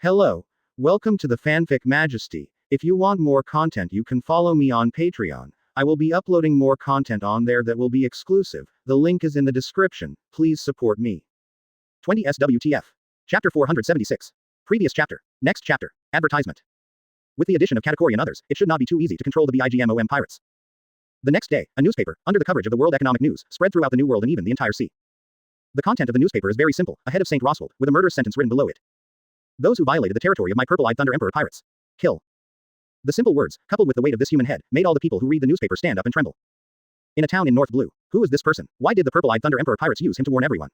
Hello. Welcome to the Fanfic Majesty. If you want more content, you can follow me on Patreon. I will be uploading more content on there that will be exclusive. The link is in the description. Please support me. 20 SWTF. Chapter 476. Previous chapter. Next chapter. Advertisement. With the addition of Katakuri and others, it should not be too easy to control the BIGMOM pirates. The next day, a newspaper, under the coverage of the World Economic News, spread throughout the New World and even the entire sea. The content of the newspaper is very simple, a head of St. Roswald, with a murderous sentence written below it. Those who violated the territory of my purple-eyed Thunder Emperor pirates. Kill. The simple words, coupled with the weight of this human head, made all the people who read the newspaper stand up and tremble. In a town in North Blue, who is this person? Why did the purple-eyed Thunder Emperor pirates use him to warn everyone?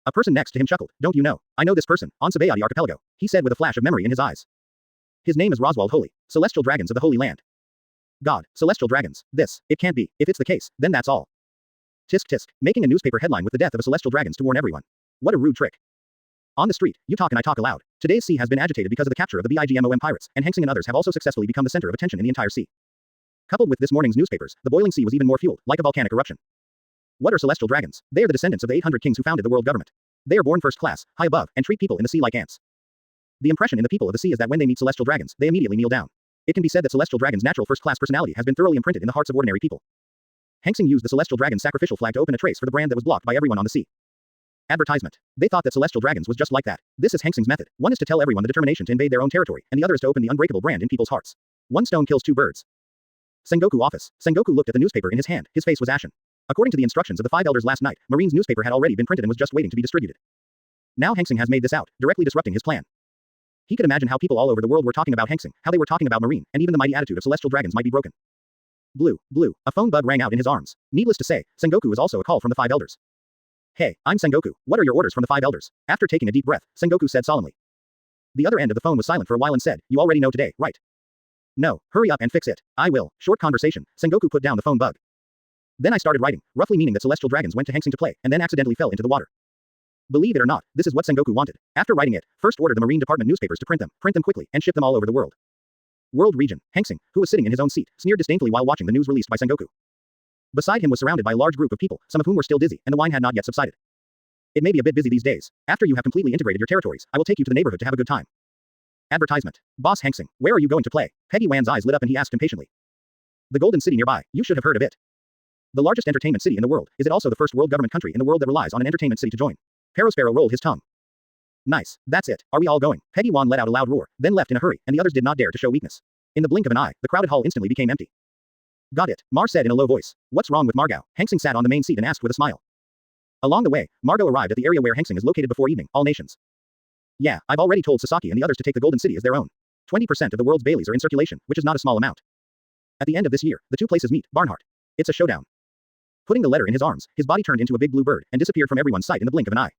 A person next to him chuckled. Don't you know? I know this person, on Sabayati Archipelago, he said with a flash of memory in his eyes. His name is Roswald Holy, celestial dragons of the Holy Land. God, celestial dragons, this, it can't be, if it's the case, then that's all. Tisk tisk, making a newspaper headline with the death of a celestial dragons to warn everyone. What a rude trick. On the street, you talk and I talk aloud. Today's sea has been agitated because of the capture of the BIGMOM pirates, and Hanxing and others have also successfully become the center of attention in the entire sea. Coupled with this morning's newspapers, the boiling sea was even more fueled, like a volcanic eruption. What are celestial dragons? They are the descendants of the 800 kings who founded the world government. They are born first class, high above, and treat people in the sea like ants. The impression in the people of the sea is that when they meet celestial dragons, they immediately kneel down. It can be said that celestial dragons' natural first-class personality has been thoroughly imprinted in the hearts of ordinary people. Hanxing used the celestial dragon's sacrificial flag to open a trace for the brand that was blocked by everyone on the sea. Advertisement. They thought that celestial dragons was just like that. This is Hanxing's method. One is to tell everyone the determination to invade their own territory, and the other is to open the unbreakable brand in people's hearts. One stone kills two birds. Sengoku office. Sengoku looked at the newspaper in his hand. His face was ashen. According to the instructions of the five elders last night, Marine's newspaper had already been printed and was just waiting to be distributed. Now Hanxing has made this out, directly disrupting his plan. He could imagine how people all over the world were talking about Hanxing, how they were talking about Marine, and even the mighty attitude of celestial dragons might be broken. Blue, blue, a phone bug rang out in his arms. Needless to say, Sengoku is also a call from the five elders. Hey, I'm Sengoku. What are your orders from the five elders? After taking a deep breath, Sengoku said solemnly. The other end of the phone was silent for a while and said, you already know today, right? No, hurry up and fix it. I will. Short conversation. Sengoku put down the phone bug. Then I started writing, roughly meaning that celestial dragons went to Hanxing to play, and then accidentally fell into the water. Believe it or not, this is what Sengoku wanted. After writing it, first order the Marine Department newspapers to print them quickly, and ship them all over the world. World region. Hanxing, who was sitting in his own seat, sneered disdainfully while watching the news released by Sengoku. Beside him was surrounded by a large group of people, some of whom were still dizzy, and the wine had not yet subsided. It may be a bit busy these days. After you have completely integrated your territories, I will take you to the neighborhood to have a good time. Advertisement. Boss Hanxing, where are you going to play? Peggy Wan's eyes lit up and he asked impatiently. The Golden City nearby. You should have heard of it. The largest entertainment city in the world. Is it also the first world government country in the world that relies on an entertainment city to join? Sparrow rolled his tongue. Nice. That's it. Are we all going? Peggy Wan let out a loud roar, then left in a hurry, and the others did not dare to show weakness. In the blink of an eye, the crowded hall instantly became empty. Got it, Mar said in a low voice. What's wrong with Margot? Hanxing sat on the main seat and asked with a smile. Along the way, Margot arrived at the area where Hanxing is located before evening, all nations. Yeah, I've already told Sasaki and the others to take the Golden City as their own. 20% of the world's Baileys are in circulation, which is not a small amount. At the end of this year, the two places meet, Barnhart. It's a showdown. Putting the letter in his arms, his body turned into a big blue bird, and disappeared from everyone's sight in the blink of an eye.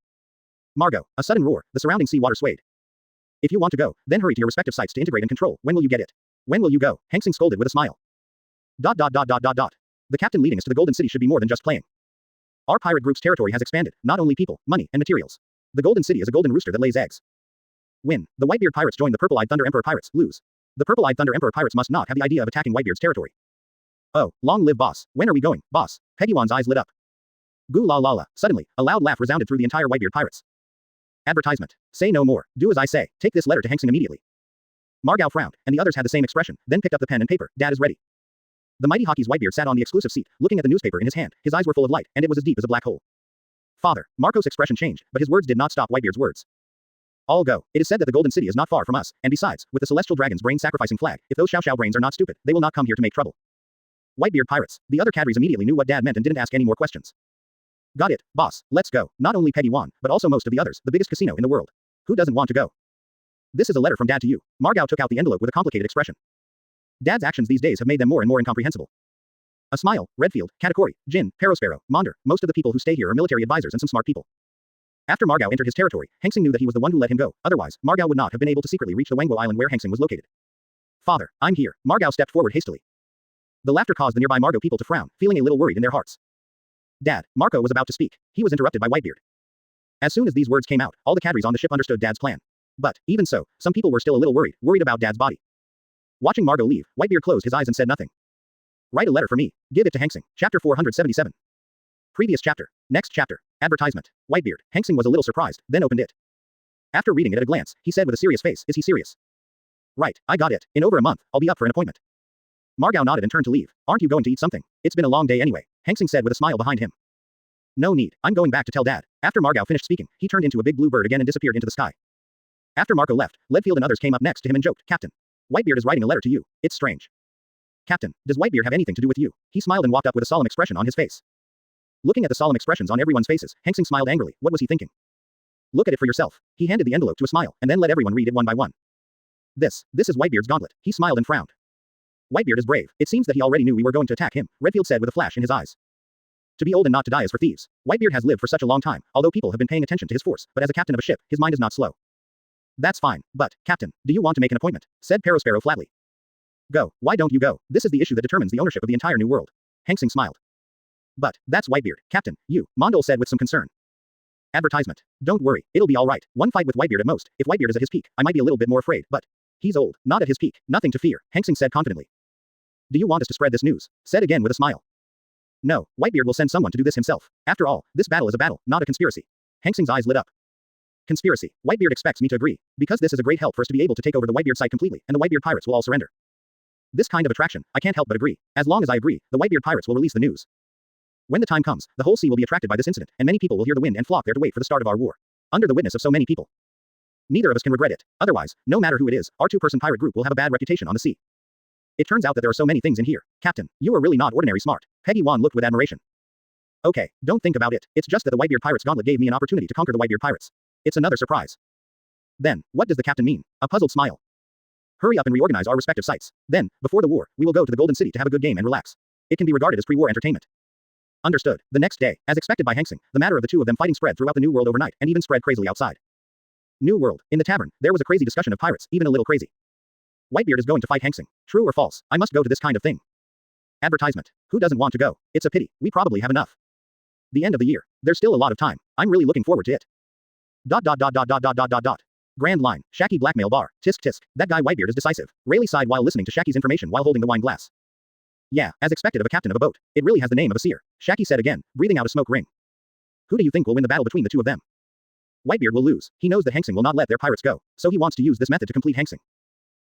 Margot, a sudden roar, the surrounding sea water swayed. If you want to go, then hurry to your respective sites to integrate and control. When will you get it? When will you go? Hanxing scolded with a smile. ... The captain leading us to the Golden City should be more than just playing. Our pirate group's territory has expanded, not only people, money, and materials. The Golden City is a golden rooster that lays eggs. Win. The Whitebeard pirates join the purple-eyed Thunder Emperor pirates. Lose. The purple-eyed Thunder Emperor pirates must not have the idea of attacking Whitebeard's territory. Oh, long live boss. When are we going, boss? Peggy Wan's eyes lit up. Goo la la la. Suddenly, a loud laugh resounded through the entire Whitebeard pirates. Advertisement. Say no more. Do as I say. Take this letter to Hanxing immediately. Margot frowned, and the others had the same expression, then picked up the pen and paper. Dad is ready. The mighty Hockey's Whitebeard sat on the exclusive seat, looking at the newspaper in his hand. His eyes were full of light, and it was as deep as a black hole. Father. Marco's expression changed, but his words did not stop Whitebeard's words. All go. It is said that the Golden City is not far from us, and besides, with the celestial dragon's brain-sacrificing flag, if those Xiao brains are not stupid, they will not come here to make trouble. Whitebeard pirates. The other cadres immediately knew what Dad meant and didn't ask any more questions. Got it, boss. Let's go. Not only Peggy Wan, but also most of the others, the biggest casino in the world. Who doesn't want to go? This is a letter from Dad to you. Margot took out the envelope with a complicated expression. Dad's actions these days have made them more and more incomprehensible. A smile, Redfield, Katakuri, Jin, Sparrow, Monder, most of the people who stay here are military advisors and some smart people. After Margot entered his territory, Hanxing knew that he was the one who let him go, otherwise, Margot would not have been able to secretly reach the Wangwo Island where Hanxing was located. Father, I'm here. Margot stepped forward hastily. The laughter caused the nearby Margot people to frown, feeling a little worried in their hearts. Dad, Marco was about to speak. He was interrupted by Whitebeard. As soon as these words came out, all the cadres on the ship understood Dad's plan. But, even so, some people were still a little worried about Dad's body. Watching Margot leave, Whitebeard closed his eyes and said nothing. Write a letter for me. Give it to Hanxing. Chapter 477. Previous chapter. Next chapter. Advertisement. Whitebeard. Hanxing was a little surprised, then opened it. After reading it at a glance, he said with a serious face, "Is he serious?" "Right, I got it. In over a month, I'll be up for an appointment." Margao nodded and turned to leave. "Aren't you going to eat something? It's been a long day anyway," Hanxing said with a smile behind him. "No need, I'm going back to tell Dad." After Margao finished speaking, he turned into a big blue bird again and disappeared into the sky. After Marco left, Leadfield and others came up next to him and joked, "Captain, Whitebeard is writing a letter to you. It's strange." "Captain, does Whitebeard have anything to do with you?" He smiled and walked up with a solemn expression on his face. Looking at the solemn expressions on everyone's faces, Hanxing smiled angrily. What was he thinking? "Look at it for yourself." He handed the envelope to a smile, and then let everyone read it one by one. This is Whitebeard's gauntlet." He smiled and frowned. "Whitebeard is brave. It seems that he already knew we were going to attack him," Redfield said with a flash in his eyes. "To be old and not to die is for thieves. Whitebeard has lived for such a long time, although people have been paying attention to his force, but as a captain of a ship, his mind is not slow." "That's fine, but, Captain, do you want to make an appointment?" said Perospero flatly. "Go. Why don't you go? This is the issue that determines the ownership of the entire new world." Hanxing smiled. "But, that's Whitebeard, Captain, you," Mondol said with some concern. Advertisement. "Don't worry, it'll be alright. One fight with Whitebeard at most. If Whitebeard is at his peak, I might be a little bit more afraid, but he's old, not at his peak, nothing to fear," Hanxing said confidently. "Do you want us to spread this news?" said again with a smile. "No, Whitebeard will send someone to do this himself. After all, this battle is a battle, not a conspiracy." Hanxing's eyes lit up. "Conspiracy. Whitebeard expects me to agree, because this is a great help for us to be able to take over the Whitebeard site completely, and the Whitebeard pirates will all surrender. This kind of attraction, I can't help but agree. As long as I agree, the Whitebeard pirates will release the news. When the time comes, the whole sea will be attracted by this incident, and many people will hear the wind and flock there to wait for the start of our war. Under the witness of so many people. Neither of us can regret it. Otherwise, no matter who it is, our two-person pirate group will have a bad reputation on the sea. It turns out that there are so many things in here. Captain, you are really not ordinary smart." Peggy Wan looked with admiration. "Okay, don't think about it. It's just that the Whitebeard Pirates Gauntlet gave me an opportunity to conquer the Whitebeard Pirates. It's another surprise." "Then, what does the captain mean?" A puzzled smile. "Hurry up and reorganize our respective sites. Then, before the war, we will go to the Golden City to have a good game and relax. It can be regarded as pre-war entertainment." Understood. The next day, as expected by Hanxing, the matter of the two of them fighting spread throughout the New World overnight, and even spread crazily outside. New World. In the tavern, there was a crazy discussion of pirates, even a little crazy. Whitebeard is going to fight Hanxing. True or false? I must go to this kind of thing. Advertisement. Who doesn't want to go? It's a pity. We probably have enough. The end of the year. There's still a lot of time. I'm really looking forward to it. ... Grand line. Shaki blackmail bar. Tisk tisk. That guy Whitebeard is decisive. Rayleigh sighed while listening to Shaki's information while holding the wine glass. "Yeah, as expected of a captain of a boat. It really has the name of a seer," Shaki said again, breathing out a smoke ring. "Who do you think will win the battle between the two of them?" "Whitebeard will lose. He knows that Hanxing will not let their pirates go, so he wants to use this method to complete Hanxing."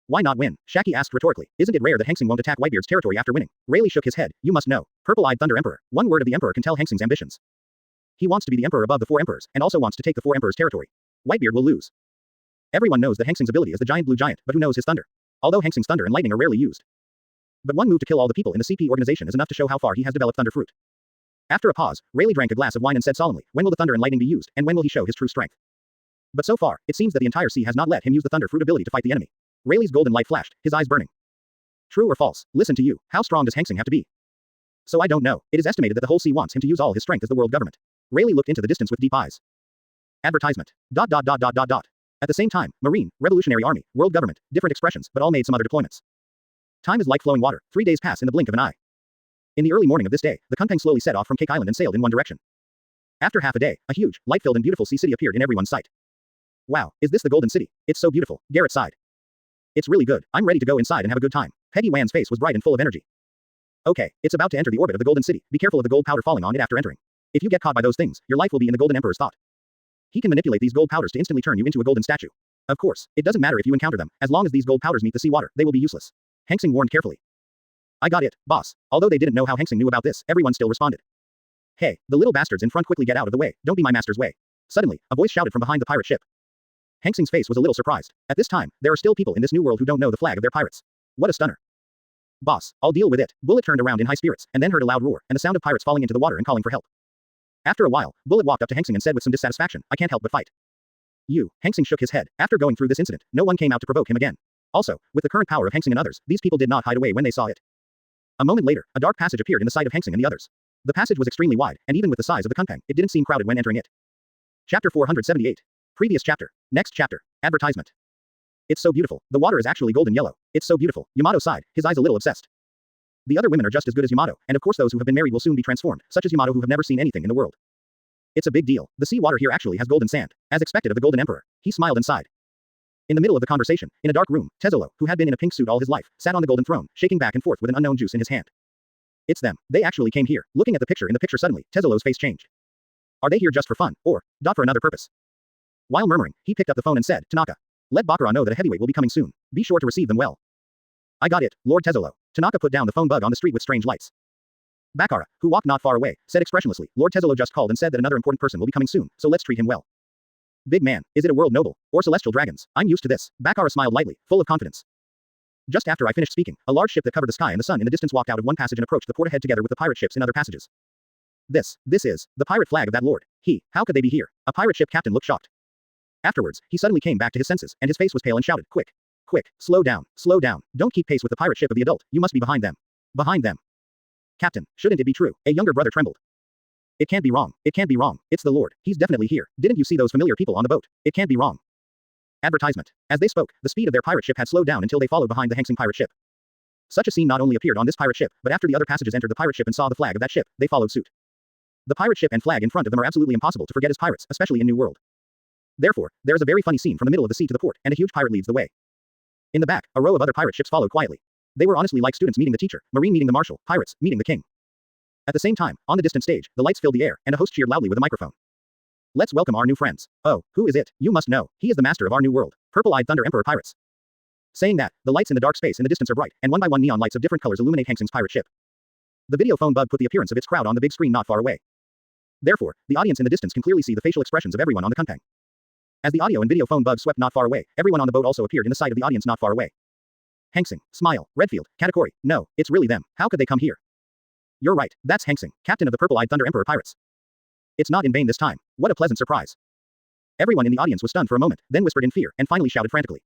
"Why not win?" Shaki asked rhetorically. "Isn't it rare that Hanxing won't attack Whitebeard's territory after winning?" Rayleigh shook his head. "You must know. Purple-eyed Thunder Emperor. One word of the Emperor can tell Hanxing's ambitions. He wants to be the Emperor above the four Emperors, and also wants to take the four Emperors' territory. Whitebeard will lose. Everyone knows that Hanxing's ability is the giant blue giant, but who knows his thunder? Although Hanxing's thunder and lightning are rarely used. But one move to kill all the people in the CP organization is enough to show how far he has developed thunder fruit." After a pause, Rayleigh drank a glass of wine and said solemnly, "When will the thunder and lightning be used, and when will he show his true strength?" But so far, it seems that the entire sea has not let him use the thunder fruit ability to fight the enemy. Rayleigh's golden light flashed, his eyes burning. "True or false? Listen to you. How strong does Hanxing have to be?" "So I don't know. It is estimated that the whole sea wants him to use all his strength as the world government." Rayleigh looked into the distance with deep eyes. Advertisement. ... At the same time, Marine, Revolutionary Army, World Government, different expressions, but all made some other deployments. Time is like flowing water. 3 days pass in the blink of an eye. In the early morning of this day, the Kunpeng slowly set off from Cake Island and sailed in one direction. After half a day, a huge, light-filled and beautiful sea city appeared in everyone's sight. "Wow, is this the Golden City? It's so beautiful," Garrett sighed. "It's really good. I'm ready to go inside and have a good time." Peggy Wan's face was bright and full of energy. "Okay, it's about to enter the orbit of the Golden City. Be careful of the gold powder falling on it after entering. If you get caught by those things, your life will be in the Golden Emperor's thought. He can manipulate these gold powders to instantly turn you into a golden statue. Of course, it doesn't matter if you encounter them, as long as these gold powders meet the seawater, they will be useless." Hanxing warned carefully. "I got it, boss." Although they didn't know how Hanxing knew about this, everyone still responded. "Hey, the little bastards in front, quickly get out of the way. Don't be my master's way." Suddenly, a voice shouted from behind the pirate ship. Hanxing's face was a little surprised. At this time, there are still people in this new world who don't know the flag of their pirates. What a stunner. "Boss, I'll deal with it." Bullet turned around in high spirits, and then heard a loud roar, and the sound of pirates falling into the water and calling for help. After a while, Bullet walked up to Hanxing and said with some dissatisfaction, "I can't help but fight." "You." Hanxing shook his head. After going through this incident, no one came out to provoke him again. Also, with the current power of Hanxing and others, these people did not hide away when they saw it. A moment later, a dark passage appeared in the sight of Hanxing and the others. The passage was extremely wide, and even with the size of the Kunpeng, it didn't seem crowded when entering it. Chapter 478. Previous chapter. Next chapter. Advertisement. "It's so beautiful. The water is actually golden yellow. It's so beautiful." Yamato sighed, his eyes a little obsessed. The other women are just as good as Yamato, and of course those who have been married will soon be transformed, such as Yamato who have never seen anything in the world. "It's a big deal. The sea water here actually has golden sand, as expected of the Golden Emperor." He smiled and sighed. In the middle of the conversation, in a dark room, Tezzolo, who had been in a pink suit all his life, sat on the golden throne, shaking back and forth with an unknown juice in his hand. "It's them. They actually came here." Looking at the picture in the picture suddenly, Tezzolo's face changed. "Are they here just for fun, or, for another purpose?" While murmuring, he picked up the phone and said, Tanaka. Let Bakura know that a heavyweight will be coming soon. Be sure to receive them well. I got it, Lord Tezzolo. Tanaka put down the phone bug on the street with strange lights. Bakura, who walked not far away, said expressionlessly, Lord Tezzolo just called and said that another important person will be coming soon, so let's treat him well. Big man, is it a world noble, or celestial dragons? I'm used to this. Bakura smiled lightly, full of confidence. Just after I finished speaking, a large ship that covered the sky and the sun in the distance walked out of one passage and approached the port ahead together with the pirate ships in other passages. This is the pirate flag of that lord. How could they be here? A pirate ship captain looked shocked. Afterwards, he suddenly came back to his senses, and his face was pale and shouted, quick, slow down, don't keep pace with the pirate ship of the adult, you must be behind them. Behind them. Captain, shouldn't it be true? A younger brother trembled. It can't be wrong, it's the lord, he's definitely here, didn't you see those familiar people on the boat? It can't be wrong. Advertisement. As they spoke, the speed of their pirate ship had slowed down until they followed behind the Hanxing pirate ship. Such a scene not only appeared on this pirate ship, but after the other passengers entered the pirate ship and saw the flag of that ship, they followed suit. The pirate ship and flag in front of them are absolutely impossible to forget as pirates, especially in New World. Therefore, there is a very funny scene from the middle of the sea to the port, and a huge pirate leads the way. In the back, a row of other pirate ships followed quietly. They were honestly like students meeting the teacher, Marine meeting the marshal, pirates meeting the king. At the same time, on the distant stage, the lights filled the air, and a host cheered loudly with a microphone. Let's welcome our new friends. Oh, who is it? You must know. He is the master of our new world. Purple-eyed Thunder Emperor Pirates. Saying that, the lights in the dark space in the distance are bright, and one by one neon lights of different colors illuminate Hanxing's pirate ship. The video phone bug put the appearance of its crowd on the big screen not far away. Therefore, the audience in the distance can clearly see the facial expressions of everyone on the kunpeng. As the audio and video phone bug swept not far away, everyone on the boat also appeared in the sight of the audience not far away. Hanxing, Smile, Redfield, Katakuri, no, it's really them. How could they come here? You're right, that's Hanxing, captain of the Purple-eyed Thunder Emperor Pirates. It's not in vain this time. What a pleasant surprise. Everyone in the audience was stunned for a moment, then whispered in fear, and finally shouted frantically.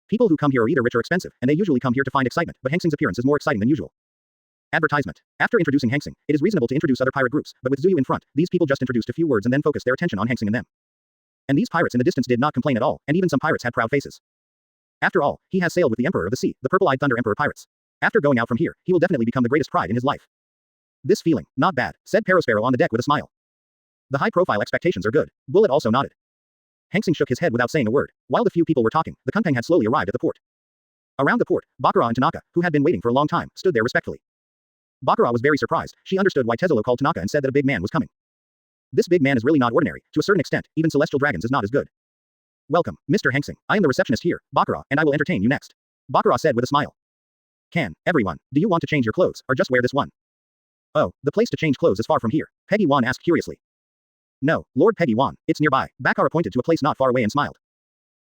People who come here are either rich or expensive, and they usually come here to find excitement, but Hanxing's appearance is more exciting than usual. Advertisement. After introducing Hanxing, it is reasonable to introduce other pirate groups, but with Zuyu in front, these people just introduced a few words and then focused their attention on Hanxing and them. And these pirates in the distance did not complain at all, and even some pirates had proud faces. After all, he has sailed with the Emperor of the Sea, the Purple-eyed Thunder Emperor Pirates. After going out from here, he will definitely become the greatest pride in his life. This feeling, not bad, said Parasparrow on the deck with a smile. The high-profile expectations are good. Bullet also nodded. Hanxing shook his head without saying a word. While the few people were talking, the kunpeng had slowly arrived at the port. Around the port, Bakura and Tanaka, who had been waiting for a long time, stood there respectfully. Bakura was very surprised. She understood why Tezzolo called Tanaka and said that a big man was coming. This big man is really not ordinary. To a certain extent, even celestial dragons is not as good. Welcome, Mr. Hanxing. I am the receptionist here, Bakura, and I will entertain you next. Bakura said with a smile. Everyone, do you want to change your clothes, or just wear this one? Oh, the place to change clothes is far from here, Peggy Wan asked curiously. No, Lord Peggy Wan, it's nearby. Bakura pointed to a place not far away and smiled.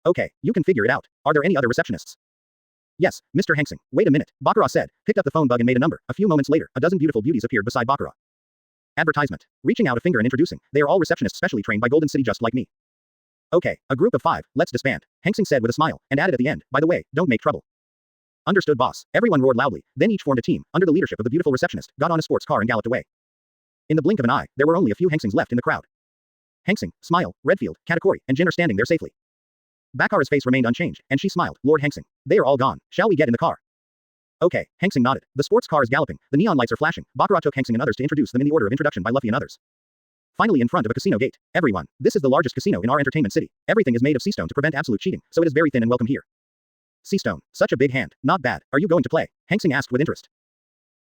Okay, you can figure it out. Are there any other receptionists? Yes, Mr. Hanxing. Wait a minute, Bakura said, picked up the phone bug and made a number. A few moments later, a dozen beautiful beauties appeared beside Bakura. Advertisement. Reaching out a finger and introducing, they are all receptionists specially trained by Golden City just like me. Okay, a group of 5, let's disband, Hanxing said with a smile, and added at the end, by the way, don't make trouble. Understood boss. Everyone roared loudly, then each formed a team, under the leadership of the beautiful receptionist, got on a sports car and galloped away. In the blink of an eye, there were only a few Hanxings left in the crowd. Hanxing, Smile, Redfield, Katakuri, and Jin are standing there safely. Bakura's face remained unchanged, and she smiled, Lord Hanxing. They are all gone. Shall we get in the car? Okay, Hanxing nodded. The sports car is galloping, the neon lights are flashing. Bakura took Hanxing and others to introduce them in the order of introduction by Luffy and others. Finally in front of a casino gate. Everyone, this is the largest casino in our entertainment city. Everything is made of sea stone to prevent absolute cheating, so it is very thin and welcome here. Sea stone, such a big hand. Not bad. Are you going to play? Hanxing asked with interest.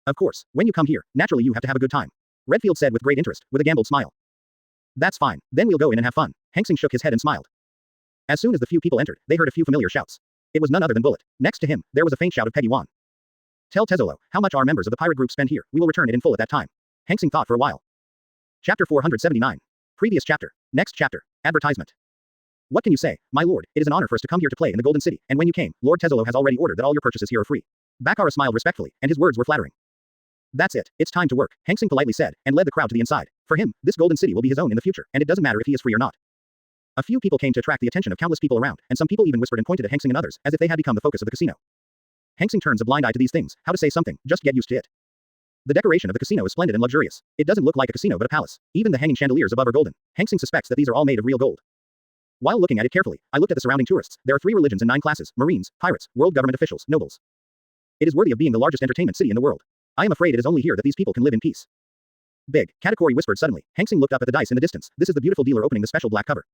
Of course, when you come here, naturally you have to have a good time. Redfield said with great interest, with a gambled smile. That's fine, then we'll go in and have fun. Hanxing shook his head and smiled. As soon as the few people entered, they heard a few familiar shouts. It was none other than Bullet. Next to him, there was a faint shout of Peggy Wan. Tell Tezzolo, how much our members of the pirate group spend here, we will return it in full at that time. Hanxing thought for a while. Chapter 479. Previous chapter. Next chapter. Advertisement. What can you say, my lord, it is an honor for us to come here to play in the Golden City, and when you came, Lord Tezzolo has already ordered that all your purchases here are free. Bakura smiled respectfully, and his words were flattering. That's it, it's time to work, Hanxing politely said, and led the crowd to the inside. For him, this Golden City will be his own in the future, and it doesn't matter if he is free or not. A few people came to attract the attention of countless people around, and some people even whispered and pointed at Hanxing and others, as if they had become the focus of the casino. Hanxing turns a blind eye to these things. How to say something, just get used to it. The decoration of the casino is splendid and luxurious. It doesn't look like a casino but a palace. Even the hanging chandeliers above are golden. Hanxing suspects that these are all made of real gold. While looking at it carefully, I looked at the surrounding tourists. There are 3 religions and 9 classes: Marines, pirates, world government officials, nobles. It is worthy of being the largest entertainment city in the world. I am afraid it is only here that these people can live in peace. Big, Katakuri whispered suddenly. Hanxing looked up at the dice in the distance. This is the beautiful dealer opening the special black cover.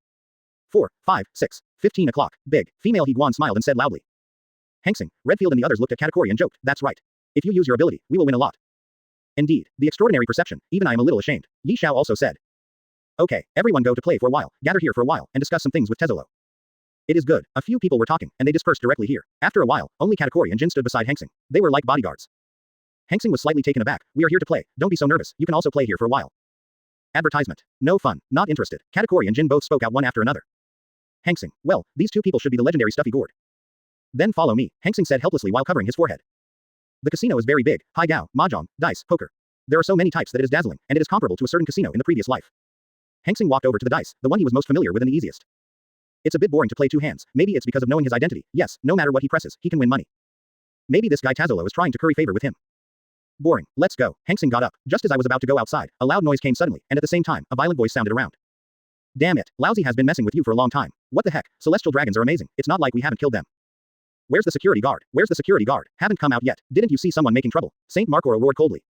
4, 5, 6, 15 o'clock. Big, female Higuan smiled and said loudly. Hanxing, Redfield and the others looked at Katakuri and joked, that's right. If you use your ability, we will win a lot. Indeed, the extraordinary perception, even I am a little ashamed. Yi Xiao also said. Okay, everyone go to play for a while, gather here for a while, and discuss some things with Tezolo. It is good. A few people were talking, and they dispersed directly here. After a while, only Katakuri and Jin stood beside Hanxing. They were like bodyguards. Hanxing was slightly taken aback. We are here to play. Don't be so nervous. You can also play here for a while. Advertisement. No fun. Not interested. Katakuri and Jin both spoke out one after another. Hanxing. Well, these two people should be the legendary Stuffy Gourd. Then follow me, Hanxing said helplessly while covering his forehead. The casino is very big. Pai Gao, Mahjong, dice, poker. There are so many types that it is dazzling, and it is comparable to a certain casino in the previous life. Hanxing walked over to the dice, the one he was most familiar with and the easiest. It's a bit boring to play two hands. Maybe it's because of knowing his identity. Yes, no matter what he presses, he can win money. Maybe this guy Tazolo is trying to curry favor with him. Boring. Let's go. Hanxing got up. Just as I was about to go outside, a loud noise came suddenly, and at the same time, a violent voice sounded around. Damn it, Lousy has been messing with you for a long time. What the heck? Celestial dragons are amazing. It's not like we haven't killed them. Where's the security guard? Where's the security guard? Haven't come out yet. Didn't you see someone making trouble? Saint Markora roared coldly.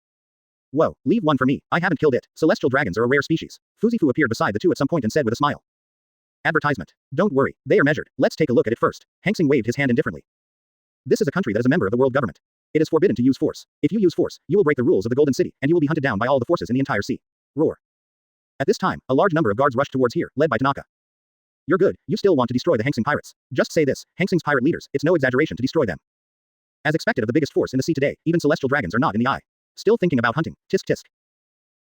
Whoa, leave one for me. I haven't killed it. Celestial dragons are a rare species. Fuzifu appeared beside the two at some point and said with a smile. Advertisement. Don't worry. They are measured. Let's take a look at it first. Hanxing waved his hand indifferently. This is a country that is a member of the world government. It is forbidden to use force. If you use force, you will break the rules of the Golden City, and you will be hunted down by all the forces in the entire sea. Roar. At this time, a large number of guards rushed towards here, led by Tanaka. You're good. You still want to destroy the Hanxing pirates. Just say this, Hanxing's pirate leaders, it's no exaggeration to destroy them. As expected of the biggest force in the sea today, even celestial dragons are not in the eye. Still thinking about hunting. Tisk tisk.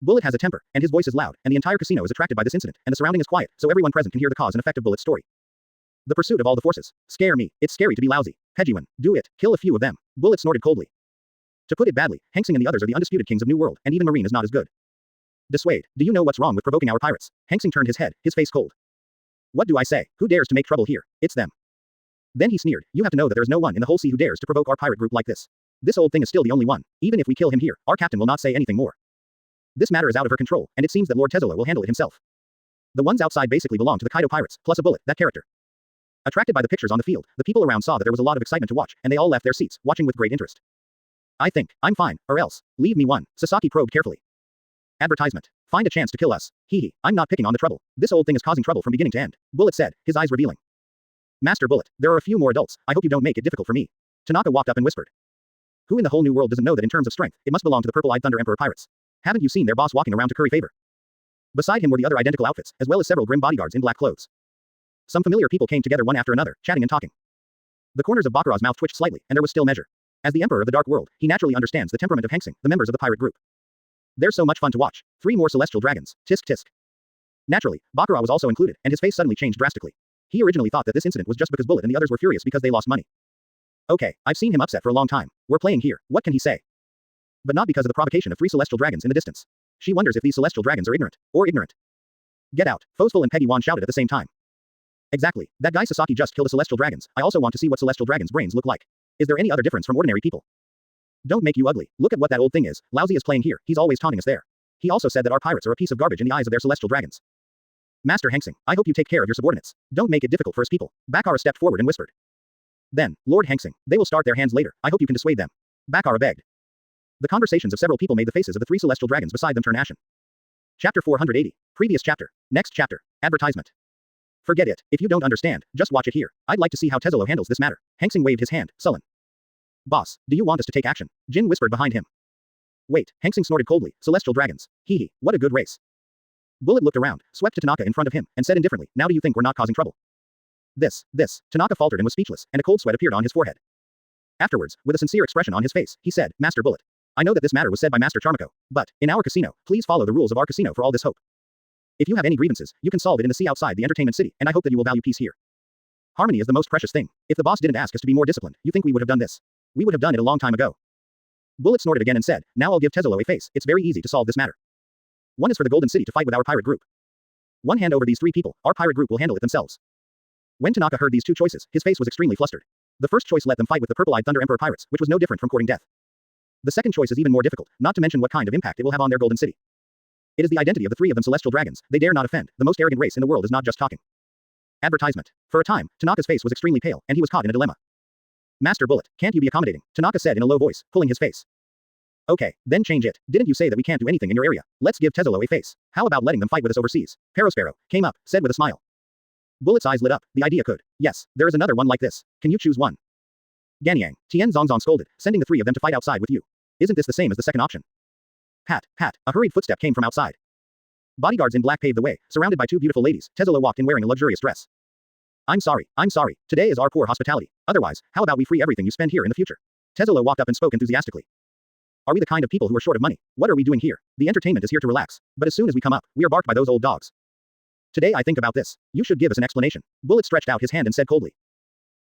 Bullet has a temper, and his voice is loud, and the entire casino is attracted by this incident, and the surrounding is quiet, so everyone present can hear the cause and effect of Bullet's story. The pursuit of all the forces. Scare me. It's scary to be lousy. Pejiwan. Do it. Kill a few of them. Bullet snorted coldly. To put it badly, Hanxing and the others are the undisputed kings of New World, and even Marine is not as good. Dissuade. Do you know what's wrong with provoking our pirates? Hanxing turned his head, his face cold. What do I say? Who dares to make trouble here? It's them. Then he sneered. You have to know that there is no one in the whole sea who dares to provoke our pirate group like this. This old thing is still the only one. Even if we kill him here, our captain will not say anything more. This matter is out of her control, and it seems that Lord Tezolo will handle it himself. The ones outside basically belong to the Kaido pirates, plus a Bullet, that character. Attracted by the pictures on the field, the people around saw that there was a lot of excitement to watch, and they all left their seats, watching with great interest. I think, I'm fine, or else. Leave me one. Sasaki probed carefully. Advertisement. Find a chance to kill us. Hee. I'm not picking on the trouble. This old thing is causing trouble from beginning to end. Bullet said, his eyes revealing. Master Bullet, there are a few more adults. I hope you don't make it difficult for me. Tanaka walked up and whispered. Who in the whole new world doesn't know that in terms of strength, it must belong to the purple-eyed Thunder Emperor pirates? Haven't you seen their boss walking around to curry favor? Beside him were the other identical outfits, as well as several grim bodyguards in black clothes. Some familiar people came together one after another, chatting and talking. The corners of Bakura's mouth twitched slightly, and there was still measure. As the Emperor of the Dark World, he naturally understands the temperament of Hanxing, the members of the pirate group. There's so much fun to watch. 3 more celestial dragons. Tisk tisk. Naturally, Bakura was also included, and his face suddenly changed drastically. He originally thought that this incident was just because Bullet and the others were furious because they lost money. Okay, I've seen him upset for a long time. We're playing here. What can he say? But not because of the provocation of 3 celestial dragons in the distance. She wonders if these celestial dragons are ignorant. Or ignorant. Get out. Fosful and Peggy Wan shouted at the same time. Exactly. That guy Sasaki just killed the celestial dragons. I also want to see what celestial dragons' brains look like. Is there any other difference from ordinary people? Don't make you ugly. Look at what that old thing is. Lousy is playing here. He's always taunting us there. He also said that our pirates are a piece of garbage in the eyes of their celestial dragons. Master Hanxing, I hope you take care of your subordinates. Don't make it difficult for us people. Bakura stepped forward and whispered. Then, Lord Hanxing, they will start their hands later. I hope you can dissuade them. Bakura begged. The conversations of several people made the faces of the 3 celestial dragons beside them turn ashen. Chapter 480. Previous chapter. Next chapter. Advertisement. Forget it. If you don't understand, just watch it here. I'd like to see how Tezolo handles this matter. Hanxing waved his hand, sullen. Boss, do you want us to take action? Jin whispered behind him. Wait, Hanxing snorted coldly. Celestial dragons. Hee, what a good race. Bullet looked around, swept to Tanaka in front of him, and said indifferently, now do you think we're not causing trouble? This. Tanaka faltered and was speechless, and a cold sweat appeared on his forehead. Afterwards, with a sincere expression on his face, he said, Master Bullet. I know that this matter was said by Master Charmako, but, in our casino, please follow the rules of our casino for all this hope. If you have any grievances, you can solve it in the sea outside the entertainment city, and I hope that you will value peace here. Harmony is the most precious thing. If the boss didn't ask us to be more disciplined, you think we would have done this? We would have done it a long time ago. Bullet snorted again and said, now I'll give Tezolo a face. It's very easy to solve this matter. One is for the Golden City to fight with our pirate group. One hand over these 3 people, our pirate group will handle it themselves. When Tanaka heard these 2 choices, his face was extremely flustered. The first choice let them fight with the purple-eyed Thunder Emperor pirates, which was no different from courting death. The second choice is even more difficult, not to mention what kind of impact it will have on their Golden City. It is the identity of the 3 of them celestial dragons. They dare not offend. The most arrogant race in the world is not just talking. Advertisement. For a time, Tanaka's face was extremely pale, and he was caught in a dilemma. Master Bullet, can't you be accommodating? Tanaka said in a low voice, pulling his face. Okay, then change it. Didn't you say that we can't do anything in your area? Let's give Tezolo a face. How about letting them fight with us overseas? Perospero came up, said with a smile. Bullet's eyes lit up. The idea could. Yes, there is another one like this. Can you choose one? Ganyang, Tian Zongzong scolded, sending the 3 of them to fight outside with you. Isn't this the same as the second option? Pat, a hurried footstep came from outside. Bodyguards in black paved the way, surrounded by two beautiful ladies. Tezulo walked in wearing a luxurious dress. I'm sorry. Today is our poor hospitality. Otherwise, how about we free everything you spend here in the future? Tezulo walked up and spoke enthusiastically. Are we the kind of people who are short of money? What are we doing here? The entertainment is here to relax. But as soon as we come up, we are barked by those old dogs. Today I think about this. You should give us an explanation. Bullet stretched out his hand and said coldly.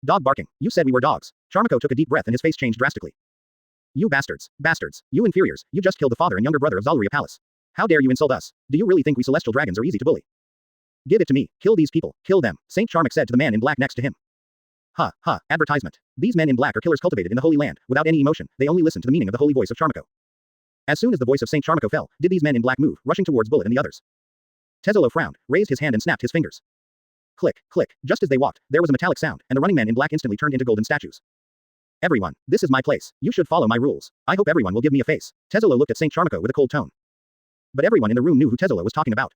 Dog barking. You said we were dogs. Charmako took a deep breath and his face changed drastically. You bastards. You inferiors. You just killed the father and younger brother of Zaluria Palace. How dare you insult us? Do you really think we celestial dragons are easy to bully? Give it to me. Kill these people. Kill them. Saint Charmak said to the man in black next to him. Advertisement. These men in black are killers cultivated in the Holy Land, without any emotion, they only listen to the meaning of the holy voice of Charmako. As soon as the voice of Saint Charmako fell, did these men in black move, rushing towards Bullet and the others. Tezulo frowned, raised his hand and snapped his fingers. Click, click, just as they walked, there was a metallic sound, and the running men in black instantly turned into golden statues. Everyone, this is my place, you should follow my rules. I hope everyone will give me a face. Tezulo looked at Saint Charmako with a cold tone. But everyone in the room knew who Tezulo was talking about.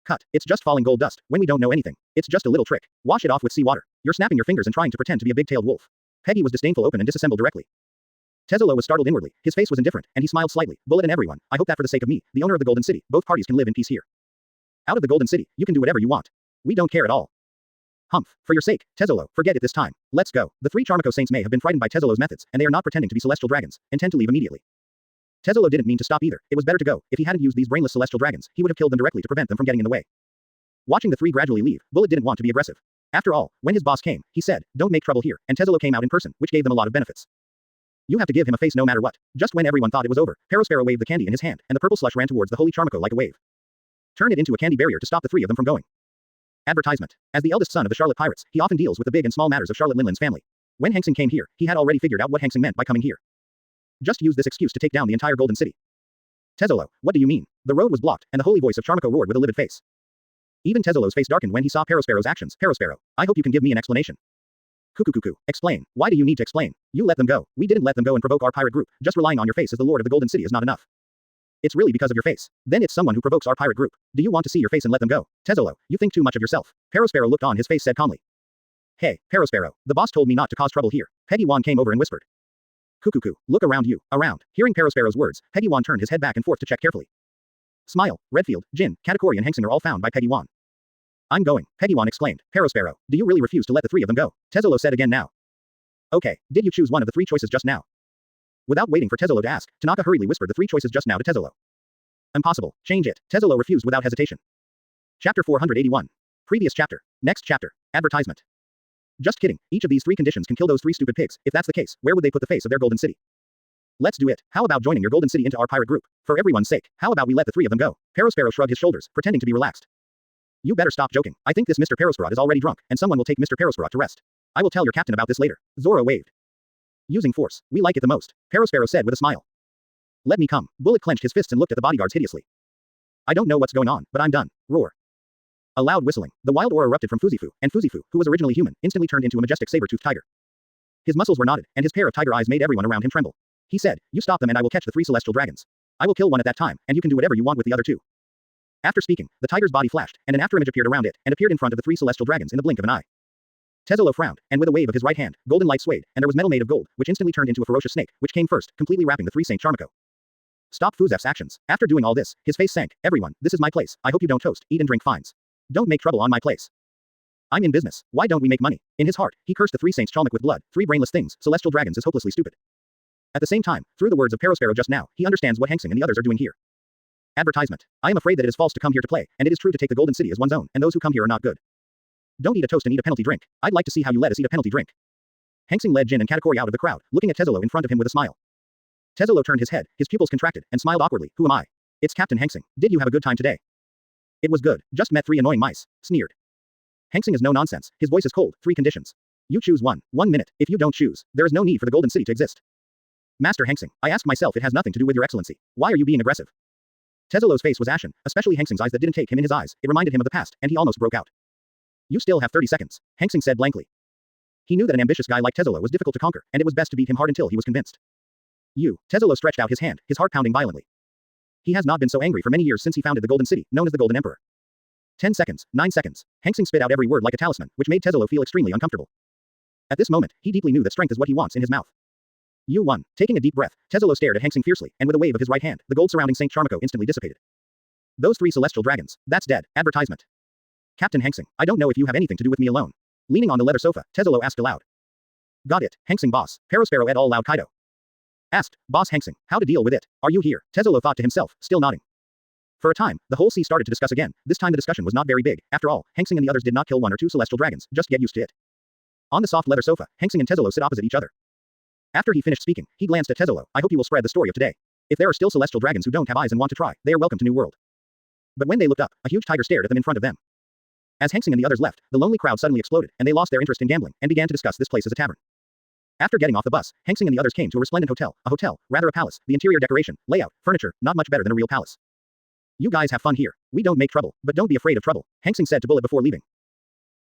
Cut, it's just falling gold dust, when we don't know anything. It's just a little trick. Wash it off with seawater. You're snapping your fingers and trying to pretend to be a big-tailed wolf. Peggy was disdainful open and disassembled directly. Tezulo was startled inwardly, his face was indifferent, and he smiled slightly. Bullet and everyone, I hope that for the sake of me, the owner of the Golden City, both parties can live in peace here. Out of the Golden City, you can do whatever you want. We don't care at all. Humph, for your sake, Tezulo, forget it this time. Let's go. The three Charmako saints may have been frightened by Tezulo's methods, and they are not pretending to be celestial dragons, intend to leave immediately. Tezulo didn't mean to stop either, it was better to go. If he hadn't used these brainless celestial dragons, he would have killed them directly to prevent them from getting in the way. Watching the three gradually leave, Bullet didn't want to be aggressive. After all, when his boss came, he said, don't make trouble here, and Tezulo came out in person, which gave them a lot of benefits. You have to give him a face no matter what. Just when everyone thought it was over, Perospero waved the candy in his hand, and the purple slush ran towards the holy Charmako like a wave. Turn it into a candy barrier to stop the three of them from going. Advertisement. As the eldest son of the Charlotte Pirates, he often deals with the big and small matters of Charlotte Linland's family. When Hanxing came here, he had already figured out what Hanxing meant by coming here. Just use this excuse to take down the entire Golden City. Tezulo, what do you mean? The road was blocked, and the holy voice of Charmako roared with a livid face. Even Tezulo's face darkened when he saw Perospero's actions. Perospero, I hope you can give me an explanation. Cuckoo. Explain. Why do you need to explain? You let them go. We didn't let them go and provoke our pirate group. Just relying on your face as the lord of the Golden City is not enough. It's really because of your face. Then it's someone who provokes our pirate group. Do you want to see your face and let them go? Tezulo, you think too much of yourself. Perospero looked on, his face said calmly. Hey, Perospero, the boss told me not to cause trouble here. Peggy Wan came over and whispered. Cuckoo, look around you. Around. Hearing Perospero's words, Peggy Wan turned his head back and forth to check carefully. Smile, Redfield, Jin, Katakuri and Hanxing are all found by Peggy Wan. I'm going, Peggy Wan exclaimed. Perospero, do you really refuse to let the three of them go? Tezulo said again now. Okay, did you choose one of the three choices just now? Without waiting for Tezulo to ask, Tanaka hurriedly whispered the three choices just now to Tezulo. Impossible, change it. Tezulo refused without hesitation. Chapter 481. Previous chapter. Next chapter. Advertisement. Just kidding, each of these three conditions can kill those three stupid pigs. If that's the case, where would they put the face of their Golden City? Let's do it. How about joining your Golden City into our pirate group? For everyone's sake, how about we let the three of them go? Perospero shrugged his shoulders, pretending to be relaxed. You better stop joking. I think this Mr. Perospero is already drunk, and someone will take Mr. Perospero to rest. I will tell your captain about this later. Zoro waved. Using force, we like it the most, Perospero said with a smile. Let me come. Bullet clenched his fists and looked at the bodyguards hideously. I don't know what's going on, but I'm done. Roar. A loud whistling. The wild aura erupted from Fuzifu, and Fuzifu, who was originally human, instantly turned into a majestic saber-toothed tiger. His muscles were knotted, and his pair of tiger eyes made everyone around him tremble. He said, you stop them and I will catch the three celestial dragons. I will kill one at that time, and you can do whatever you want with the other two. After speaking, the tiger's body flashed, and an afterimage appeared around it, and appeared in front of the three celestial dragons in the blink of an eye. Tezulo frowned, and with a wave of his right hand, golden light swayed, and there was metal made of gold, which instantly turned into a ferocious snake, which came first, completely wrapping the three Saint Charmako. Stop Fuzef's actions. After doing all this, his face sank. Everyone, this is my place. I hope you don't toast, eat and drink fines. Don't make trouble on my place. I'm in business. Why don't we make money? In his heart, he cursed the three Saints Chalmuk with blood. Three brainless things, celestial dragons is hopelessly stupid. At the same time, through the words of Perospero just now, he understands what Hanxing and the others are doing here. Advertisement. I am afraid that it is false to come here to play, and it is true to take the Golden City as one's own, and those who come here are not good. Don't eat a toast and eat a penalty drink. I'd like to see how you let us eat a penalty drink. Hanxing led Jin and Katakuri out of the crowd, looking at Tezulo in front of him with a smile. Tezulo turned his head, his pupils contracted, and smiled awkwardly. Who am I? It's Captain Hanxing. Did you have a good time today? It was good. Just met three annoying mice. Sneered. Hanxing is no nonsense. His voice is cold. Three conditions. You choose one. 1 minute. If you don't choose, there is no need for the Golden City to exist. Master Hanxing, I ask myself, it has nothing to do with your excellency. Why are you being aggressive? Tezulo's face was ashen, especially Hanxing's eyes that didn't take him in his eyes. It reminded him of the past, and he almost broke out. You still have 30 seconds. Hanxing said blankly. He knew that an ambitious guy like Tezulo was difficult to conquer, and it was best to beat him hard until he was convinced. Tezulo stretched out his hand, his heart pounding violently. He has not been so angry for many years since he founded the Golden City, known as the Golden Emperor. 10 seconds, 9 seconds. Hanxing spit out every word like a talisman, which made Tezulo feel extremely uncomfortable. At this moment, he deeply knew that strength is what he wants in his mouth. You won. Taking a deep breath, Tezulo stared at Hanxing fiercely, and with a wave of his right hand, the gold surrounding Saint Charmako instantly dissipated. Those 3 celestial dragons. That's dead. Advertisement. Captain Hanxing, I don't know if you have anything to do with me alone. Leaning on the leather sofa, Tezolo asked aloud. Got it, Hanxing boss. Parosparrow et al. Loud Kaido asked, Boss Hanxing, how to deal with it? Are you here? Tezolo thought to himself, still nodding. For a time, the whole sea started to discuss again. This time the discussion was not very big. After all, Hanxing and the others did not kill 1 or 2 celestial dragons, just get used to it. On the soft leather sofa, Hanxing and Tezolo sit opposite each other. After he finished speaking, he glanced at Tezolo. I hope you will spread the story of today. If there are still celestial dragons who don't have eyes and want to try, they are welcome to New World. But when they looked up, a huge tiger stared at them in front of them. As Hanxing and the others left, the lonely crowd suddenly exploded, and they lost their interest in gambling, and began to discuss this place as a tavern. After getting off the bus, Hanxing and the others came to a resplendent hotel, rather a palace, the interior decoration, layout, furniture, not much better than a real palace. You guys have fun here. We don't make trouble, but don't be afraid of trouble, Hanxing said to Bullet before leaving.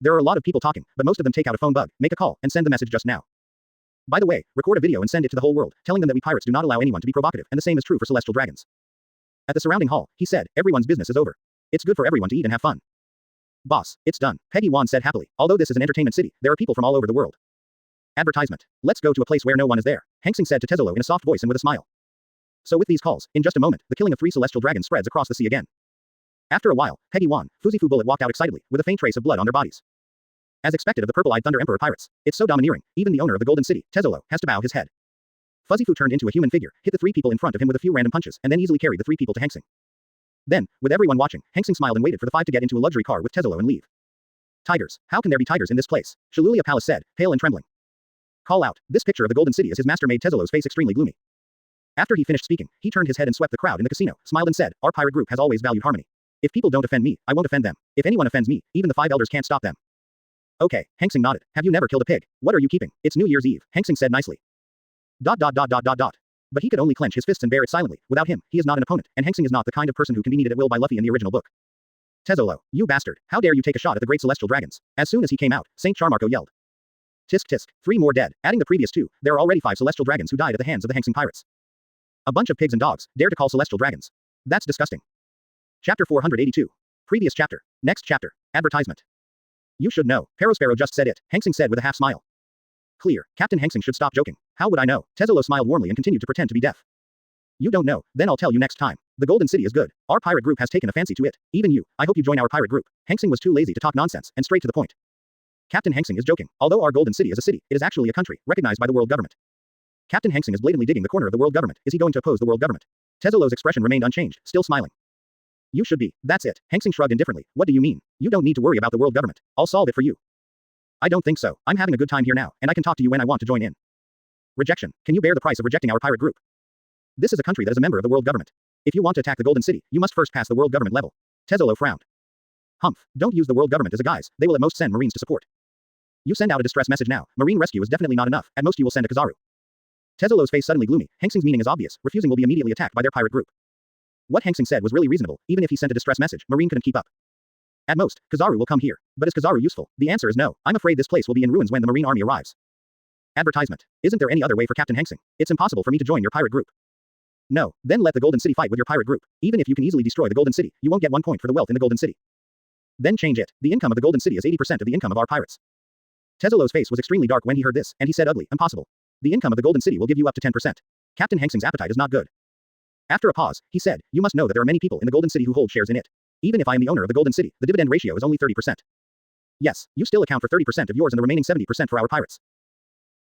There are a lot of people talking, but most of them take out a phone bug, make a call, and send the message just now. By the way, record a video and send it to the whole world, telling them that we pirates do not allow anyone to be provocative, and the same is true for celestial dragons. At the surrounding hall, he said, everyone's business is over. It's good for everyone to eat and have fun. Boss, it's done, Peggy Wan said happily. Although this is an entertainment city, there are people from all over the world. Advertisement. Let's go to a place where no one is there, Hanxing said to Tezolo in a soft voice and with a smile. So with these calls, in just a moment, the killing of 3 celestial dragons spreads across the sea again. After a while, Peggy Wan, Fuzifu Bullet walked out excitedly, with a faint trace of blood on their bodies. As expected of the purple-eyed Thunder Emperor pirates, it's so domineering, even the owner of the Golden City, Tezolo, has to bow his head. Fuzzyfu turned into a human figure, hit the 3 people in front of him with a few random punches, and then easily carried the 3 people to Hanxing. Then, with everyone watching, Hanxing smiled and waited for the 5 to get into a luxury car with Tezolo and leave. Tigers, how can there be tigers in this place? Shalulia Palace said, pale and trembling. Call out, this picture of the Golden City as his master made Tezolo's face extremely gloomy. After he finished speaking, he turned his head and swept the crowd in the casino, smiled and said, our pirate group has always valued harmony. If people don't offend me, I won't offend them. If anyone offends me, even the 5 elders can't stop them. Okay, Hanxing nodded. Have you never killed a pig? What are you keeping? It's New Year's Eve, Hanxing said nicely. ... But he could only clench his fists and bear it silently. Without him, he is not an opponent, and Hanxing is not the kind of person who can be needed at will by Luffy in the original book. Tezolo, you bastard, how dare you take a shot at the great celestial dragons? As soon as he came out, Saint Charmarco yelled. Tisk tisk, 3 more dead, adding the previous 2, there are already 5 celestial dragons who died at the hands of the Hanxing pirates. A bunch of pigs and dogs, dare to call celestial dragons. That's disgusting. Chapter 482. Previous chapter. Next chapter. Advertisement. You should know, Parosparrow just said it, Hanxing said with a half smile. Clear, Captain Hanxing should stop joking. How would I know? Tezolo smiled warmly and continued to pretend to be deaf. You don't know, then I'll tell you next time. The Golden City is good. Our pirate group has taken a fancy to it. Even you, I hope you join our pirate group. Hanxing was too lazy to talk nonsense, and straight to the point. Captain Hanxing is joking. Although our Golden City is a city, it is actually a country, recognized by the world government. Captain Hanxing is blatantly digging the corner of the world government. Is he going to oppose the world government? Tezolo's expression remained unchanged, still smiling. You should be. That's it. Hanxing shrugged indifferently. What do you mean? You don't need to worry about the world government. I'll solve it for you. I don't think so. I'm having a good time here now, and I can talk to you when I want to join in. Rejection. Can you bear the price of rejecting our pirate group? This is a country that is a member of the world government. If you want to attack the Golden City, you must first pass the world government level. Tezolo frowned. Humph. Don't use the world government as a guise. They will at most send Marines to support. You send out a distress message now. Marine rescue is definitely not enough. At most you will send a Kizaru. Tezolo's face suddenly gloomy. Hanxing's meaning is obvious. Refusing will be immediately attacked by their pirate group. What Hanxing said was really reasonable. Even if he sent a distress message, Marine couldn't keep up. At most, Kizaru will come here. But is Kizaru useful? The answer is no. I'm afraid this place will be in ruins when the Marine army arrives. Advertisement. Isn't there any other way for Captain Hanxing? It's impossible for me to join your pirate group. No, then let the Golden City fight with your pirate group. Even if you can easily destroy the Golden City, you won't get 1 point for the wealth in the Golden City. Then change it. The income of the Golden City is 80% of the income of our pirates. Tezolo's face was extremely dark when he heard this, and he said ugly, impossible. The income of the Golden City will give you up to 10%. Captain Hanxing's appetite is not good. After a pause, he said, you must know that there are many people in the Golden City who hold shares in it. Even if I am the owner of the Golden City, the dividend ratio is only 30%. Yes, you still account for 30% of yours and the remaining 70% for our pirates.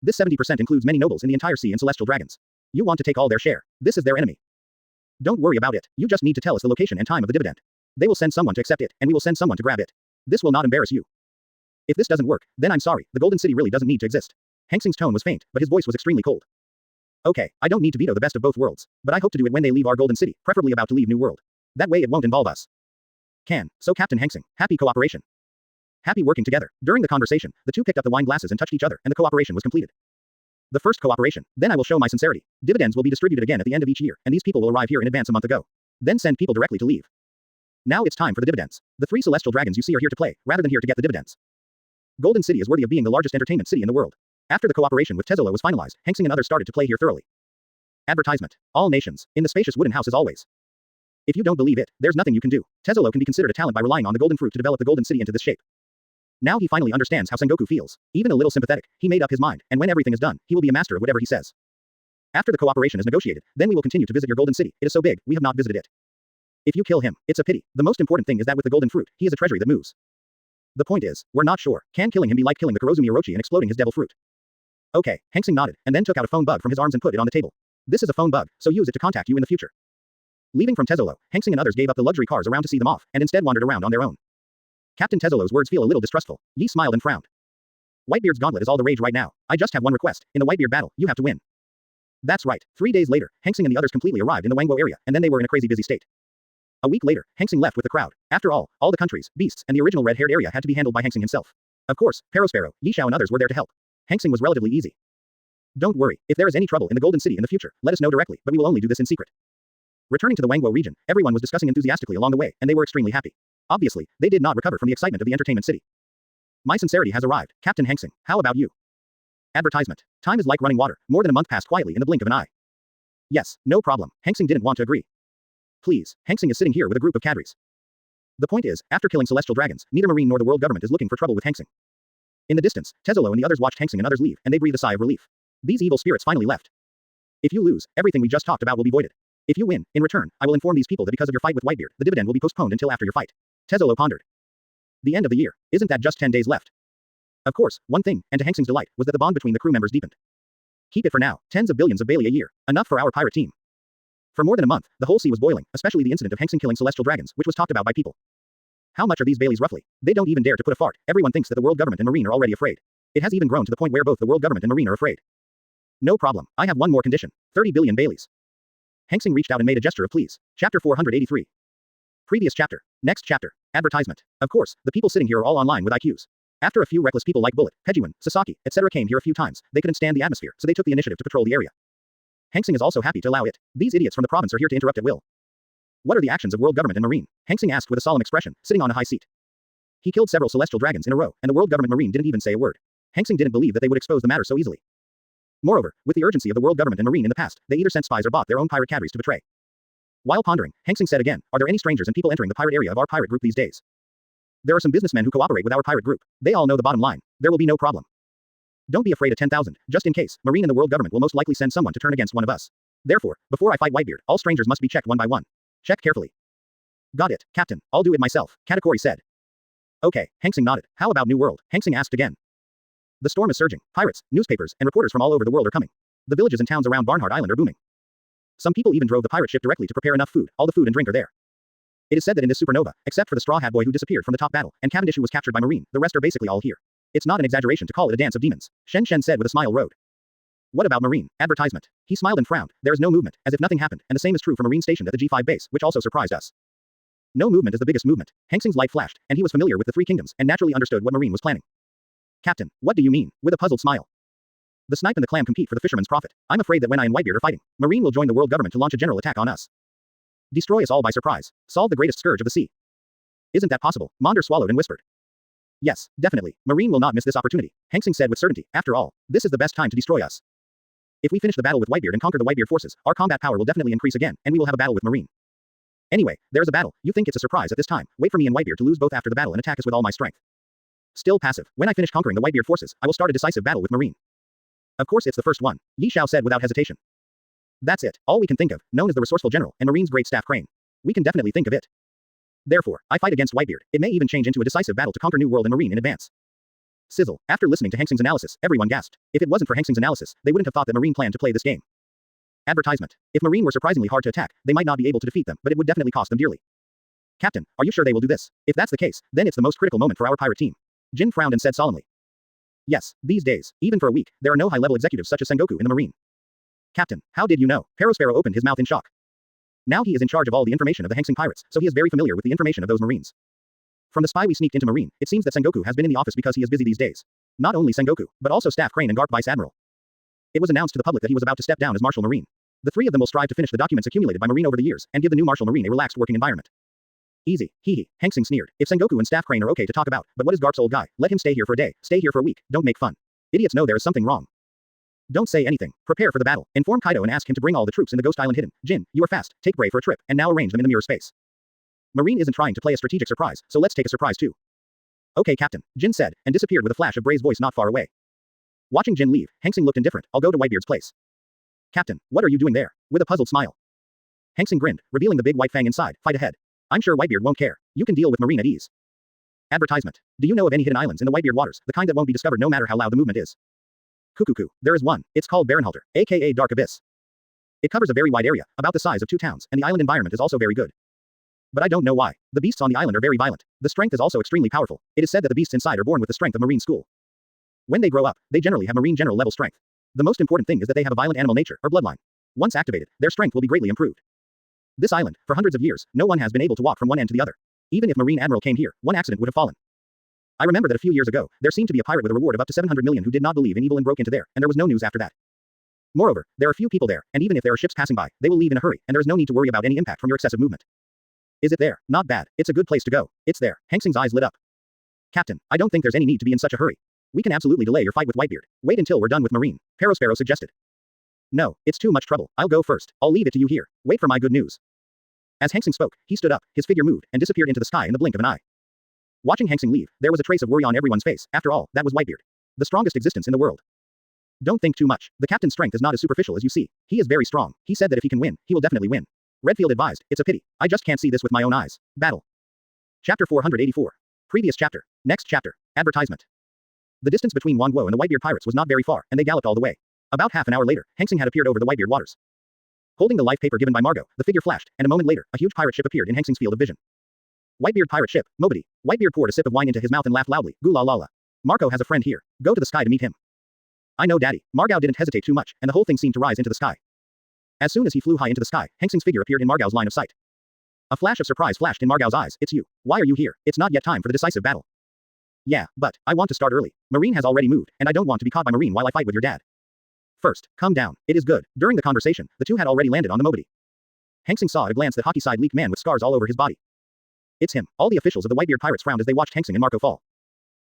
This 70% includes many nobles in the entire sea and celestial dragons. You want to take all their share. This is their enemy. Don't worry about it. You just need to tell us the location and time of the dividend. They will send someone to accept it, and we will send someone to grab it. This will not embarrass you. If this doesn't work, then I'm sorry, the Golden City really doesn't need to exist. Hanxing's tone was faint, but his voice was extremely cold. Okay, I don't need to veto the best of both worlds, but I hope to do it when they leave our Golden City, preferably about to leave New World. That way it won't involve us. So Captain Hanxing, happy cooperation. Happy working together. During the conversation, the two picked up the wine glasses and touched each other, and the cooperation was completed. The first cooperation. Then I will show my sincerity. Dividends will be distributed again at the end of each year, and these people will arrive here in advance a month ago. Then send people directly to leave. Now it's time for the dividends. The 3 celestial dragons you see are here to play, rather than here to get the dividends. Golden City is worthy of being the largest entertainment city in the world. After the cooperation with Tezolo was finalized, Hanxing and others started to play here thoroughly. Advertisement. All nations. In the spacious wooden house as always. If you don't believe it, there's nothing you can do. Tezolo can be considered a talent by relying on the golden fruit to develop the Golden City into this shape. Now he finally understands how Sengoku feels. Even a little sympathetic, he made up his mind, and when everything is done, he will be a master of whatever he says. After the cooperation is negotiated, then we will continue to visit your Golden City. It is so big, we have not visited it. If you kill him, it's a pity. The most important thing is that with the golden fruit, he is a treasury that moves. The point is, we're not sure. Can killing him be like killing the Kurozumi Orochi and exploding his devil fruit? Okay, Hanxing nodded, and then took out a phone bug from his arms and put it on the table. This is a phone bug, so use it to contact you in the future. Leaving from Tezzolo, Hanxing and others gave up the luxury cars around to see them off, and instead wandered around on their own. Captain Tezzolo's words feel a little distrustful. Yi smiled and frowned. Whitebeard's gauntlet is all the rage right now. I just have one request. In the Whitebeard battle, you have to win. That's right. 3 days later, Hanxing and the others completely arrived in the Wangguo area, and then they were in a crazy busy state. A week later, Hanxing left with the crowd. After all the countries, beasts, and the original red-haired area had to be handled by Hanxing himself. Of course, Perospero, Yishao and others were there to help. Hanxing was relatively easy. Don't worry, if there is any trouble in the Golden City in the future, let us know directly, but we will only do this in secret. Returning to the Wangguo region, everyone was discussing enthusiastically along the way, and they were extremely happy. Obviously, they did not recover from the excitement of the entertainment city. My sincerity has arrived, Captain Hanxing. How about you? Advertisement. Time is like running water. More than a month passed quietly in the blink of an eye. Yes, no problem. Hanxing didn't want to agree. Please, Hanxing is sitting here with a group of cadres. The point is, after killing celestial dragons, neither Marine nor the world government is looking for trouble with Hanxing. In the distance, Tezzolo and the others watched Hanxing and others leave, and they breathed a sigh of relief. These evil spirits finally left. If you lose, everything we just talked about will be voided. If you win, in return, I will inform these people that because of your fight with Whitebeard, the dividend will be postponed until after your fight. Tezzolo pondered. The end of the year. Isn't that just 10 days left? Of course, one thing, and to Hanxing's delight, was that the bond between the crew members deepened. Keep it for now. Tens of billions of Bailey a year. Enough for our pirate team. For more than a month, the whole sea was boiling, especially the incident of Hanxing killing celestial dragons, which was talked about by people. How much are these Baileys roughly? They don't even dare to put a fart. Everyone thinks that the world government and Marine are already afraid. It has even grown to the point where both the world government and Marine are afraid. No problem. I have one more condition. 30 billion Baileys. Hanxing reached out and made a gesture of please. Chapter 483. Previous chapter. Next chapter. Advertisement. Of course, the people sitting here are all online with IQs. After a few reckless people like Bullet, Pejuan, Sasaki, etc. came here a few times, they couldn't stand the atmosphere, so they took the initiative to patrol the area. Hanxing is also happy to allow it. These idiots from the province are here to interrupt at will. What are the actions of world government and Marine? Hanxing asked with a solemn expression, sitting on a high seat. He killed several celestial dragons in a row, and the world government Marine didn't even say a word. Hanxing didn't believe that they would expose the matter so easily. Moreover, with the urgency of the world government and Marine in the past, they either sent spies or bought their own pirate cadres to betray. While pondering, Hanxing said again, are there any strangers and people entering the pirate area of our pirate group these days? There are some businessmen who cooperate with our pirate group. They all know the bottom line. There will be no problem. Don't be afraid of 10,000, just in case. Marine and the world government will most likely send someone to turn against one of us. Therefore, before I fight Whitebeard, all strangers must be checked one by one. Check carefully. Got it, Captain. I'll do it myself, Katakuri said. Okay, Hanxing nodded. How about New World? Hanxing asked again. The storm is surging. Pirates, newspapers, and reporters from all over the world are coming. The villages and towns around Barnhard Island are booming. Some people even drove the pirate ship directly to prepare enough food. All the food and drink are there. It is said that in this supernova, except for the Straw Hat Boy who disappeared from the top battle, and Cavendish who was captured by Marine, the rest are basically all here. It's not an exaggeration to call it a dance of demons. Shen Shen said with a smile road. What about Marine? Advertisement. He smiled and frowned. There is no movement, as if nothing happened, and the same is true for Marine stationed at the G5 base, which also surprised us. No movement is the biggest movement. Hanxing's light flashed, and he was familiar with the Three Kingdoms, and naturally understood what Marine was planning. Captain, what do you mean? With a puzzled smile. The snipe and the clam compete for the fisherman's profit. I'm afraid that when I and Whitebeard are fighting, Marine will join the world government to launch a general attack on us. Destroy us all by surprise. Solve the greatest scourge of the sea. Isn't that possible? Maunder swallowed and whispered. Yes, definitely. Marine will not miss this opportunity. Hanxing said with certainty. After all, this is the best time to destroy us. If we finish the battle with Whitebeard and conquer the Whitebeard forces, our combat power will definitely increase again, and we will have a battle with Marine. Anyway, there's a battle. You think it's a surprise at this time. Wait for me and Whitebeard to lose both after the battle and attack us with all my strength. Still passive. When I finish conquering the Whitebeard forces, I will start a decisive battle with Marine. Of course it's the first one. Yi Shao said without hesitation. That's it. All we can think of, known as the resourceful general, and Marine's great staff Crane. We can definitely think of it. Therefore, I fight against Whitebeard. It may even change into a decisive battle to conquer New World and Marine in advance. Sizzle. After listening to Hanxing's analysis, everyone gasped. If it wasn't for Hanxing's analysis, they wouldn't have thought that Marine planned to play this game. Advertisement. If Marine were surprisingly hard to attack, they might not be able to defeat them, but it would definitely cost them dearly. Captain, are you sure they will do this? If that's the case, then it's the most critical moment for our pirate team. Jin frowned and said solemnly. Yes, these days, even for a week, there are no high-level executives such as Sengoku in the Marine. Captain, how did you know? Perospero opened his mouth in shock. Now he is in charge of all the information of the Hanxing pirates, so he is very familiar with the information of those Marines. From the spy we sneaked into Marine, it seems that Sengoku has been in the office because he is busy these days. Not only Sengoku, but also Staff Crane and Garp Vice Admiral. It was announced to the public that he was about to step down as Marshal Marine. The three of them will strive to finish the documents accumulated by Marine over the years, and give the new Marshal Marine a relaxed working environment. Easy, hee. Hanxing sneered. If Sengoku and Staff Crane are okay to talk about, but what is Garp's old guy? Let him stay here for a day, stay here for a week, don't make fun. Idiots know there is something wrong. Don't say anything. Prepare for the battle. Inform Kaido and ask him to bring all the troops in the Ghost Island hidden. Jin, you are fast. Take Bray for a trip, and now arrange them in the mirror space. Marine isn't trying to play a strategic surprise, so let's take a surprise too. Okay, Captain, Jin said, and disappeared with a flash of Bray's voice not far away. Watching Jin leave, Hanxing looked indifferent. I'll go to Whitebeard's place. Captain, what are you doing there? With a puzzled smile. Hanxing grinned, revealing the big white fang inside. Fight ahead. I'm sure Whitebeard won't care. You can deal with Marine at ease. Advertisement. Do you know of any hidden islands in the Whitebeard waters, the kind that won't be discovered no matter how loud the movement is? Kukuku. There is one. It's called Barenhalter, aka Dark Abyss. It covers a very wide area, about the size of 2 towns, and the island environment is also very good. But I don't know why. The beasts on the island are very violent. The strength is also extremely powerful. It is said that the beasts inside are born with the strength of Marine school. When they grow up, they generally have Marine general level strength. The most important thing is that they have a violent animal nature, or bloodline. Once activated, their strength will be greatly improved. This island, for hundreds of years, no one has been able to walk from one end to the other. Even if Marine Admiral came here, one accident would have fallen. I remember that a few years ago, there seemed to be a pirate with a reward of up to 700 million who did not believe in evil and broke into there, and there was no news after that. Moreover, there are few people there, and even if there are ships passing by, they will leave in a hurry, and there is no need to worry about any impact from your excessive movement. Is it there? Not bad. It's a good place to go. It's there. Hanxing's eyes lit up. Captain, I don't think there's any need to be in such a hurry. We can absolutely delay your fight with Whitebeard. Wait until we're done with Marine, Perospero suggested. No, it's too much trouble. I'll go first. I'll leave it to you here. Wait for my good news. As Hanxing spoke, he stood up, his figure moved, and disappeared into the sky in the blink of an eye. Watching Hanxing leave, there was a trace of worry on everyone's face. After all, that was Whitebeard. The strongest existence in the world. Don't think too much. The captain's strength is not as superficial as you see. He is very strong. He said that if he can win, he will definitely win. Redfield advised, it's a pity. I just can't see this with my own eyes. Battle. Chapter 484. Previous chapter. Next chapter. Advertisement. The distance between Wangguo and the Whitebeard pirates was not very far, and they galloped all the way. About half an hour later, Hanxing had appeared over the Whitebeard waters. Holding the life paper given by Margot, the figure flashed, and a moment later, a huge pirate ship appeared in Hanxing's field of vision. Whitebeard pirate ship, Mobity. Whitebeard poured a sip of wine into his mouth and laughed loudly. Goo la la la. Marco has a friend here. Go to the sky to meet him. I know Daddy. Margao didn't hesitate too much, and the whole thing seemed to rise into the sky. As soon as he flew high into the sky, Hanxing's figure appeared in Margao's line of sight. A flash of surprise flashed in Margao's eyes. It's you. Why are you here? It's not yet time for the decisive battle. Yeah, but I want to start early. Marine has already moved, and I don't want to be caught by Marine while I fight with your dad. First, calm down. It is good. During the conversation, the two had already landed on the Mobity. Hanxing saw at a glance that hockey-side leak man with scars all over his body. It's him. All the officials of the Whitebeard pirates frowned as they watched Hanxing and Marco fall.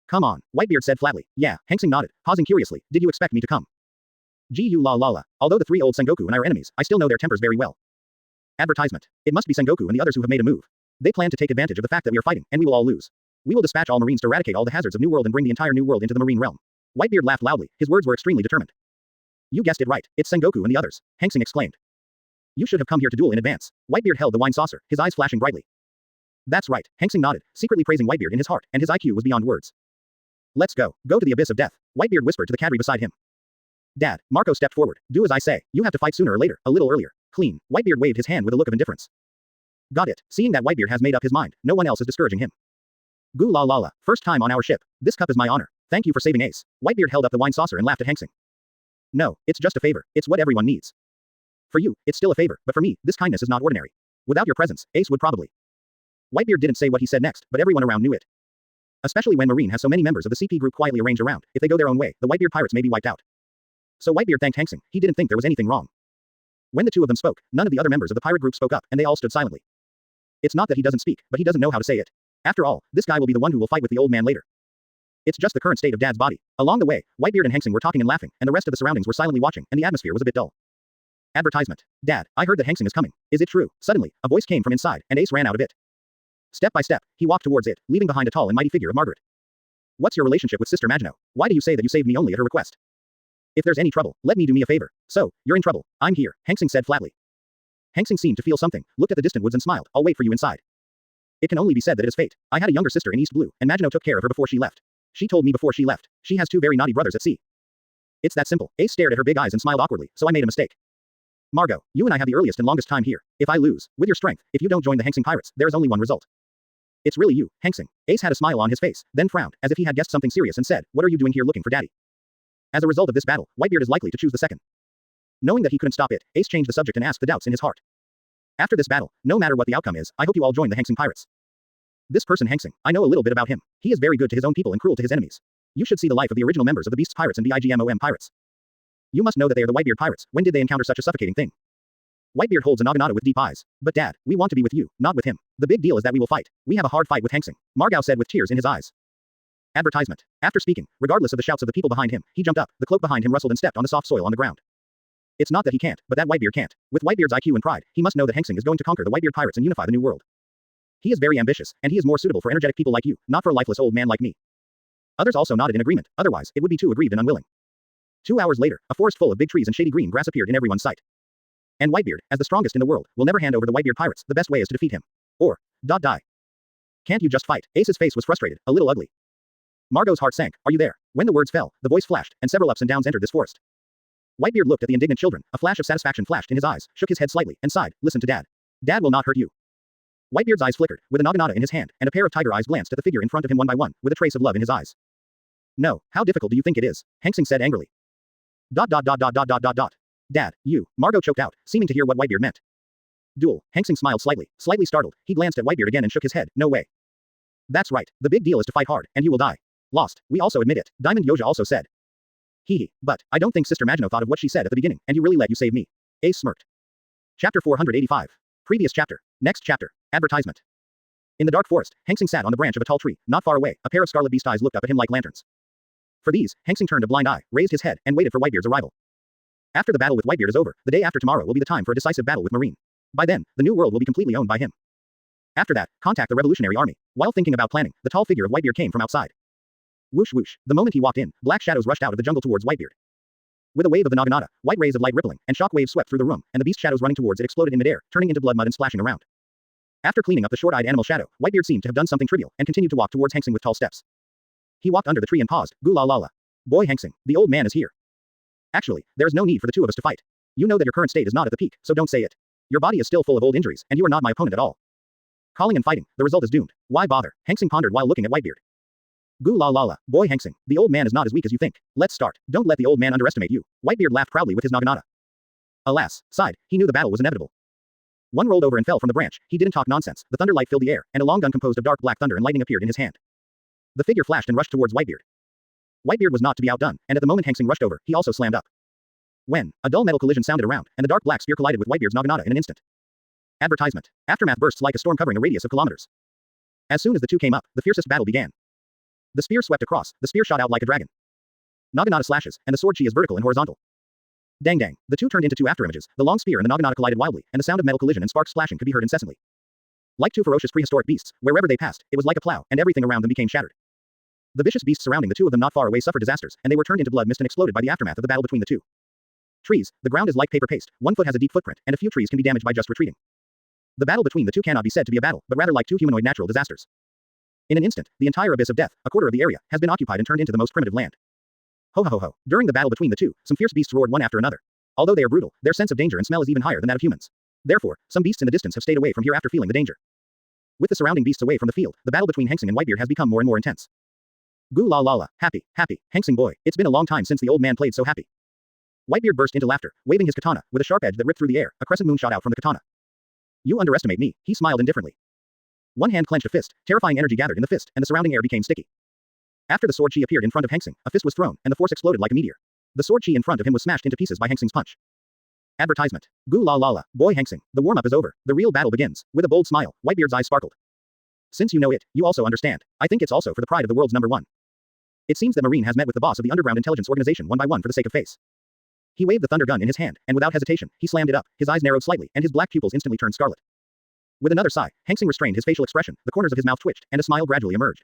Come on, Whitebeard said flatly. Yeah, Hanxing nodded, pausing curiously. Did you expect me to come? Gu la la la. Although the 3 old Sengoku and I are enemies, I still know their tempers very well. Advertisement. It must be Sengoku and the others who have made a move. They plan to take advantage of the fact that we are fighting, and we will all lose. We will dispatch all Marines to eradicate all the hazards of New World and bring the entire New World into the Marine realm. Whitebeard laughed loudly. His words were extremely determined. You guessed it right. It's Sengoku and the others. Hanxing exclaimed. You should have come here to duel in advance. Whitebeard held the wine saucer, his eyes flashing brightly. That's right. Hanxing nodded, secretly praising Whitebeard in his heart, and his IQ was beyond words. Let's go. Go to the abyss of death. Whitebeard whispered to the cadre beside him. Dad, Marco stepped forward. Do as I say. You have to fight sooner or later, a little earlier. Clean. Whitebeard waved his hand with a look of indifference. Got it. Seeing that Whitebeard has made up his mind, no one else is discouraging him. Goo la la la. First time on our ship. This cup is my honor. Thank you for saving Ace. Whitebeard held up the wine saucer and laughed at Hanxing. No, it's just a favor. It's what everyone needs. For you, it's still a favor, but for me, this kindness is not ordinary. Without your presence, Ace would probably. Whitebeard didn't say what he said next, but everyone around knew it. Especially when Marine has so many members of the CP group quietly arranged around, if they go their own way, the Whitebeard pirates may be wiped out. So Whitebeard thanked Hanxing. He didn't think there was anything wrong. When the two of them spoke, none of the other members of the pirate group spoke up, and they all stood silently. It's not that he doesn't speak, but he doesn't know how to say it. After all, this guy will be the one who will fight with the old man later. It's just the current state of Dad's body. Along the way, Whitebeard and Hanxing were talking and laughing, and the rest of the surroundings were silently watching, and the atmosphere was a bit dull. Advertisement. Dad, I heard that Hanxing is coming. Is it true? Suddenly, a voice came from inside, and Ace ran out of it. Step by step, he walked towards it, leaving behind a tall and mighty figure of Margaret. What's your relationship with Sister Maginot? Why do you say that you saved me only at her request? If there's any trouble, let me do me a favor. So, you're in trouble. I'm here, Hanxing said flatly. Hanxing seemed to feel something, looked at the distant woods and smiled. I'll wait for you inside. It can only be said that it is fate. I had a younger sister in East Blue, and Maginot took care of her before she left. She told me before she left. She has 2 very naughty brothers at sea. It's that simple. Ace stared at her big eyes and smiled awkwardly, so I made a mistake. Margot, you and I have the earliest and longest time here. If I lose, with your strength, if you don't join the Hanxing pirates, there is only one result. It's really you, Hanxing. Ace had a smile on his face, then frowned, as if he had guessed something serious and said, what are you doing here looking for Daddy? As a result of this battle, Whitebeard is likely to choose the second. Knowing that he couldn't stop it, Ace changed the subject and asked the doubts in his heart. After this battle, no matter what the outcome is, I hope you all join the Hanxing pirates. This person Hanxing, I know a little bit about him. He is very good to his own people and cruel to his enemies. You should see the life of the original members of the Beasts Pirates and BIGMOM Pirates. You must know that they are the Whitebeard pirates. When did they encounter such a suffocating thing? Whitebeard holds a naginata with deep eyes. But Dad, we want to be with you, not with him. The big deal is that we will fight. We have a hard fight with Hanxing. Margao said with tears in his eyes. Advertisement. After speaking, regardless of the shouts of the people behind him, he jumped up, the cloak behind him rustled and stepped on the soft soil on the ground. It's not that he can't, but that Whitebeard can't. With Whitebeard's IQ and pride, he must know that Hanxing is going to conquer the Whitebeard pirates and unify the new world. He is very ambitious, and he is more suitable for energetic people like you, not for a lifeless old man like me. Others also nodded in agreement, otherwise, it would be too aggrieved and unwilling. 2 hours later, a forest full of big trees and shady green grass appeared in everyone's sight. And Whitebeard, as the strongest in the world, will never hand over the Whitebeard pirates. The best way is to defeat him. Or, Die. Can't you just fight? Ace's face was frustrated, a little ugly. Margot's heart sank. Are you there? When the words fell, the voice flashed, and several ups and downs entered this forest. Whitebeard looked at the indignant children, a flash of satisfaction flashed in his eyes, shook his head slightly, and sighed, listen to Dad. Dad will not hurt you. Whitebeard's eyes flickered, with a naginata in his hand, and a pair of tiger eyes glanced at the figure in front of him one by one, with a trace of love in his eyes. No, how difficult do you think it is? Hanxing said angrily. Dad, you. Margot choked out, seeming to hear what Whitebeard meant. Duel. Hanxing smiled slightly startled. He glanced at Whitebeard again and shook his head. No way. That's right. The big deal is to fight hard, and you will die. Lost. We also admit it. Diamond Yoja also said. Hee. But I don't think Sister Magino thought of what she said at the beginning, and you really let you save me. Ace smirked. Chapter 485. Previous chapter. Next chapter. Advertisement. In the dark forest, Hanxing sat on the branch of a tall tree, not far away. A pair of scarlet beast eyes looked up at him like lanterns. For these, Hanxing turned a blind eye, raised his head, and waited for Whitebeard's arrival. After the battle with Whitebeard is over, the day after tomorrow will be the time for a decisive battle with Marine. By then, the new world will be completely owned by him. After that, contact the Revolutionary Army. While thinking about planning, the tall figure of Whitebeard came from outside. Whoosh whoosh. The moment he walked in, black shadows rushed out of the jungle towards Whitebeard. With a wave of the naginata, white rays of light rippling, and shock waves swept through the room, and the beast shadows running towards it exploded in midair, turning into blood mud and splashing around. After cleaning up the short-eyed animal shadow, Whitebeard seemed to have done something trivial, and continued to walk towards Hanxing with tall steps. He walked under the tree and paused. Goo la la la. Boy Hanxing, the old man is here. Actually, there is no need for the two of us to fight. You know that your current state is not at the peak, so don't say it. Your body is still full of old injuries, and you are not my opponent at all. Calling and fighting, the result is doomed. Why bother? Hanxing pondered while looking at Whitebeard. Goo la la la. Boy Hanxing, the old man is not as weak as you think. Let's start. Don't let the old man underestimate you. Whitebeard laughed proudly with his naginata. Alas, sighed, he knew the battle was inevitable. One rolled over and fell from the branch. He didn't talk nonsense. The thunder light filled the air, and a long gun composed of dark black thunder and lightning appeared in his hand. The figure flashed and rushed towards Whitebeard. Whitebeard was not to be outdone, and at the moment Hanxing rushed over, he also slammed up. When, a dull metal collision sounded around, and the dark black spear collided with Whitebeard's naginata in an instant. Advertisement. Aftermath bursts like a storm covering a radius of kilometers. As soon as the two came up, the fiercest battle began. The spear swept across, the spear shot out like a dragon. Naginata slashes, and the sword chi is vertical and horizontal. Dang dang, the two turned into two afterimages, the long spear and the naginata collided wildly, and the sound of metal collision and sparks splashing could be heard incessantly. Like two ferocious prehistoric beasts, wherever they passed, it was like a plow, and everything around them became shattered. The vicious beasts surrounding the two of them not far away suffered disasters, and they were turned into blood mist and exploded by the aftermath of the battle between the two. Trees, the ground is like paper paste, 1 foot has a deep footprint, and a few trees can be damaged by just retreating. The battle between the two cannot be said to be a battle, but rather like two humanoid natural disasters. In an instant, the entire abyss of death, a quarter of the area, has been occupied and turned into the most primitive land. Ho ho ho ho. During the battle between the two, some fierce beasts roared one after another. Although they are brutal, their sense of danger and smell is even higher than that of humans. Therefore, some beasts in the distance have stayed away from here after feeling the danger. With the surrounding beasts away from the field, the battle between Hanxing and Whitebeard has become more and more intense. Goo la la la. Happy, Hanxing boy, it's been a long time since the old man played so happy. Whitebeard burst into laughter, waving his katana, with a sharp edge that ripped through the air. A crescent moon shot out from the katana. You underestimate me, he smiled indifferently. One hand clenched a fist, terrifying energy gathered in the fist, and the surrounding air became sticky. After the sword chi appeared in front of Hanxing, a fist was thrown, and the force exploded like a meteor. The sword chi in front of him was smashed into pieces by Hanxing's punch. Advertisement. Goo la la la. Boy Hanxing, the warm-up is over. The real battle begins. With a bold smile, Whitebeard's eyes sparkled. Since you know it, you also understand. I think it's also for the pride of the world's #1. It seems that Marine has met with the boss of the underground intelligence organization one by one for the sake of face. He waved the thunder gun in his hand, and without hesitation, he slammed it up. His eyes narrowed slightly, and his black pupils instantly turned scarlet. With another sigh, Hanxing restrained his facial expression, the corners of his mouth twitched, and a smile gradually emerged.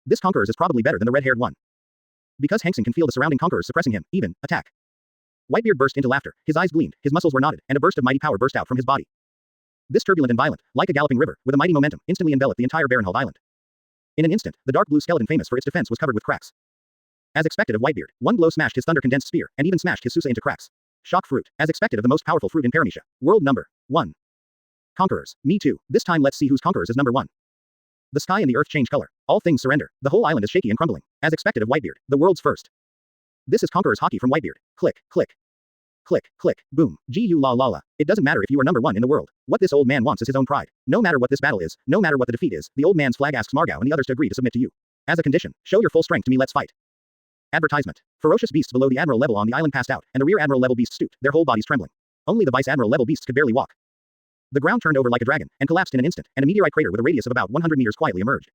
This conqueror is probably better than the red-haired one. Because Hanxing can feel the surrounding conquerors suppressing him, even, attack. Whitebeard burst into laughter, his eyes gleamed, his muscles were knotted, and a burst of mighty power burst out from his body. This turbulent and violent, like a galloping river, with a mighty momentum, instantly enveloped the entire barren-hulled island. In an instant, the dark blue skeleton famous for its defense was covered with cracks. As expected of Whitebeard, one blow smashed his thunder-condensed spear, and even smashed his Susa into cracks. Shock fruit, as expected of the most powerful fruit in Paramecia. World #1. Conquerors. Me too. This time let's see whose conquerors is #1. The sky and the earth change color. All things surrender. The whole island is shaky and crumbling. As expected of Whitebeard, the world's first. This is Conqueror's Hockey from Whitebeard. Click, click. Click, click, boom. Gu la la la. It doesn't matter if you are #1 in the world. What this old man wants is his own pride. No matter what this battle is, no matter what the defeat is, the old man's flag asks Margao and the others to agree to submit to you. As a condition, show your full strength to me, let's fight. Advertisement. Ferocious beasts below the admiral level on the island passed out, and the rear admiral level beasts stooped, their whole bodies trembling. Only the vice admiral level beasts could barely walk. The ground turned over like a dragon, and collapsed in an instant, and a meteorite crater with a radius of about 100 meters quietly emerged.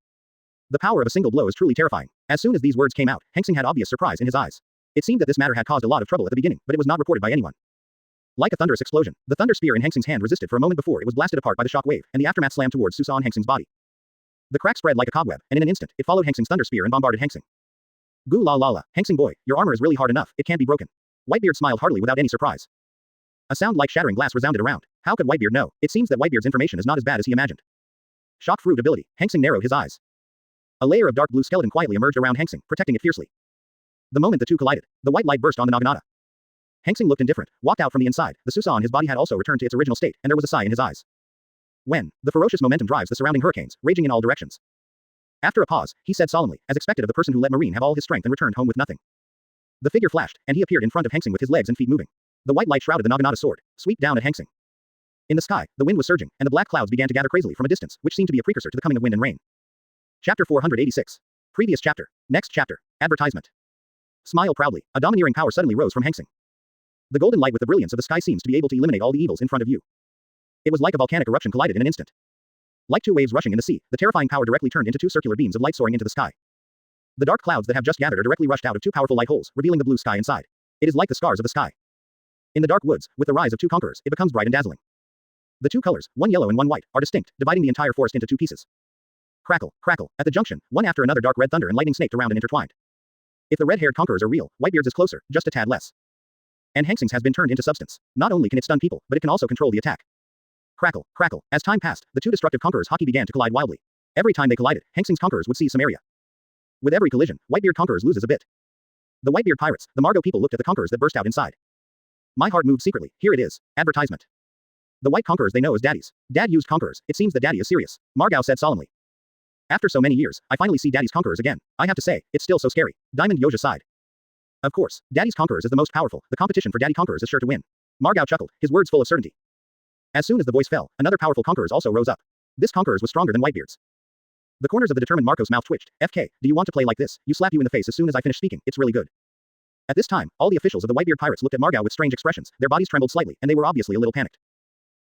The power of a single blow is truly terrifying. As soon as these words came out, Hanxing had obvious surprise in his eyes. It seemed that this matter had caused a lot of trouble at the beginning, but it was not reported by anyone. Like a thunderous explosion, the thunder spear in Hanxing's hand resisted for a moment before it was blasted apart by the shock wave, and the aftermath slammed towards Susa on Hanxing's body. The crack spread like a cobweb, and in an instant, it followed Hanxing's thunder spear and bombarded Hanxing. Goo la la la, Hanxing boy, your armor is really hard enough, it can't be broken. Whitebeard smiled heartily without any surprise. A sound like shattering glass resounded around. How could Whitebeard know? It seems that Whitebeard's information is not as bad as he imagined. Shock fruit ability. Hanxing narrowed his eyes. A layer of dark blue skeleton quietly emerged around Hanxing, protecting it fiercely. The moment the two collided, the white light burst on the naginata. Hanxing looked indifferent, walked out from the inside. The Susa on his body had also returned to its original state, and there was a sigh in his eyes. When the ferocious momentum drives the surrounding hurricanes, raging in all directions. After a pause, he said solemnly, as expected of the person who let Marine have all his strength and returned home with nothing. The figure flashed, and he appeared in front of Hanxing with his legs and feet moving. The white light shrouded the naginata sword, swept down at Hanxing. In the sky, the wind was surging, and the black clouds began to gather crazily from a distance, which seemed to be a precursor to the coming of wind and rain. Chapter 486. Previous chapter. Next chapter. Advertisement. Smile proudly. A domineering power suddenly rose from Hanxing. The golden light with the brilliance of the sky seems to be able to eliminate all the evils in front of you. It was like a volcanic eruption collided in an instant. Like two waves rushing in the sea, the terrifying power directly turned into two circular beams of light soaring into the sky. The dark clouds that have just gathered are directly rushed out of two powerful light holes, revealing the blue sky inside. It is like the scars of the sky. In the dark woods, with the rise of two conquerors, it becomes bright and dazzling. The two colors, one yellow and one white, are distinct, dividing the entire forest into two pieces. Crackle, crackle. At the junction, one after another dark red thunder and lightning snaked around and intertwined. If the red-haired conquerors are real, Whitebeard's is closer, just a tad less. And Hanxing's has been turned into substance. Not only can it stun people, but it can also control the attack. Crackle, crackle. As time passed, the two destructive conquerors' Hokage began to collide wildly. Every time they collided, Hanxing's conquerors would seize some area. With every collision, Whitebeard conquerors loses a bit. The Whitebeard pirates, the Margot people looked at the conquerors that burst out inside. My heart moved secretly. Here it is. Advertisement. The white conquerors they know as daddies. Dad used conquerors. It seems that daddy is serious. Margot said solemnly. After so many years, I finally see daddy's conquerors again. I have to say, it's still so scary. Diamond Yoja sighed. Of course, daddy's conquerors is the most powerful. The competition for daddy conquerors is sure to win. Margot chuckled, his words full of certainty. As soon as the voice fell, another powerful conquerors also rose up. This conquerors was stronger than Whitebeard's. The corners of the determined Marco's mouth twitched. FK, do you want to play like this? You slap you in the face as soon as I finish speaking. It's really good. At this time, all the officials of the Whitebeard pirates looked at Margot with strange expressions. Their bodies trembled slightly, and they were obviously a little panicked.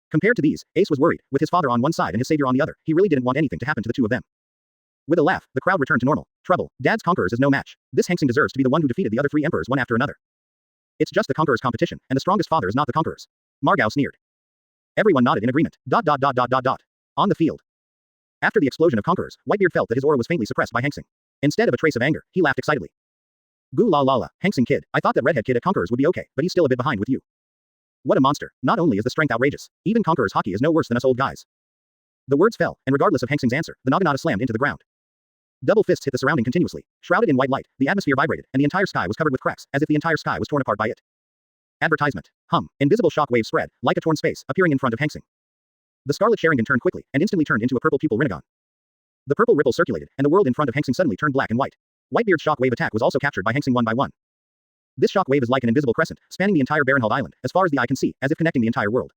Compared to these, Ace was worried, with his father on one side and his savior on the other. He really didn't want anything to happen to the two of them. With a laugh, the crowd returned to normal. Trouble. Dad's conquerors is no match. This Hanxing deserves to be the one who defeated the other three emperors one after another. It's just the conquerors' competition, and the strongest father is not the conquerors. Margot sneered. Everyone nodded in agreement. On the field. After the explosion of conquerors, Whitebeard felt that his aura was faintly suppressed by Hanxing. Instead of a trace of anger, he laughed excitedly. Goo la la la, Hanxing kid, I thought that redhead kid at conquerors would be okay, but he's still a bit behind with you. What a monster. Not only is the strength outrageous, even conqueror's Hokage is no worse than us old guys. The words fell, and regardless of Hanxing's answer, the naginata slammed into the ground. Double fists hit the surrounding continuously. Shrouded in white light, the atmosphere vibrated, and the entire sky was covered with cracks, as if the entire sky was torn apart by it. Advertisement. Invisible shock waves spread, like a torn space, appearing in front of Hanxing. The scarlet Sharingan turned quickly, and instantly turned into a purple pupil Rinnegan. The purple ripple circulated, and the world in front of Hanxing suddenly turned black and white. Whitebeard's shock wave attack was also captured by Hanxing one by one. This shock wave is like an invisible crescent, spanning the entire Barenhold Island, as far as the eye can see, as if connecting the entire world.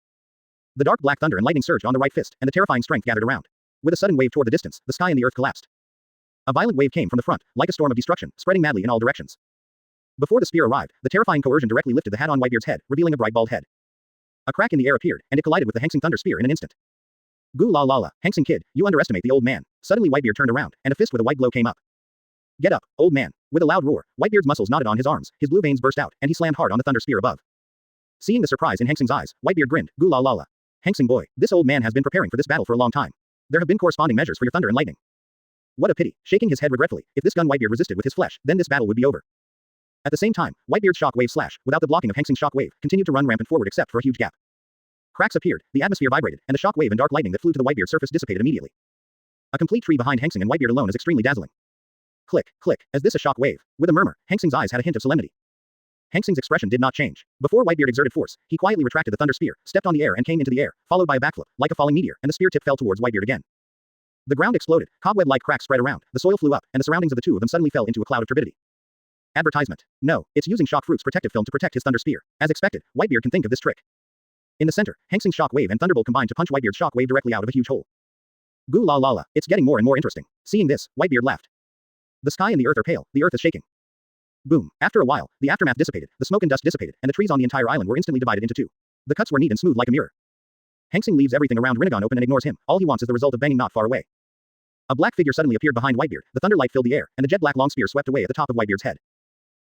The dark black thunder and lightning surged on the right fist, and the terrifying strength gathered around. With a sudden wave toward the distance, the sky and the earth collapsed. A violent wave came from the front, like a storm of destruction, spreading madly in all directions. Before the spear arrived, the terrifying coercion directly lifted the hat on Whitebeard's head, revealing a bright bald head. A crack in the air appeared, and it collided with the Hanxing thunder spear in an instant. Goo la la la, Hanxing kid, you underestimate the old man. Suddenly Whitebeard turned around, and a fist with a white glow came up. Get up, old man. With a loud roar, Whitebeard's muscles knotted on his arms, his blue veins burst out, and he slammed hard on the thunder spear above. Seeing the surprise in Hanxing's eyes, Whitebeard grinned. Goo la la la. Hanxing boy, this old man has been preparing for this battle for a long time. There have been corresponding measures for your thunder and lightning. What a pity. Shaking his head regretfully, if this gun Whitebeard resisted with his flesh, then this battle would be over. At the same time, Whitebeard's shock wave slash, without the blocking of Hanxing's shock wave, continued to run rampant forward except for a huge gap. Cracks appeared, the atmosphere vibrated, and the shock wave and dark lightning that flew to the Whitebeard surface dissipated immediately. A complete tree behind Hanxing and Whitebeard alone is extremely dazzling. Click, click, as this a shock wave. With a murmur, Hanxing's eyes had a hint of solemnity. Hanxing's expression did not change. Before Whitebeard exerted force, he quietly retracted the thunder spear, stepped on the air and came into the air, followed by a backflip, like a falling meteor, and the spear tip fell towards Whitebeard again. The ground exploded, cobweb-like cracks spread around, the soil flew up, and the surroundings of the two of them suddenly fell into a cloud of turbidity. Advertisement. No, it's using shock fruit's protective film to protect his thunder spear. As expected, Whitebeard can think of this trick. In the center, Hanxing's shock wave and thunderbolt combined to punch Whitebeard's shock wave directly out of a huge hole. Goo la la la, it's getting more and more interesting. Seeing this, Whitebeard laughed. The sky and the earth are pale, the earth is shaking. Boom. After a while, the aftermath dissipated, the smoke and dust dissipated, and the trees on the entire island were instantly divided into two. The cuts were neat and smooth like a mirror. Hanxing leaves everything around Rinnegan open and ignores him. All he wants is the result of banging not far away. A black figure suddenly appeared behind Whitebeard, the thunder light filled the air, and the jet black long spear swept away at the top of Whitebeard's head.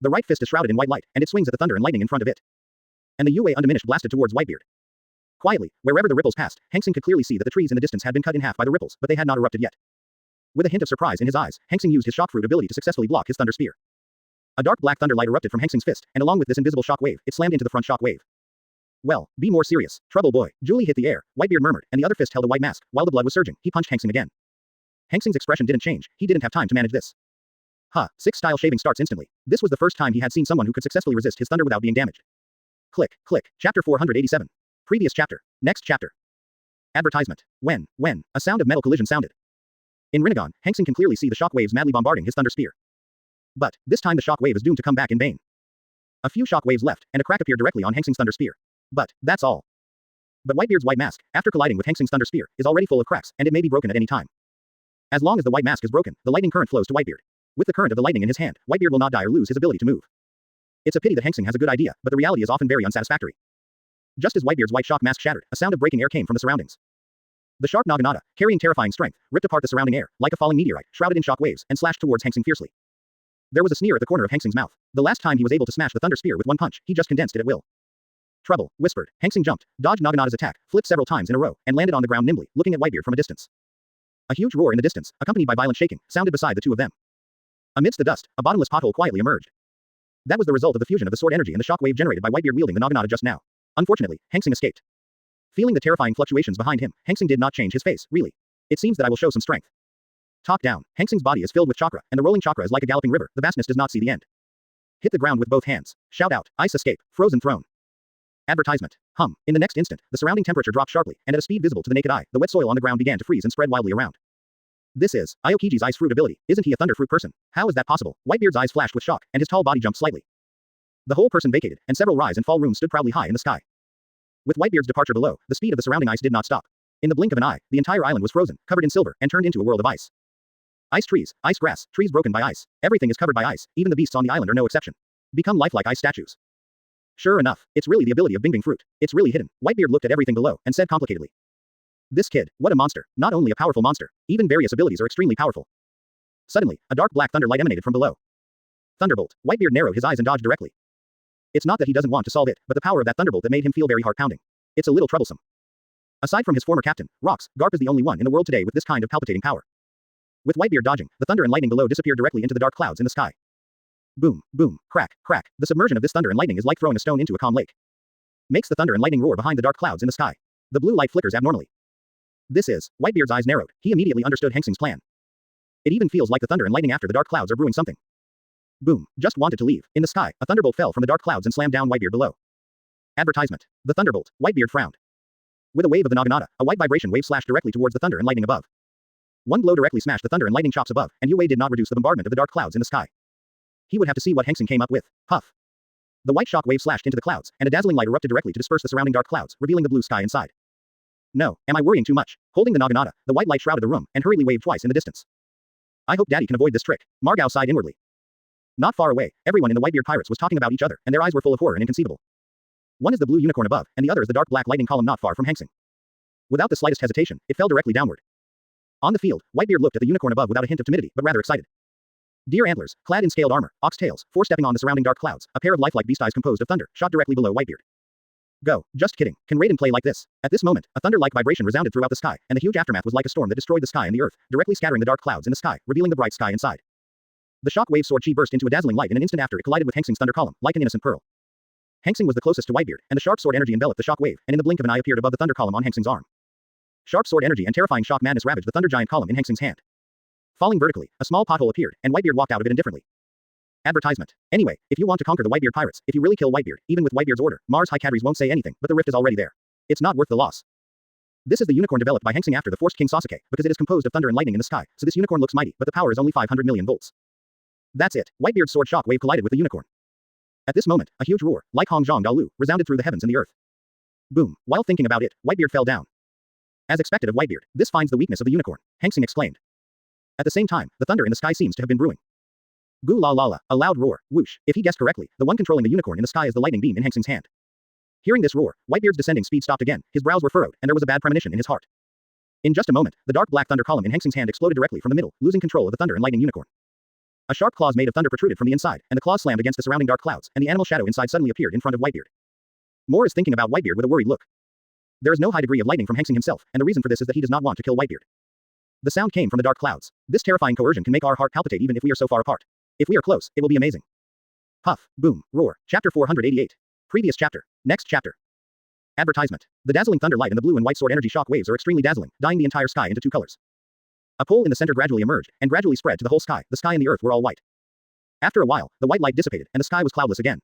The right fist is shrouded in white light, and it swings at the thunder and lightning in front of it. And the Yue undiminished blasted towards Whitebeard. Quietly, wherever the ripples passed, Hanxing could clearly see that the trees in the distance had been cut in half by the ripples, but they had not erupted yet. With a hint of surprise in his eyes, Hanxing used his shock fruit ability to successfully block his thunder spear. A dark black thunder light erupted from Hanxing's fist, and along with this invisible shock wave, it slammed into the front shock wave. Well, be more serious, trouble boy. Julie hit the air, Whitebeard murmured, and the other fist held a white mask. While the blood was surging, he punched Hanxing again. Hanxing's expression didn't change, he didn't have time to manage this. Huh, 6-style shaving starts instantly. This was the first time he had seen someone who could successfully resist his thunder without being damaged. Click, click, chapter 487. Previous chapter. Next chapter. Advertisement. When, a sound of metal collision sounded. In Rinnegan, Hanxing can clearly see the shock waves madly bombarding his thunder spear. But, this time the shock wave is doomed to come back in vain. A few shock waves left, and a crack appeared directly on Hanxing's thunder spear. But, that's all. But Whitebeard's white mask, after colliding with Hanxing's thunder spear, is already full of cracks, and it may be broken at any time. As long as the white mask is broken, the lightning current flows to Whitebeard. With the current of the lightning in his hand, Whitebeard will not die or lose his ability to move. It's a pity that Hanxing has a good idea, but the reality is often very unsatisfactory. Just as Whitebeard's white shock mask shattered, a sound of breaking air came from the surroundings. The sharp Naginata, carrying terrifying strength, ripped apart the surrounding air, like a falling meteorite, shrouded in shock waves, and slashed towards Hanxing fiercely. There was a sneer at the corner of Hanxing's mouth. The last time he was able to smash the thunder spear with one punch, he just condensed it at will. Trouble, whispered. Hanxing jumped, dodged Naginata's attack, flipped several times in a row, and landed on the ground nimbly, looking at Whitebeard from a distance. A huge roar in the distance, accompanied by violent shaking, sounded beside the two of them. Amidst the dust, a bottomless pothole quietly emerged. That was the result of the fusion of the sword energy and the shock wave generated by Whitebeard wielding the Naginata just now. Unfortunately, Hanxing escaped. Feeling the terrifying fluctuations behind him, Hanxing did not change his face, really. It seems that I will show some strength. Top down, Hanxing's body is filled with chakra, and the rolling chakra is like a galloping river, the vastness does not see the end. Hit the ground with both hands. Shout out, ice escape, frozen throne. Advertisement. In the next instant, the surrounding temperature dropped sharply, and at a speed visible to the naked eye, the wet soil on the ground began to freeze and spread wildly around. This is Aokiji's ice fruit ability. Isn't he a thunder fruit person? How is that possible? Whitebeard's eyes flashed with shock, and his tall body jumped slightly. The whole person vacated, and several rise and fall rooms stood proudly high in the sky. With Whitebeard's departure below, the speed of the surrounding ice did not stop. In the blink of an eye, the entire island was frozen, covered in silver, and turned into a world of ice. Ice trees, ice grass, trees broken by ice. Everything is covered by ice, even the beasts on the island are no exception. Become lifelike ice statues. Sure enough, it's really the ability of Bingbing fruit. It's really hidden. Whitebeard looked at everything below, and said complicatedly. This kid, what a monster. Not only a powerful monster, even various abilities are extremely powerful. Suddenly, a dark black thunder light emanated from below. Thunderbolt. Whitebeard narrowed his eyes and dodged directly. It's not that he doesn't want to solve it, but the power of that thunderbolt that made him feel very heart-pounding. It's a little troublesome. Aside from his former captain, Rocks, Garp is the only one in the world today with this kind of palpitating power. With Whitebeard dodging, the thunder and lightning below disappeared directly into the dark clouds in the sky. Boom, boom, crack, crack. The submersion of this thunder and lightning is like throwing a stone into a calm lake. Makes the thunder and lightning roar behind the dark clouds in the sky. The blue light flickers abnormally. This is, Whitebeard's eyes narrowed. He immediately understood Hanxing's plan. It even feels like the thunder and lightning after the dark clouds are brewing something. Boom, just wanted to leave. In the sky, a thunderbolt fell from the dark clouds and slammed down Whitebeard below. Advertisement. The thunderbolt. Whitebeard frowned. With a wave of the Naginata, a white vibration wave slashed directly towards the thunder and lightning above. One blow directly smashed the thunder and lightning chops above, and Yue did not reduce the bombardment of the dark clouds in the sky. He would have to see what Hanxing came up with. Puff. The white shock wave slashed into the clouds, and a dazzling light erupted directly to disperse the surrounding dark clouds, revealing the blue sky inside. No, am I worrying too much? Holding the Naginata, the white light shrouded the room, and hurriedly waved twice in the distance. I hope Daddy can avoid this trick. Margao sighed inwardly. Not far away, everyone in the Whitebeard pirates was talking about each other, and their eyes were full of horror and inconceivable. One is the blue unicorn above, and the other is the dark black lightning column not far from Hanxing. Without the slightest hesitation, it fell directly downward. On the field, Whitebeard looked at the unicorn above without a hint of timidity, but rather excited. Deer antlers, clad in scaled armor, ox tails, four-stepping on the surrounding dark clouds, a pair of lifelike beast eyes composed of thunder, shot directly below Whitebeard. Go, just kidding. Can Raiden play like this? At this moment, a thunder-like vibration resounded throughout the sky, and the huge aftermath was like a storm that destroyed the sky and the earth, directly scattering the dark clouds in the sky, revealing the bright sky inside. The shock wave sword chi burst into a dazzling light in an instant after it collided with Hanxing's thunder column, like an innocent pearl. Hanxing was the closest to Whitebeard, and the sharp sword energy enveloped the shock wave, and in the blink of an eye appeared above the thunder column on Hanxing's arm. Sharp sword energy and terrifying shock madness ravaged the thunder giant column in Hanxing's hand. Falling vertically, a small pothole appeared, and Whitebeard walked out of it indifferently. Advertisement. Anyway, if you want to conquer the Whitebeard pirates, if you really kill Whitebeard, even with Whitebeard's order, Mars High Cadres won't say anything, but the rift is already there. It's not worth the loss. This is the unicorn developed by Hanxing after the Forced King Sasuke, because it is composed of thunder and lightning in the sky, so this unicorn looks mighty, but the power is only 500 million volts. That's it. Whitebeard's sword shock wave collided with the unicorn. At this moment, a huge roar, like Hong Zhang Dalu, resounded through the heavens and the earth. Boom. While thinking about it, Whitebeard fell down. As expected of Whitebeard, this finds the weakness of the unicorn, Hanxing exclaimed. At the same time, the thunder in the sky seems to have been brewing. Goo la la la, a loud roar, whoosh. If he guessed correctly, the one controlling the unicorn in the sky is the lightning beam in Hanxing's hand. Hearing this roar, Whitebeard's descending speed stopped again, his brows were furrowed, and there was a bad premonition in his heart. In just a moment, the dark black thunder column in Hanxing's hand exploded directly from the middle, losing control of the thunder and lightning unicorn. A sharp claws made of thunder protruded from the inside, and the claws slammed against the surrounding dark clouds, and the animal shadow inside suddenly appeared in front of Whitebeard. Moore is thinking about Whitebeard with a worried look. There is no high degree of lightning from Hanxing himself, and the reason for this is that he does not want to kill Whitebeard. The sound came from the dark clouds. This terrifying coercion can make our heart palpitate even if we are so far apart. If we are close, it will be amazing. Puff, boom, roar. Chapter 488. Previous chapter. Next chapter. Advertisement. The dazzling thunder light and the blue and white sword energy shock waves are extremely dazzling, dyeing the entire sky into two colors. A pole in the center gradually emerged, and gradually spread to the whole sky. The sky and the earth were all white. After a while, the white light dissipated, and the sky was cloudless again.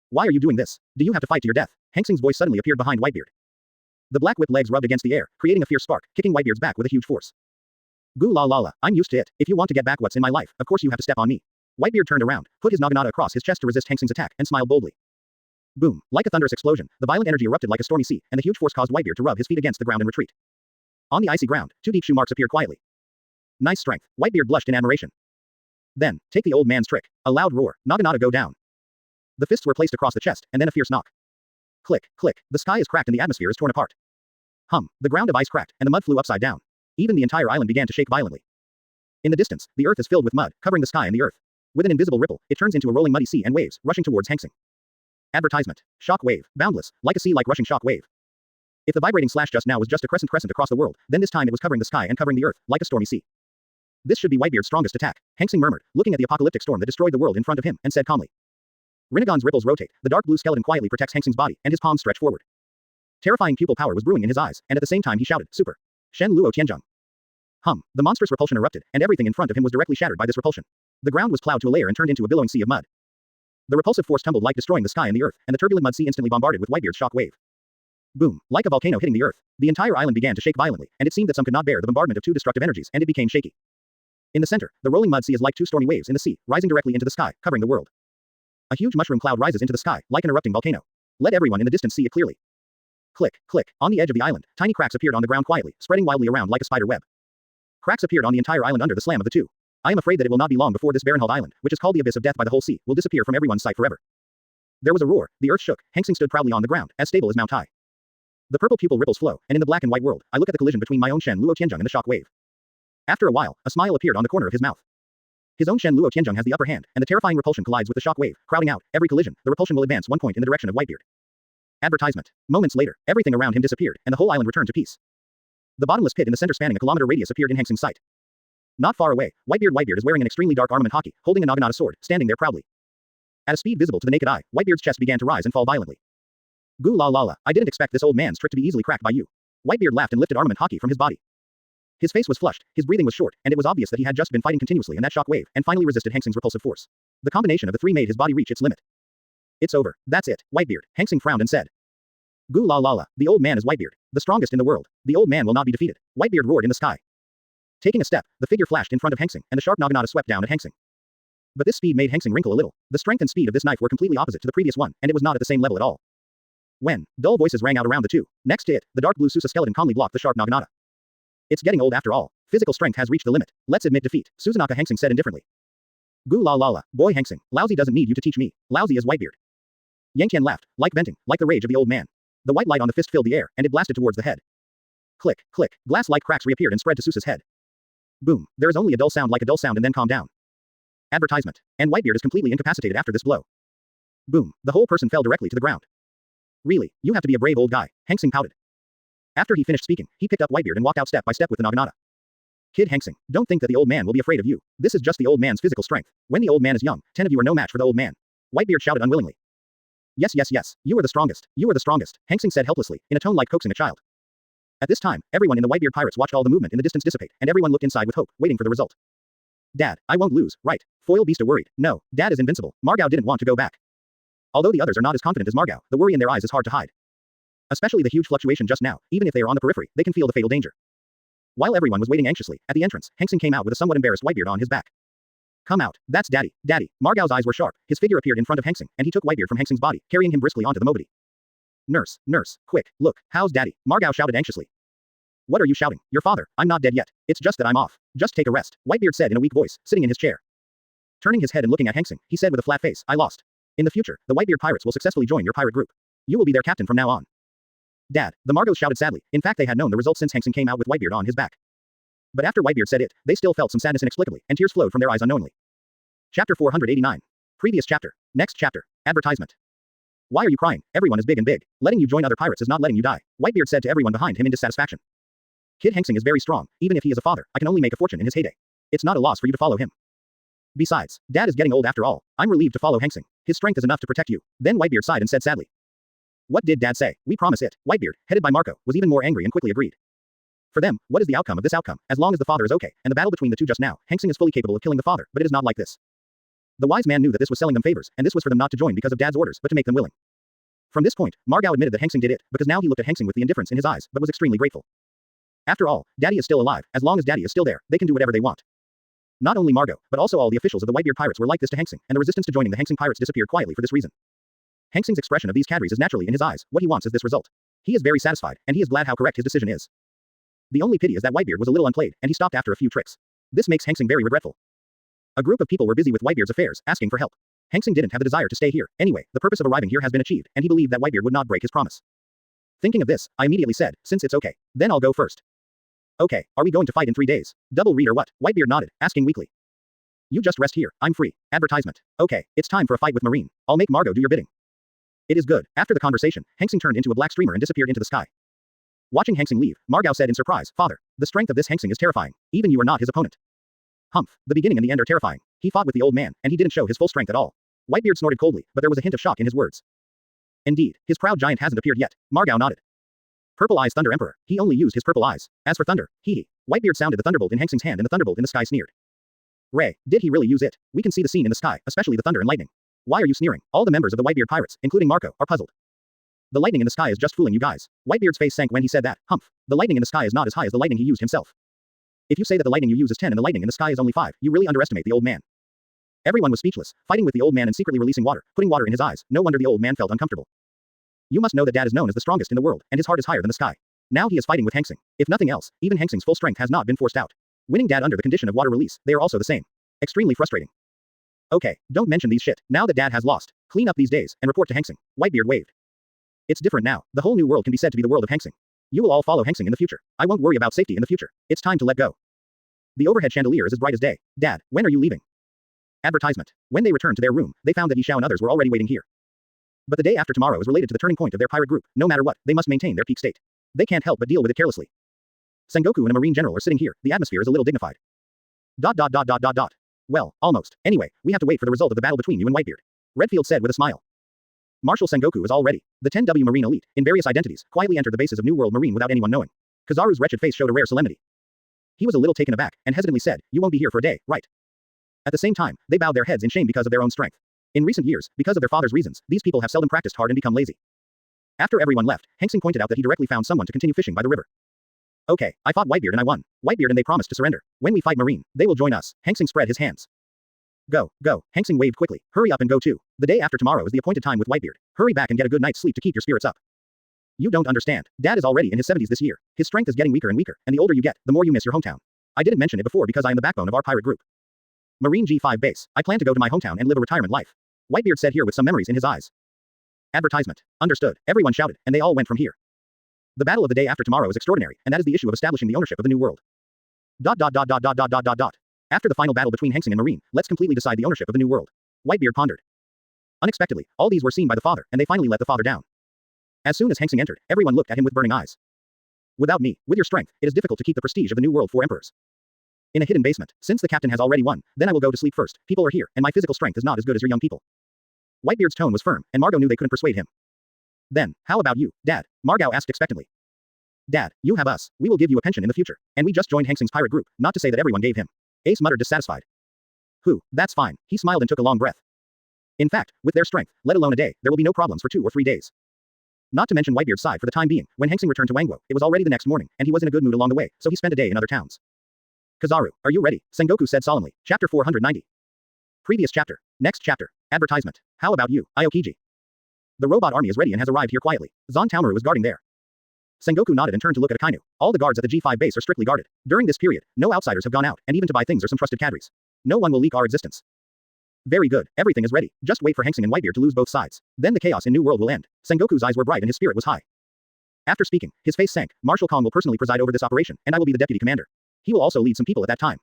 Why are you doing this? Do you have to fight to your death? Hanxing's voice suddenly appeared behind Whitebeard. The black whip legs rubbed against the air, creating a fierce spark, kicking Whitebeard's back with a huge force. Goo la la la, I'm used to it. If you want to get back what's in my life, of course you have to step on me. Whitebeard turned around, put his naginata across his chest to resist Hanxing's attack, and smiled boldly. Boom! Like a thunderous explosion, the violent energy erupted like a stormy sea, and the huge force caused Whitebeard to rub his feet against the ground and retreat. On the icy ground, two deep shoe marks appeared quietly. Nice strength. Whitebeard blushed in admiration. Then, take the old man's trick. A loud roar, naginata go down. The fists were placed across the chest, and then a fierce knock. Click, click, the sky is cracked and the atmosphere is torn apart. Hum, the ground of ice cracked, and the mud flew upside down. Even the entire island began to shake violently. In the distance, the earth is filled with mud, covering the sky and the earth. With an invisible ripple, it turns into a rolling muddy sea and waves, rushing towards Hanxing. Advertisement. Shock wave, boundless, like a sea-like rushing shock wave. If the vibrating slash just now was just a crescent across the world, then this time it was covering the sky and covering the earth, like a stormy sea. This should be Whitebeard's strongest attack, Hanxing murmured, looking at the apocalyptic storm that destroyed the world in front of him, and said calmly. Rinnegan's ripples rotate, the dark blue skeleton quietly protects Hanxing's body, and his palms stretch forward. Terrifying pupil power was brewing in his eyes, and at the same time he shouted, Super! Shen Luo Tianzheng. Hum, the monstrous repulsion erupted, and everything in front of him was directly shattered by this repulsion. The ground was plowed to a layer and turned into a billowing sea of mud. The repulsive force tumbled like destroying the sky and the earth, and the turbulent mud sea instantly bombarded with Whitebeard's shock wave. Boom, like a volcano hitting the earth, the entire island began to shake violently, and it seemed that some could not bear the bombardment of two destructive energies, and it became shaky. In the center, the rolling mud sea is like two stormy waves in the sea, rising directly into the sky, covering the world. A huge mushroom cloud rises into the sky, like an erupting volcano. Let everyone in the distance see it clearly. Click, click, on the edge of the island, tiny cracks appeared on the ground quietly, spreading wildly around like a spider web. Cracks appeared on the entire island under the slam of the two. I am afraid that it will not be long before this barren-hulled island, which is called the abyss of death by the whole sea, will disappear from everyone's sight forever. There was a roar, the earth shook, Hanxing stood proudly on the ground, as stable as Mount Tai. The purple pupil ripples flow, and in the black and white world, I look at the collision between my own Shen Luo Tianzheng and the shock wave. After a while, a smile appeared on the corner of his mouth. His own Shen Luo Tianzheng has the upper hand, and the terrifying repulsion collides with the shock wave, crowding out. Every collision, the repulsion will advance 1 point in the direction of Whitebeard. Advertisement. Moments later, everything around him disappeared, and the whole island returned to peace. The bottomless pit in the center spanning a kilometer radius appeared in Hanxing's sight. Not far away, Whitebeard is wearing an extremely dark armament haki, holding a naginata sword, standing there proudly. At a speed visible to the naked eye, Whitebeard's chest began to rise and fall violently. Goo la la la, I didn't expect this old man's trick to be easily cracked by you. Whitebeard laughed and lifted armament haki from his body. His face was flushed, his breathing was short, and it was obvious that he had just been fighting continuously in that shock wave, and finally resisted Hanxing's repulsive force. The combination of the three made his body reach its limit. It's over. That's it, Whitebeard, Hanxing frowned and said. Goo la la la, the old man is Whitebeard, the strongest in the world. The old man will not be defeated. Whitebeard roared in the sky. Taking a step, the figure flashed in front of Hanxing, and the sharp naginata swept down at Hanxing. But this speed made Hanxing wrinkle a little. The strength and speed of this knife were completely opposite to the previous one, and it was not at the same level at all. When dull voices rang out around the two, next to it, the dark blue Susa skeleton calmly blocked the sharp naginata. It's getting old after all. Physical strength has reached the limit. Let's admit defeat, Suzunaka Hanxing said indifferently. Goo la la la, boy Hanxing, Lousy doesn't need you to teach me. Lousy is Whitebeard. Yang Qian laughed, like venting, like the rage of the old man. The white light on the fist filled the air, and it blasted towards the head. Click, click, glass-like cracks reappeared and spread to Susa's head. Boom, there is only a dull sound like a dull sound and then calm down. Advertisement. And Whitebeard is completely incapacitated after this blow. Boom, the whole person fell directly to the ground. Really, you have to be a brave old guy, Hanxing pouted. After he finished speaking, he picked up Whitebeard and walked out step by step with the naginata. Kid Hanxing, don't think that the old man will be afraid of you. This is just the old man's physical strength. When the old man is young, 10 of you are no match for the old man. Whitebeard shouted unwillingly. Yes, yes, yes, you are the strongest. You are the strongest, Hanxing said helplessly, in a tone like coaxing a child. At this time, everyone in the Whitebeard pirates watched all the movement in the distance dissipate, and everyone looked inside with hope, waiting for the result. Dad, I won't lose, right? Foil Beasta worried. No, Dad is invincible. Margao didn't want to go back. Although the others are not as confident as Margao, the worry in their eyes is hard to hide. Especially the huge fluctuation just now, even if they are on the periphery, they can feel the fatal danger. While everyone was waiting anxiously, at the entrance, Hanxing came out with a somewhat embarrassed Whitebeard on his back. Come out, that's Daddy, Daddy. Margao's eyes were sharp, his figure appeared in front of Hanxing, and he took Whitebeard from Hanxing's body, carrying him briskly onto the mobity. Nurse, nurse, quick, look, how's Daddy? Margao shouted anxiously. What are you shouting? Your father, I'm not dead yet. It's just that I'm off. Just take a rest, Whitebeard said in a weak voice, sitting in his chair. Turning his head and looking at Hanxing, he said with a flat face, I lost. In the future, the Whitebeard pirates will successfully join your pirate group. You will be their captain from now on. Dad, the Margos shouted sadly. In fact, they had known the result since Hanxing came out with Whitebeard on his back. But after Whitebeard said it, they still felt some sadness inexplicably, and tears flowed from their eyes unknowingly. Chapter 489. Previous chapter. Next chapter. Advertisement. Why are you crying? Everyone is big and big. Letting you join other pirates is not letting you die, Whitebeard said to everyone behind him in dissatisfaction. Kid Hanxing is very strong. Even if he is a father, I can only make a fortune in his heyday. It's not a loss for you to follow him. Besides, Dad is getting old after all. I'm relieved to follow Hanxing. His strength is enough to protect you. Then Whitebeard sighed and said sadly. What did Dad say? We promise it. Whitebeard, headed by Marco, was even more angry and quickly agreed. For them, what is the outcome of this outcome, as long as the father is okay, and the battle between the two just now, Hanxing is fully capable of killing the father, but it is not like this. The wise man knew that this was selling them favors, and this was for them not to join because of Dad's orders, but to make them willing. From this point, Margao admitted that Hanxing did it, because now he looked at Hanxing with the indifference in his eyes, but was extremely grateful. After all, Daddy is still alive. As long as Daddy is still there, they can do whatever they want. Not only Margao, but also all the officials of the Whitebeard pirates were like this to Hanxing, and the resistance to joining the Hanxing pirates disappeared quietly for this reason. Hanxing's expression of these cadres is naturally in his eyes. What he wants is this result. He is very satisfied, and he is glad how correct his decision is. The only pity is that Whitebeard was a little unplayed, and he stopped after a few tricks. This makes Hanxing very regretful. A group of people were busy with Whitebeard's affairs, asking for help. Hanxing didn't have the desire to stay here. Anyway, the purpose of arriving here has been achieved, and he believed that Whitebeard would not break his promise. Thinking of this, I immediately said, since it's okay, then I'll go first. Okay, are we going to fight in 3 days? Double read or what? Whitebeard nodded, asking weakly. You just rest here, I'm free. Advertisement. Okay, it's time for a fight with Marine. I'll make Margot do your bidding. It is good. After the conversation, Hanxing turned into a black streamer and disappeared into the sky. Watching Hanxing leave, Margao said in surprise, Father, the strength of this Hanxing is terrifying. Even you are not his opponent. Humph, the beginning and the end are terrifying. He fought with the old man, and he didn't show his full strength at all. Whitebeard snorted coldly, but there was a hint of shock in his words. Indeed, his proud giant hasn't appeared yet. Margao nodded. Purple Eyes Thunder Emperor. He only used his purple eyes. As for thunder, Whitebeard sounded the thunderbolt in Hanxing's hand and the thunderbolt in the sky sneered. Ray, did he really use it? We can see the scene in the sky, especially the thunder and lightning. Why are you sneering? All the members of the Whitebeard pirates, including Marco, are puzzled. The lightning in the sky is just fooling you guys. Whitebeard's face sank when he said that. Humph. The lightning in the sky is not as high as the lightning he used himself. If you say that the lightning you use is 10 and the lightning in the sky is only 5, you really underestimate the old man. Everyone was speechless, fighting with the old man and secretly releasing water, putting water in his eyes. No wonder the old man felt uncomfortable. You must know that Dad is known as the strongest in the world, and his heart is higher than the sky. Now he is fighting with Hanxing. If nothing else, even Hanxing's full strength has not been forced out. Winning Dad under the condition of water release, they are also the same. Extremely frustrating. Okay, don't mention these shit. Now that Dad has lost, clean up these days, and report to Hanxing. Whitebeard waved. It's different now. The whole new world can be said to be the world of Hanxing. You will all follow Hanxing in the future. I won't worry about safety in the future. It's time to let go. The overhead chandelier is as bright as day. Dad, when are you leaving? Advertisement. When they returned to their room, they found that Yishao and others were already waiting here. But the day after tomorrow is related to the turning point of their pirate group. No matter what, they must maintain their peak state. They can't help but deal with it carelessly. Sengoku and a marine general are sitting here. The atmosphere is a little dignified. ... Well, almost. Anyway, we have to wait for the result of the battle between you and Whitebeard. Redfield said with a smile. Marshal Sengoku is all ready. The 10W Marine Elite, in various identities, quietly entered the bases of New World Marine without anyone knowing. Kizaru's wretched face showed a rare solemnity. He was a little taken aback, and hesitantly said, you won't be here for a day, right? At the same time, they bowed their heads in shame because of their own strength. In recent years, because of their father's reasons, these people have seldom practiced hard and become lazy. After everyone left, Hanxing pointed out that he directly found someone to continue fishing by the river. Okay, I fought Whitebeard and I won. Whitebeard and they promised to surrender. When we fight Marine, they will join us. Hanxing spread his hands. Go, go. Hanxing waved quickly. Hurry up and go too. The day after tomorrow is the appointed time with Whitebeard. Hurry back and get a good night's sleep to keep your spirits up. You don't understand. Dad is already in his 70s this year. His strength is getting weaker and weaker, and the older you get, the more you miss your hometown. I didn't mention it before because I am the backbone of our pirate group. Marine G5 base. I plan to go to my hometown and live a retirement life. Whitebeard said here with some memories in his eyes. Advertisement. Understood. Everyone shouted, and they all went from here. The battle of the day after tomorrow is extraordinary, and that is the issue of establishing the ownership of the new world. ... After the final battle between Hanxing and Marine, let's completely decide the ownership of the new world. Whitebeard pondered. Unexpectedly, all these were seen by the father, and they finally let the father down. As soon as Hanxing entered, everyone looked at him with burning eyes. Without me, with your strength, it is difficult to keep the prestige of the new world for emperors. In a hidden basement, since the captain has already won, then I will go to sleep first. People are here, and my physical strength is not as good as your young people. Whitebeard's tone was firm, and Margot knew they couldn't persuade him. Then, how about you, Dad? Margot asked expectantly. Dad, you have us. We will give you a pension in the future. And we just joined Hanxing's pirate group, not to say that everyone gave him. Ace muttered dissatisfied. That's fine. He smiled and took a long breath. In fact, with their strength, let alone a day, there will be no problems for 2 or 3 days. Not to mention Whitebeard's side for the time being, when Hanxing returned to Wangwo, it was already the next morning, and he was in a good mood along the way, so he spent a day in other towns. Kizaru, are you ready? Sengoku said solemnly. Chapter 490. Previous chapter. Next chapter. Advertisement. How about you, Aokiji? The robot army is ready and has arrived here quietly. Zon Taomaru is guarding there. Sengoku nodded and turned to look at Akainu. All the guards at the G5 base are strictly guarded. During this period, no outsiders have gone out, and even to buy things are some trusted cadres. No one will leak our existence. Very good, everything is ready. Just wait for Hanxing and Whitebeard to lose both sides. Then the chaos in New World will end. Sengoku's eyes were bright and his spirit was high. After speaking, his face sank. Marshal Kong will personally preside over this operation, and I will be the deputy commander. He will also lead some people at that time.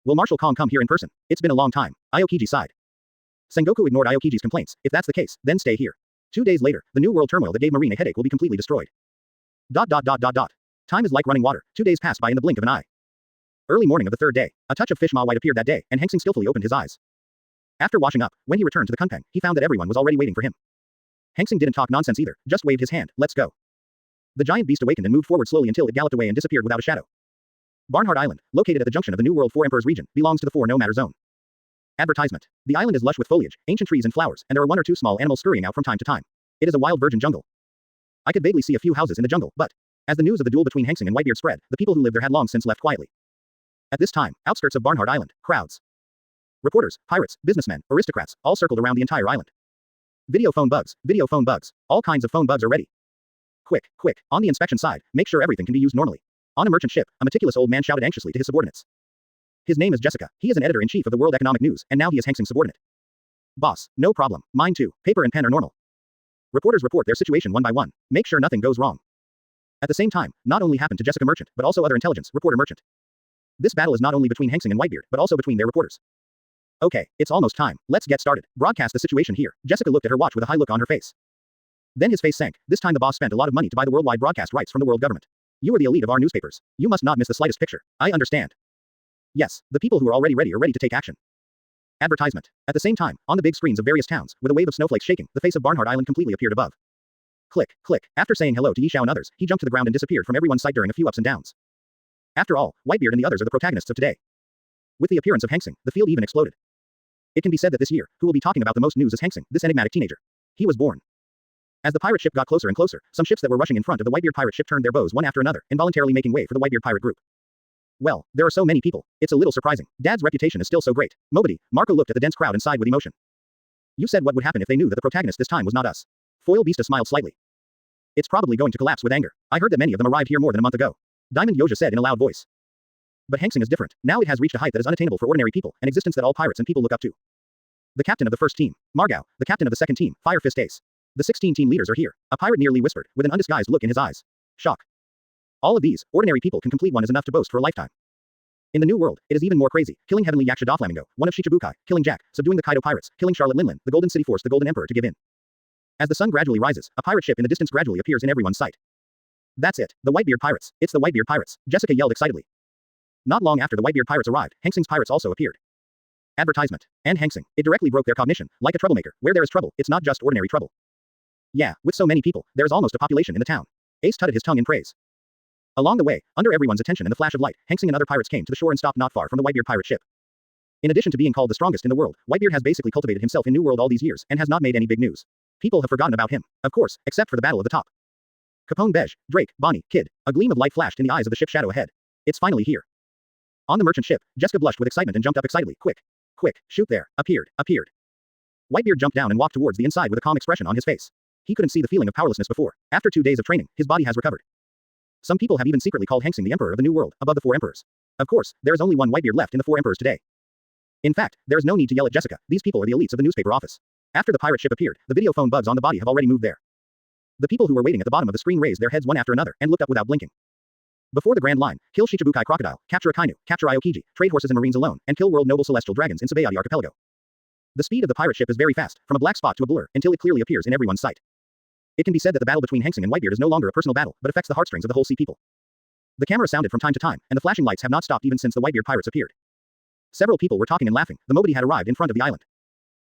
Will Marshal Kong come here in person? It's been a long time. Aokiji sighed. Sengoku ignored Aokiji's complaints. If that's the case, then stay here. 2 days later, the new world turmoil that gave Marine a headache will be completely destroyed. ... Time is like running water. 2 days pass by in the blink of an eye. Early morning of the 3rd day, a touch of fish ma white appeared that day, and Hanxing skillfully opened his eyes. After washing up, when he returned to the Kunpeng, he found that everyone was already waiting for him. Hanxing didn't talk nonsense either, just waved his hand, let's go. The giant beast awakened and moved forward slowly until it galloped away and disappeared without a shadow. Barnhard Island, located at the junction of the New World Four Emperors region, belongs to the Four No Matter Zone. Advertisement. The island is lush with foliage, ancient trees and flowers, and there are one or two small animals scurrying out from time to time. It is a wild virgin jungle. I could vaguely see a few houses in the jungle, but as the news of the duel between Hanxing and Whitebeard spread, the people who lived there had long since left quietly. At this time, outskirts of Barnhard Island, crowds. Reporters, pirates, businessmen, aristocrats, all circled around the entire island. Video phone bugs, all kinds of phone bugs are ready. Quick, quick, on the inspection side, make sure everything can be used normally. On a merchant ship, a meticulous old man shouted anxiously to his subordinates. His name is Jessica, he is an editor-in-chief of the World Economic News, and now he is Hanxing's subordinate. Boss, no problem, mine too, paper and pen are normal. Reporters report their situation one by one, make sure nothing goes wrong. At the same time, not only happened to Jessica Merchant, but also other intelligence, reporter Merchant. This battle is not only between Hanxing and Whitebeard, but also between their reporters. Okay, it's almost time, let's get started, broadcast the situation here. Jessica looked at her watch with a high look on her face. Then his face sank, this time the boss spent a lot of money to buy the worldwide broadcast rights from the world government. You are the elite of our newspapers. You must not miss the slightest picture. I understand. Yes, the people who are already ready are ready to take action. Advertisement. At the same time, on the big screens of various towns, with a wave of snowflakes shaking, the face of Barnhard Island completely appeared above. Click, click. After saying hello to Yishao and others, he jumped to the ground and disappeared from everyone's sight during a few ups and downs. After all, Whitebeard and the others are the protagonists of today. With the appearance of Hanxing, the field even exploded. It can be said that this year, who will be talking about the most news is Hanxing, this enigmatic teenager. He was born. As the pirate ship got closer and closer, some ships that were rushing in front of the Whitebeard pirate ship turned their bows one after another, involuntarily making way for the Whitebeard pirate group. Well, there are so many people. It's a little surprising. Dad's reputation is still so great. Mobity, Marco looked at the dense crowd and sighed with emotion. You said what would happen if they knew that the protagonist this time was not us. Foil Beasta smiled slightly. It's probably going to collapse with anger. I heard that many of them arrived here more than a month ago. Diamond Yoja said in a loud voice. But Hanxing is different. Now it has reached a height that is unattainable for ordinary people, an existence that all pirates and people look up to. The captain of the first team, Margao, the captain of the second team, Fire Fist Ace. The 16 team leaders are here. A pirate nearly whispered, with an undisguised look in his eyes. Shock. All of these, ordinary people can complete one is enough to boast for a lifetime. In the new world, it is even more crazy, killing Heavenly Yaksha Doflamingo, one of Shichibukai, killing Jack, subduing the Kaido pirates, killing Charlotte Linlin, the Golden City forced the Golden Emperor to give in. As the sun gradually rises, a pirate ship in the distance gradually appears in everyone's sight. That's it, the Whitebeard pirates. It's the Whitebeard pirates, Jessica yelled excitedly. Not long after the Whitebeard pirates arrived, Hanxing's pirates also appeared. Advertisement. And Hanxing. It directly broke their cognition, like a troublemaker. Where there is trouble, it's not just ordinary trouble. Yeah, with so many people, there is almost a population in the town. Ace tutted his tongue in praise. Along the way, under everyone's attention and the flash of light, Hanxing and other pirates came to the shore and stopped not far from the Whitebeard pirate ship. In addition to being called the strongest in the world, Whitebeard has basically cultivated himself in New World all these years, and has not made any big news. People have forgotten about him. Of course, except for the battle of the top. Capone Beige, Drake, Bonnie, Kid. A gleam of light flashed in the eyes of the ship shadow ahead. It's finally here. On the merchant ship, Jessica blushed with excitement and jumped up excitedly. Quick. Quick, shoot there. Appeared. Whitebeard jumped down and walked towards the inside with a calm expression on his face. He couldn't see the feeling of powerlessness before. After 2 days of training, his body has recovered. Some people have even secretly called Hanxing the Emperor of the New World, above the Four Emperors. Of course, there is only one Whitebeard left in the Four Emperors today. In fact, there is no need to yell at Jessica, these people are the elites of the newspaper office. After the pirate ship appeared, the video phone bugs on the body have already moved there. The people who were waiting at the bottom of the screen raised their heads one after another, and looked up without blinking. Before the grand line, kill Shichibukai Crocodile, capture Akainu, capture Aokiji, trade horses and marines alone, and kill world noble celestial dragons in Sabayati Archipelago. The speed of the pirate ship is very fast, from a black spot to a blur, until it clearly appears in everyone's sight. It can be said that the battle between Hanxing and Whitebeard is no longer a personal battle, but affects the heartstrings of the whole sea people. The camera sounded from time to time, and the flashing lights have not stopped even since the Whitebeard pirates appeared. Several people were talking and laughing. The Mobity had arrived in front of the island.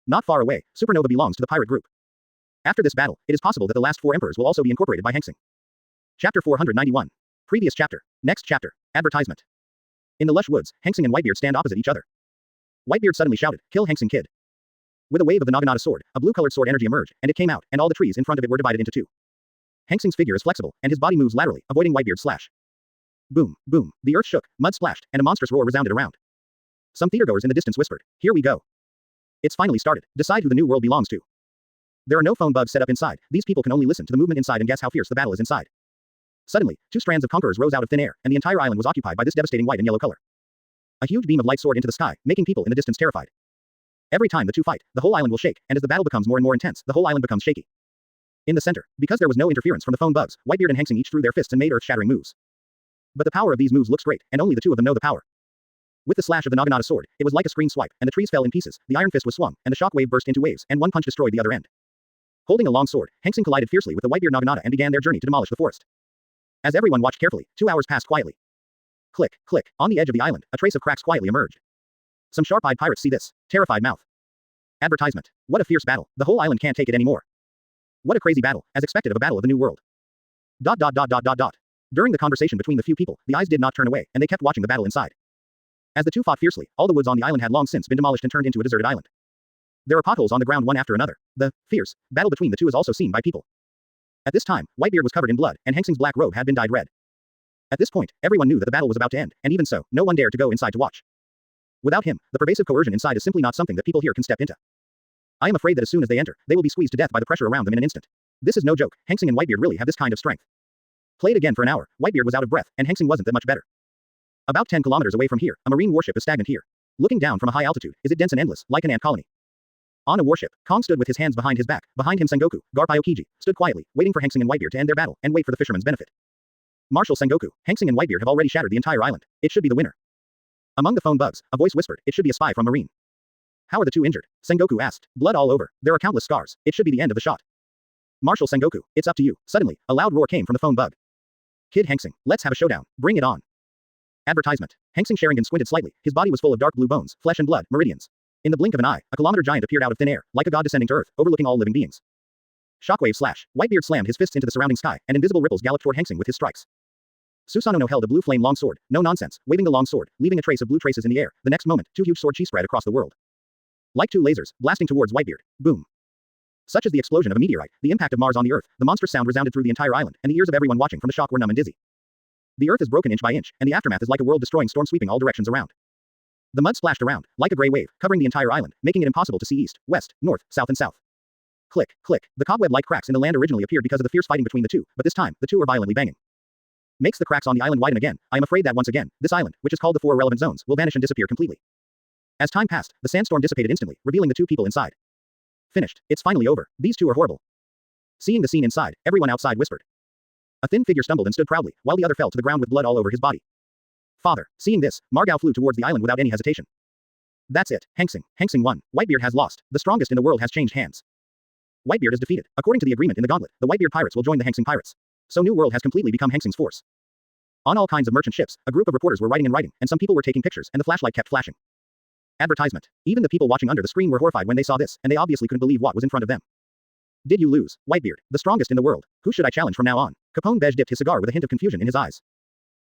Not far away, Supernova belongs to the pirate group. After this battle, it is possible that the last four emperors will also be incorporated by Hanxing. Chapter 491. Previous chapter. Next chapter. Advertisement. In the lush woods, Hanxing and Whitebeard stand opposite each other. Whitebeard suddenly shouted, "Kill Hanxing, kid." With a wave of the Naginata sword, a blue-colored sword energy emerged, and it came out, and all the trees in front of it were divided into two. Hanxing's figure is flexible, and his body moves laterally, avoiding Whitebeard's slash. Boom, boom, the earth shook, mud splashed, and a monstrous roar resounded around. Some theatergoers in the distance whispered, "Here we go." It's finally started. Decide who the new world belongs to. There are no phone bugs set up inside. These people can only listen to the movement inside and guess how fierce the battle is inside. Suddenly, two strands of conquerors rose out of thin air, and the entire island was occupied by this devastating white and yellow color. A huge beam of light soared into the sky, making people in the distance terrified. Every time the two fight, the whole island will shake, and as the battle becomes more and more intense, the whole island becomes shaky. In the center, because there was no interference from the phone bugs, Whitebeard and Hanxing each threw their fists and made earth-shattering moves. But the power of these moves looks great, and only the two of them know the power. With the slash of the Naginata sword, it was like a screen swipe, and the trees fell in pieces, the iron fist was swung, and the shock wave burst into waves, and one punch destroyed the other end. Holding a long sword, Hanxing collided fiercely with the Whitebeard Naginata and began their journey to demolish the forest. As everyone watched carefully, 2 hours passed quietly. Click, click, on the edge of the island, a trace of cracks quietly emerged. Some sharp-eyed pirates see this. Terrified mouth. Advertisement. What a fierce battle. The whole island can't take it anymore. What a crazy battle, as expected of a battle of the new world. Dot dot dot dot dot dot. During the conversation between the few people, the eyes did not turn away, and they kept watching the battle inside. As the two fought fiercely, all the woods on the island had long since been demolished and turned into a deserted island. There are potholes on the ground one after another. The fierce battle between the two is also seen by people. At this time, Whitebeard was covered in blood, and Hanxing's black robe had been dyed red. At this point, everyone knew that the battle was about to end, and even so, no one dared to go inside to watch. Without him, the pervasive coercion inside is simply not something that people here can step into. I am afraid that as soon as they enter, they will be squeezed to death by the pressure around them in an instant. This is no joke. Hanxing and Whitebeard really have this kind of strength. Played again for an hour, Whitebeard was out of breath, and Hanxing wasn't that much better. About 10 kilometers away from here, a marine warship is stagnant here. Looking down from a high altitude, is it dense and endless, like an ant colony. On a warship, Kong stood with his hands behind his back. Behind him Sengoku, Garp Aokiji, stood quietly, waiting for Hanxing and Whitebeard to end their battle, and wait for the fisherman's benefit. Marshal Sengoku, Hanxing and Whitebeard have already shattered the entire island. It should be the winner. Among the phone bugs, a voice whispered, it should be a spy from Marine. How are the two injured? Sengoku asked. Blood all over. There are countless scars. It should be the end of the shot. Marshal Sengoku, it's up to you. Suddenly, a loud roar came from the phone bug. Kid Hanxing, let's have a showdown. Bring it on. Advertisement. Hanxing Sharingan squinted slightly. His body was full of dark blue bones, flesh and blood, meridians. In the blink of an eye, a kilometer giant appeared out of thin air, like a god descending to earth, overlooking all living beings. Shockwave slash. Whitebeard slammed his fists into the surrounding sky, and invisible ripples galloped toward Hanxing with his strikes. Susanoo no held a blue flame long sword. No nonsense, waving the long sword, leaving a trace of blue traces in the air. The next moment, two huge sword chi spread across the world. Like two lasers, blasting towards Whitebeard. Boom. Such as the explosion of a meteorite, the impact of Mars on the Earth, the monstrous sound resounded through the entire island, and the ears of everyone watching from the shock were numb and dizzy. The Earth is broken inch by inch, and the aftermath is like a world-destroying storm sweeping all directions around. The mud splashed around, like a gray wave, covering the entire island, making it impossible to see east, west, north, south and south. Click, click. The cobweb-like cracks in the land originally appeared because of the fierce fighting between the two, but this time, the two are violently banging. Makes the cracks on the island widen again. I am afraid that once again, this island, which is called the Four Irrelevant Zones, will vanish and disappear completely. As time passed, the sandstorm dissipated instantly, revealing the two people inside. Finished. It's finally over. These two are horrible. Seeing the scene inside, everyone outside whispered. A thin figure stumbled and stood proudly, while the other fell to the ground with blood all over his body. Father. Seeing this, Margao flew towards the island without any hesitation. That's it. Hanxing. Hanxing won. Whitebeard has lost. The strongest in the world has changed hands. Whitebeard is defeated. According to the agreement in the gauntlet, the Whitebeard pirates will join the Hanxing pirates. So New World has completely become Hanxing's force. On all kinds of merchant ships, a group of reporters were writing, and some people were taking pictures, and the flashlight kept flashing. Advertisement. Even the people watching under the screen were horrified when they saw this, and they obviously couldn't believe what was in front of them. Did you lose? Whitebeard, the strongest in the world. Who should I challenge from now on? Capone Beige dipped his cigar with a hint of confusion in his eyes.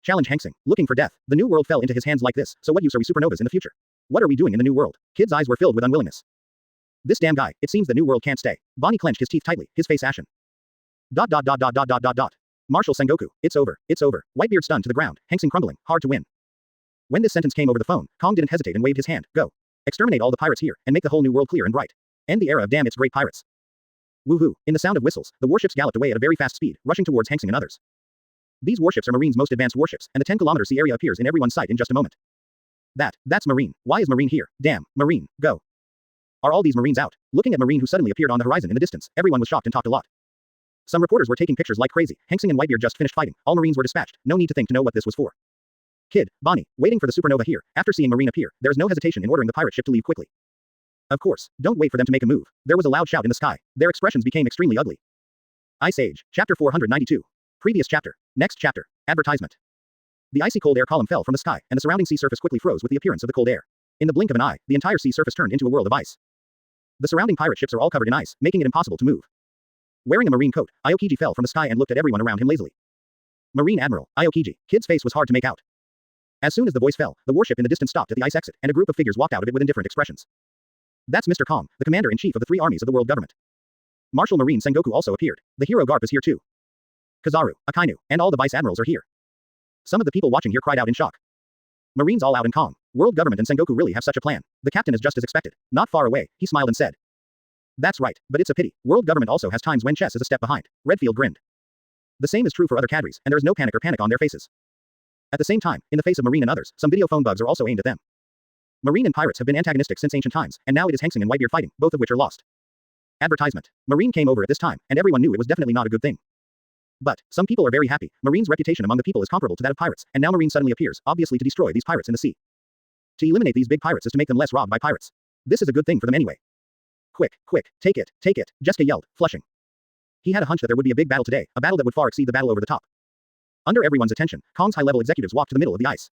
Challenge Hanxing, looking for death. The new world fell into his hands like this, so what use are we supernovas in the future? What are we doing in the new world? Kid's eyes were filled with unwillingness. This damn guy, it seems the new world can't stay. Bonnie clenched his teeth tightly, his face ashen. Dot dot dot dot dot dot dot dot. Marshal Sengoku, it's over, it's over. Whitebeard stunned to the ground, Hanxing crumbling, hard to win. When this sentence came over the phone, Kong didn't hesitate and waved his hand, go. Exterminate all the pirates here, and make the whole new world clear and bright. End the era of damn its great pirates. Woohoo! In the sound of whistles, the warships galloped away at a very fast speed, rushing towards Hanxing and others. These warships are Marine's most advanced warships, and the 10-kilometer sea area appears in everyone's sight in just a moment. That's Marine. Why is Marine here? Damn, Marine, go. Are all these Marines out? Looking at Marine who suddenly appeared on the horizon in the distance, everyone was shocked and talked a lot. Some reporters were taking pictures like crazy. Hanxing and Whitebeard just finished fighting. All Marines were dispatched. No need to think to know what this was for. Kid, Bonnie, waiting for the supernova here. After seeing Marine appear, there is no hesitation in ordering the pirate ship to leave quickly. Of course, don't wait for them to make a move. There was a loud shout in the sky. Their expressions became extremely ugly. Ice Age, Chapter 492. Previous chapter. Next chapter. Advertisement. The icy cold air column fell from the sky, and the surrounding sea surface quickly froze with the appearance of the cold air. In the blink of an eye, the entire sea surface turned into a world of ice. The surrounding pirate ships are all covered in ice, making it impossible to move. Wearing a marine coat, Aokiji fell from the sky and looked at everyone around him lazily. Marine Admiral, Aokiji. Kid's face was hard to make out. As soon as the voice fell, the warship in the distance stopped at the ice exit, and a group of figures walked out of it with indifferent expressions. That's Mr. Kong, the commander-in-chief of the three armies of the world government. Marshal Marine Sengoku also appeared. The hero Garp is here too. Kizaru, Akainu, and all the vice admirals are here. Some of the people watching here cried out in shock. Marines all out in Kong. World government and Sengoku really have such a plan. The captain is just as expected. Not far away, he smiled and said. That's right, but it's a pity. World government also has times when chess is a step behind. Redfield grinned. The same is true for other cadres, and there is no panic on their faces. At the same time, in the face of Marine and others, some video phone bugs are also aimed at them. Marine and pirates have been antagonistic since ancient times, and now it is Hanxing and Whitebeard fighting, both of which are lost. Advertisement. Marine came over at this time, and everyone knew it was definitely not a good thing. But some people are very happy. Marine's reputation among the people is comparable to that of pirates, and now Marine suddenly appears, obviously to destroy these pirates in the sea. To eliminate these big pirates is to make them less robbed by pirates. This is a good thing for them anyway. Quick, quick, take it, Jessica yelled, flushing. He had a hunch that there would be a big battle today, a battle that would far exceed the battle over the top. Under everyone's attention, Kong's high-level executives walked to the middle of the ice.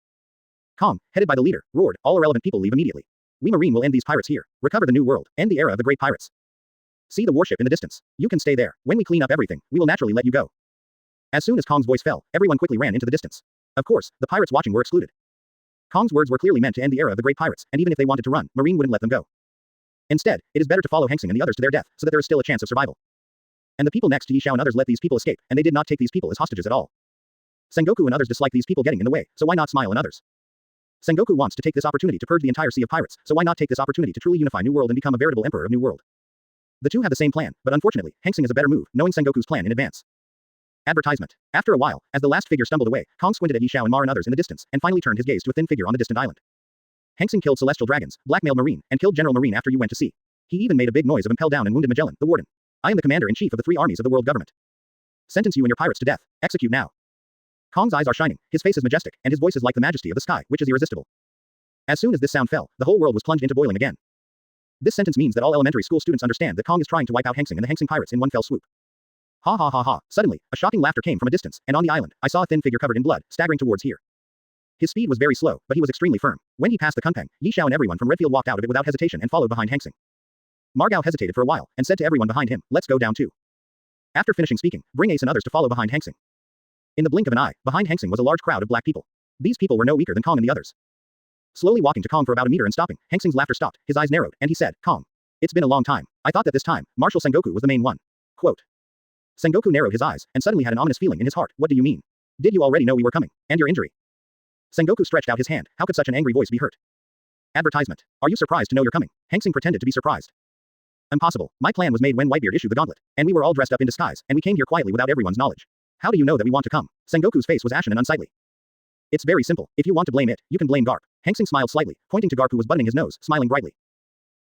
Kong, headed by the leader, roared, all irrelevant people leave immediately. We Marine will end these pirates here, recover the new world, end the era of the great pirates. See the warship in the distance. You can stay there. When we clean up everything, we will naturally let you go. As soon as Kong's voice fell, everyone quickly ran into the distance. Of course, the pirates watching were excluded. Kong's words were clearly meant to end the era of the great pirates, and even if they wanted to run, Marine wouldn't let them go. Instead, it is better to follow Hanxing and the others to their death, so that there is still a chance of survival. And the people next to Yi Xiao and others let these people escape, and they did not take these people as hostages at all. Sengoku and others dislike these people getting in the way, so why not smile on others? Sengoku wants to take this opportunity to purge the entire sea of pirates, so why not take this opportunity to truly unify New World and become a veritable emperor of New World? The two have the same plan, but unfortunately, Hanxing is a better move, knowing Sengoku's plan in advance. Advertisement. After a while, as the last figure stumbled away, Kong squinted at Yi Xiao and Mar and others in the distance, and finally turned his gaze to a thin figure on the distant island. Hanxing killed celestial dragons, blackmailed Marine, and killed General Marine after you went to sea. He even made a big noise of impel down and wounded Magellan, the warden. I am the commander-in-chief of the 3 armies of the world government. Sentence you and your pirates to death. Execute now. Kong's eyes are shining, his face is majestic, and his voice is like the majesty of the sky, which is irresistible. As soon as this sound fell, the whole world was plunged into boiling again. This sentence means that all elementary school students understand that Kong is trying to wipe out Hanxing and the Hanxing pirates in one fell swoop. Ha ha ha ha. Suddenly, a shocking laughter came from a distance, and on the island, I saw a thin figure covered in blood, staggering towards here. His speed was very slow, but he was extremely firm. When he passed the Kunpeng, Yi Xiao and everyone from Redfield walked out of it without hesitation and followed behind Hanxing. Margao hesitated for a while, and said to everyone behind him, let's go down too. After finishing speaking, bring Ace and others to follow behind Hanxing. In the blink of an eye, behind Hanxing was a large crowd of black people. These people were no weaker than Kong and the others. Slowly walking to Kong for about a meter and stopping, Hanxing's laughter stopped, his eyes narrowed, and he said, Kong. It's been a long time. I thought that this time, Marshal Sengoku was the main one. Quote. Sengoku narrowed his eyes, and suddenly had an ominous feeling in his heart. What do you mean? Did you already know we were coming? And your injury? Sengoku stretched out his hand. How could such an angry voice be hurt? Advertisement. Are you surprised to know you're coming? Hanxing pretended to be surprised. Impossible. My plan was made when Whitebeard issued the gauntlet, and we were all dressed up in disguise, and we came here quietly without everyone's knowledge. How do you know that we want to come? Sengoku's face was ashen and unsightly. It's very simple. If you want to blame it, you can blame Garp. Hanxing smiled slightly, pointing to Garp who was buttoning his nose, smiling brightly.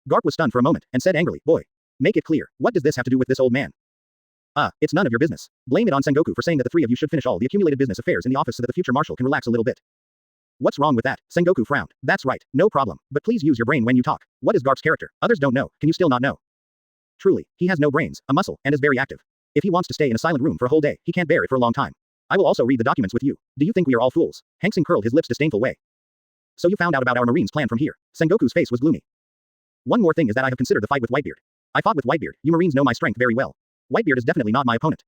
Garp was stunned for a moment, and said angrily, boy. Make it clear. What does this have to do with this old man? It's none of your business. Blame it on Sengoku for saying that the 3 of you should finish all the accumulated business affairs in the office so that the future marshal can relax a little bit. What's wrong with that? Sengoku frowned. That's right. No problem. But please use your brain when you talk. What is Garp's character? Others don't know. Can you still not know? Truly, he has no brains, a muscle, and is very active. If he wants to stay in a silent room for a whole day, he can't bear it for a long time. I will also read the documents with you. Do you think we are all fools? Hanxing curled his lips disdainful way. So you found out about our Marine's plan from here. Sengoku's face was gloomy. One more thing is that I have considered the fight with Whitebeard. I fought with Whitebeard. You Marines know my strength very well. Whitebeard is definitely not my opponent.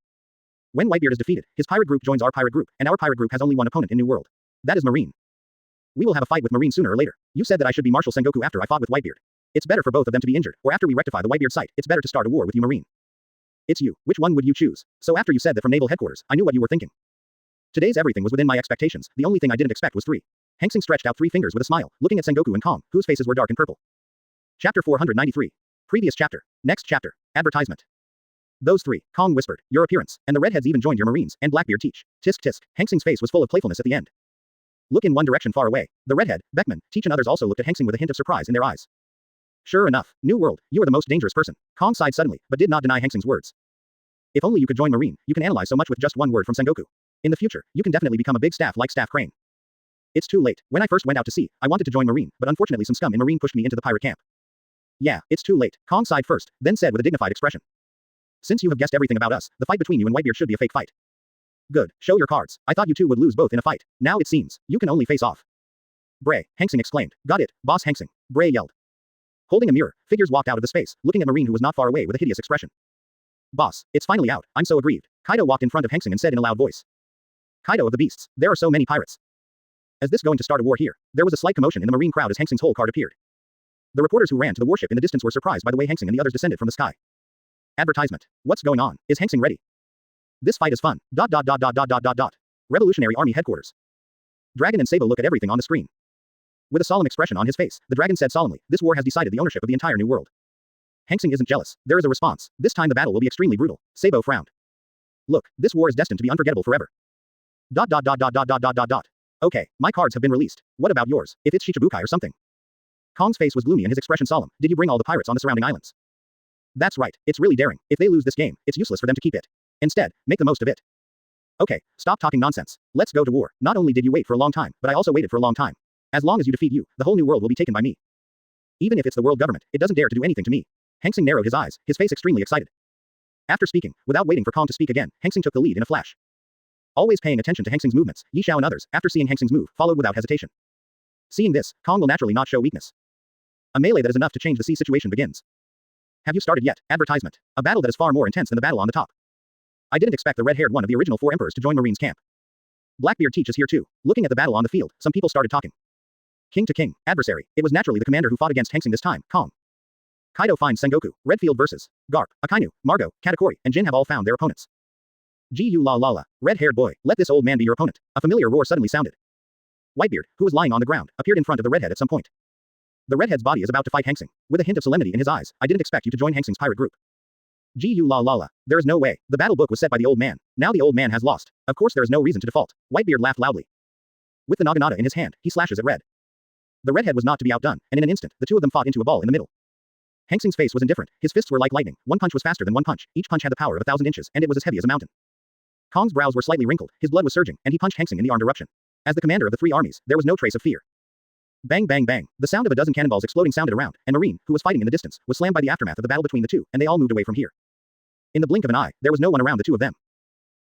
When Whitebeard is defeated, his pirate group joins our pirate group, and our pirate group has only one opponent in New World. That is Marine. We will have a fight with Marine sooner or later. You said that I should be Marshal Sengoku after I fought with Whitebeard. It's better for both of them to be injured, or after we rectify the Whitebeard site, it's better to start a war with you Marine. It's you. Which one would you choose? So after you said that from Naval Headquarters, I knew what you were thinking. Today's everything was within my expectations. The only thing I didn't expect was 3. Hanxing stretched out 3 fingers with a smile, looking at Sengoku and Kong, whose faces were dark and purple. Chapter 493. Previous chapter. Next chapter. Advertisement. Those 3, Kong whispered, your appearance, and the redheads even joined your Marines, and Blackbeard teach. Tisk tisk. Hanxing's face was full of playfulness at the end. Look in one direction far away. The redhead, Beckman, Teach and others also looked at Hanxing with a hint of surprise in their eyes. Sure enough, New World, you are the most dangerous person. Kong sighed suddenly, but did not deny Hanxing's words. If only you could join Marine, you can analyze so much with just one word from Sengoku. In the future, you can definitely become a big staff like Staff Crane. It's too late. When I first went out to sea, I wanted to join Marine, but unfortunately some scum in Marine pushed me into the pirate camp. Yeah, it's too late. Kong sighed first, then said with a dignified expression. Since you have guessed everything about us, the fight between you and Whitebeard should be a fake fight. Good. Show your cards. I thought you two would lose both in a fight. Now it seems, you can only face off. Bray, Hanxing exclaimed. Got it, Boss Hanxing. Bray yelled. Holding a mirror, figures walked out of the space, looking at Marine who was not far away with a hideous expression. Boss, it's finally out. I'm so aggrieved. Kaido walked in front of Hanxing and said in a loud voice. Kaido of the beasts, there are so many pirates. Is this going to start a war here? There was a slight commotion in the Marine crowd as Hanxing's whole card appeared. The reporters who ran to the warship in the distance were surprised by the way Hanxing and the others descended from the sky. Advertisement. What's going on? Is Hanxing ready? This fight is fun. ... Revolutionary Army Headquarters. Dragon and Sabo look at everything on the screen. With a solemn expression on his face, the dragon said solemnly, this war has decided the ownership of the entire New World. Hanxing isn't jealous. There is a response. This time the battle will be extremely brutal. Sabo frowned. Look, this war is destined to be unforgettable forever. ... Okay, my cards have been released. What about yours? If it's Shichibukai or something. Kong's face was gloomy and his expression solemn. Did you bring all the pirates on the surrounding islands? That's right. It's really daring. If they lose this game, it's useless for them to keep it. Instead, make the most of it. Okay, stop talking nonsense. Let's go to war. Not only did you wait for a long time, but I also waited for a long time. As long as you defeat you, the whole New World will be taken by me. Even if it's the world government, it doesn't dare to do anything to me. Hanxing narrowed his eyes, his face extremely excited. After speaking, without waiting for Kong to speak again, Hanxing took the lead in a flash. Always paying attention to Hanxing's movements, Yi Xiao and others, after seeing Hanxing's move, followed without hesitation. Seeing this, Kong will naturally not show weakness. A melee that is enough to change the sea situation begins. Have you started yet? Advertisement. A battle that is far more intense than the battle on the top. I didn't expect the red-haired one of the original 4 emperors to join Marine's camp. Blackbeard teaches here too. Looking at the battle on the field, some people started talking. King to king, adversary. It was naturally the commander who fought against Hanxing this time, Kong. Kaido finds Sengoku, Redfield versus Garp, Akainu, Margo, Katakuri, and Jin have all found their opponents. Gu la la la. Red-haired boy, let this old man be your opponent. A familiar roar suddenly sounded. Whitebeard, who was lying on the ground, appeared in front of the redhead at some point. The redhead's body is about to fight Hanxing. With a hint of solemnity in his eyes, I didn't expect you to join Hanxing's pirate group. Gu la la la. There is no way. The battle book was set by the old man. Now the old man has lost. Of course there is no reason to default. Whitebeard laughed loudly. With the naginata in his hand, he slashes at Red. The redhead was not to be outdone, and in an instant, the two of them fought into a ball in the middle. Hanxing's face was indifferent. His fists were like lightning. One punch was faster than one punch. Each punch had the power of 1,000 inches, and it was as heavy as a mountain. Kong's brows were slightly wrinkled. His blood was surging, and he punched Hanxing in the armed eruption. As the commander of the 3 armies, there was no trace of fear. Bang bang bang. The sound of a dozen cannonballs exploding sounded around, and Marine, who was fighting in the distance, was slammed by the aftermath of the battle between the two, and they all moved away from here. In the blink of an eye, there was no one around the two of them.